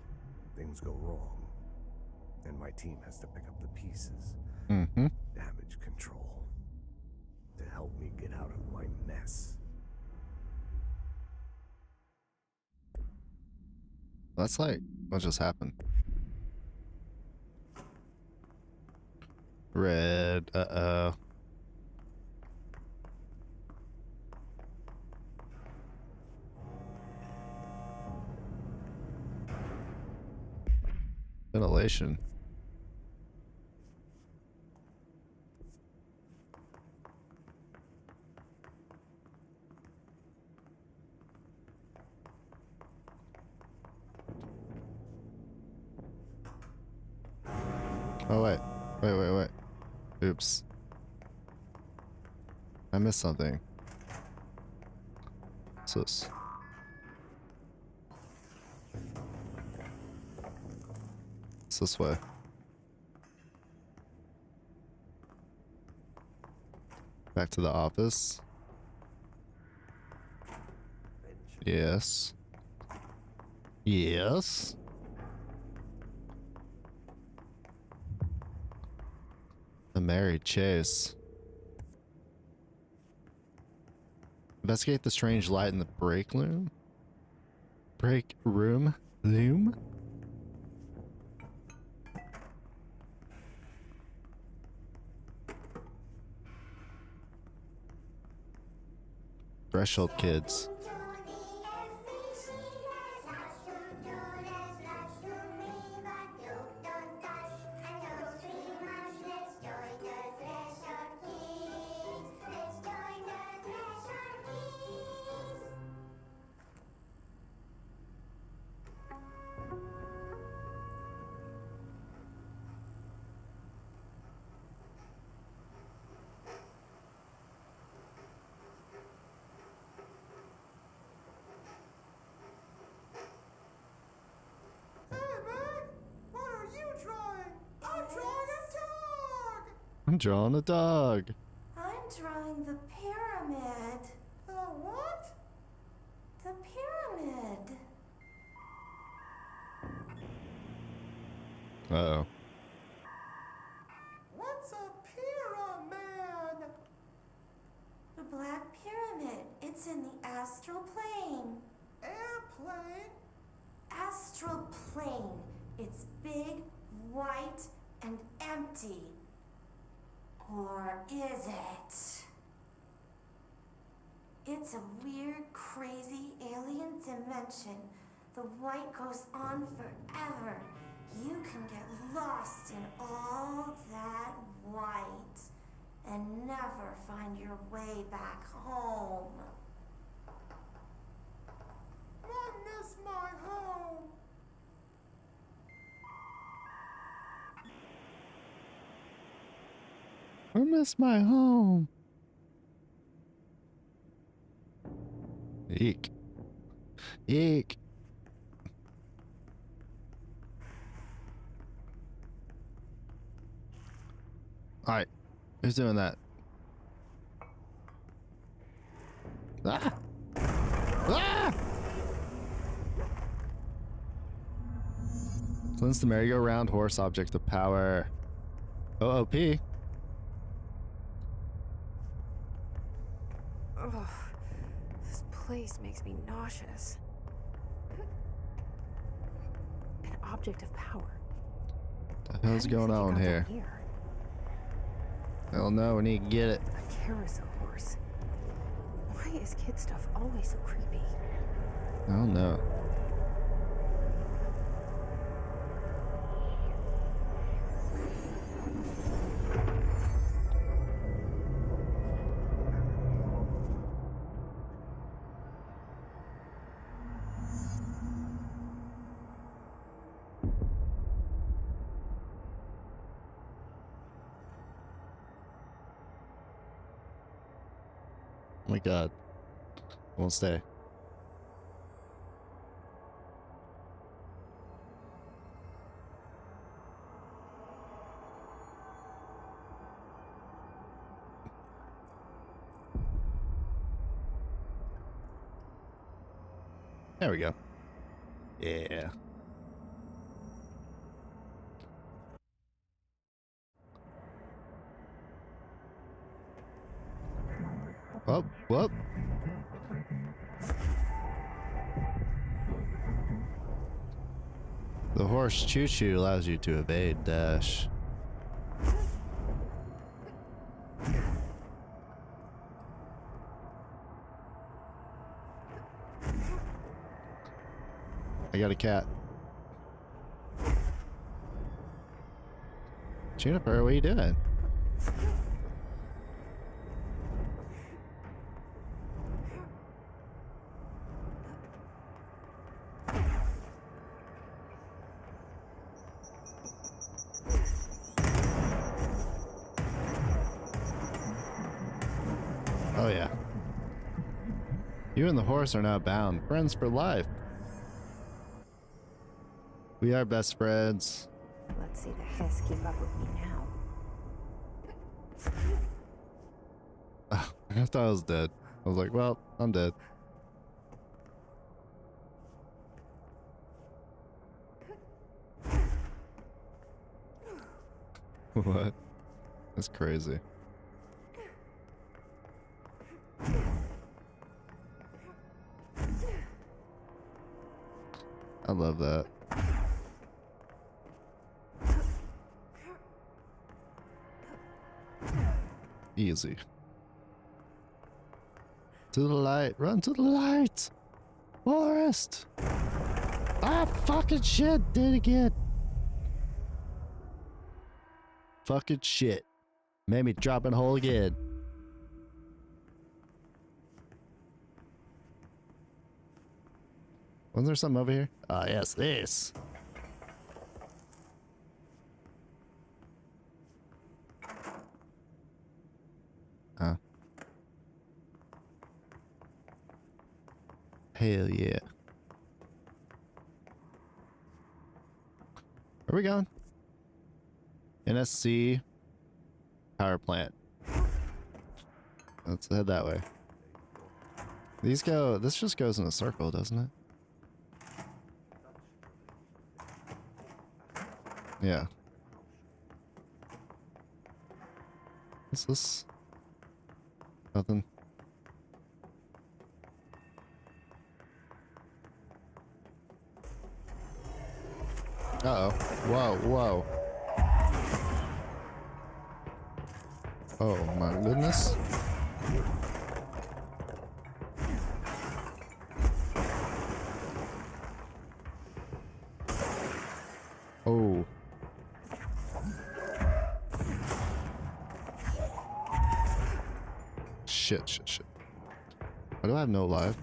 things go wrong. And my team has to pick up the pieces. Damage control. To help me get out of my mess. That's like what just happened. Red. Uh-oh. Ventilation. Oh, wait. Wait. Oops. I missed something. What's this? It's this way. Back to the office. Yes. Yes. The Mary Chase. Investigate the strange light in the break room. Break room? Loom? Threshold kids. I'm drawing a dog. I'm drawing the pyramid. The what? The pyramid. Uh-oh. What's a pyramid? The Black Pyramid. It's in the astral plane. Airplane? Astral plane. It's big, white, and empty. Or is it? It's a weird, crazy alien dimension. The white goes on forever. You can get lost in all that white and never find your way back home. I miss my home. I miss my home. Eek. Eek. Alright. Who's doing that? Ah! Ah! Cleanse the merry-go-round horse object of power. OOP. Ugh, this place makes me nauseous. An object of power. What the hell's going on here? Hell no, we need to get it. A carousel horse. Why is kid stuff always so creepy? I don't know. Oh my god. Won't stay. There we go. Yeah. Whoop, whoop. The horse choo-choo allows you to evade dash. I got a cat. Juniper, what are you doing? Oh yeah. You and the horse are now bound. Friends for life. We are best friends. Let's see the Hess keep up with me now. I thought I was dead. I was like, well, I'm dead. What? That's crazy. I love that. Easy. To the light. Run to the light. Forest. Ah, fucking shit. Did it again. Fucking shit. Made me drop in a hole again. Wasn't there something over here? Ah, yes, this. Huh. Hell yeah. Where are we going? NSC power plant. Let's head that way. These go, this just goes in a circle, doesn't it? Yeah. What's this? Nothing. Uh-oh. Whoa, whoa. Oh my goodness. Oh. Shit, shit, shit. Why do I have no life?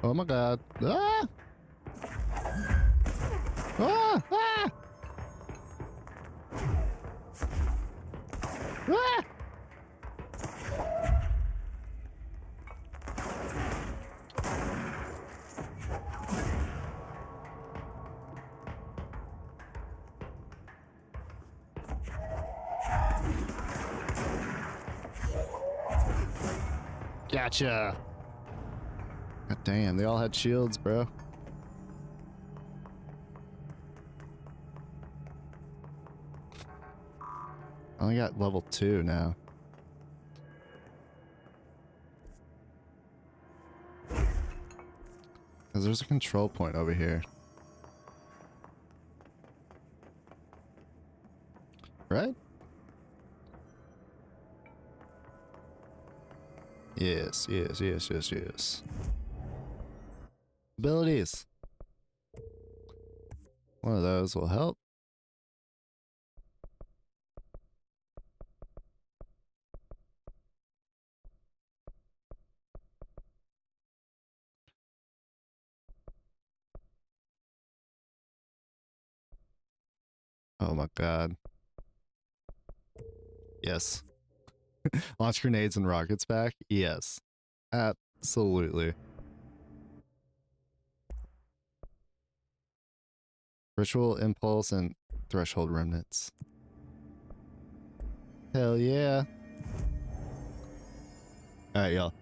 Oh my god. Ah! Ah! Ah! Ah! Gotcha. God damn, they all had shields, bro. I only got level 2 now. Because there's a control point over here. Right? Yes, yes, yes, yes, yes. Abilities. One of those will help. Oh my god. Yes. Launch grenades and rockets back? Yes. Absolutely. Ritual impulse and threshold remnants. Hell yeah. Alright, y'all.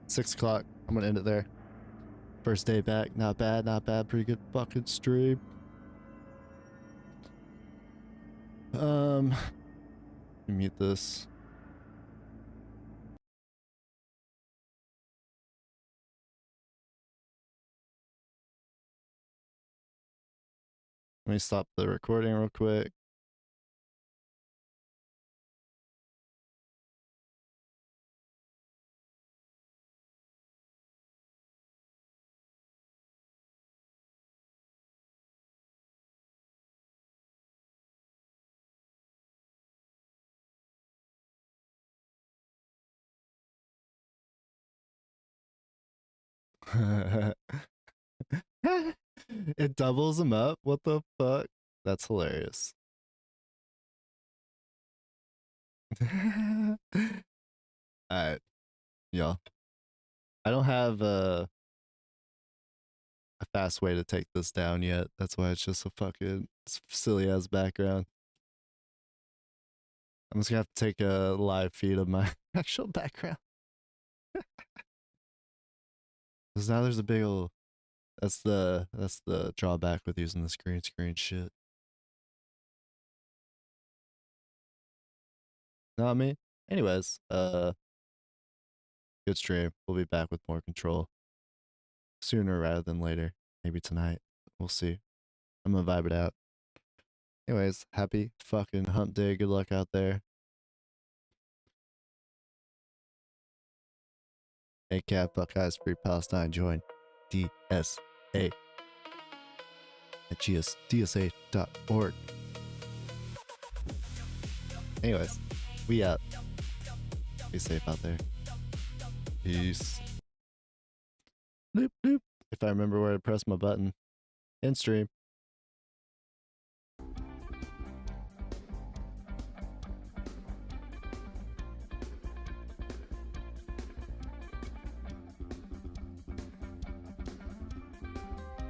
6 o'clock. I'm gonna end it there. First day back. Not bad, not bad. Pretty good fucking stream. Let me mute this. Let me stop the recording real quick. It doubles them up? What the fuck? That's hilarious. Alright, y'all. I don't have a fast way to take this down yet. That's why it's just a fucking silly ass background. I'm just gonna have to take a live feed of my actual background. Because now there's a big ol'... That's the drawback with using this green screen shit. Know what I mean? Anyways, good stream. We'll be back with more control sooner rather than later. Maybe tonight. We'll see. I'm gonna vibe it out. Anyways, happy fucking hump day. Good luck out there. ACAB, Buckeyes, Free Palestine. Join DSA at gsdsa.org. Anyways, we out. Be safe out there. Peace. Bloop, bloop. If I remember where to press my button. End stream.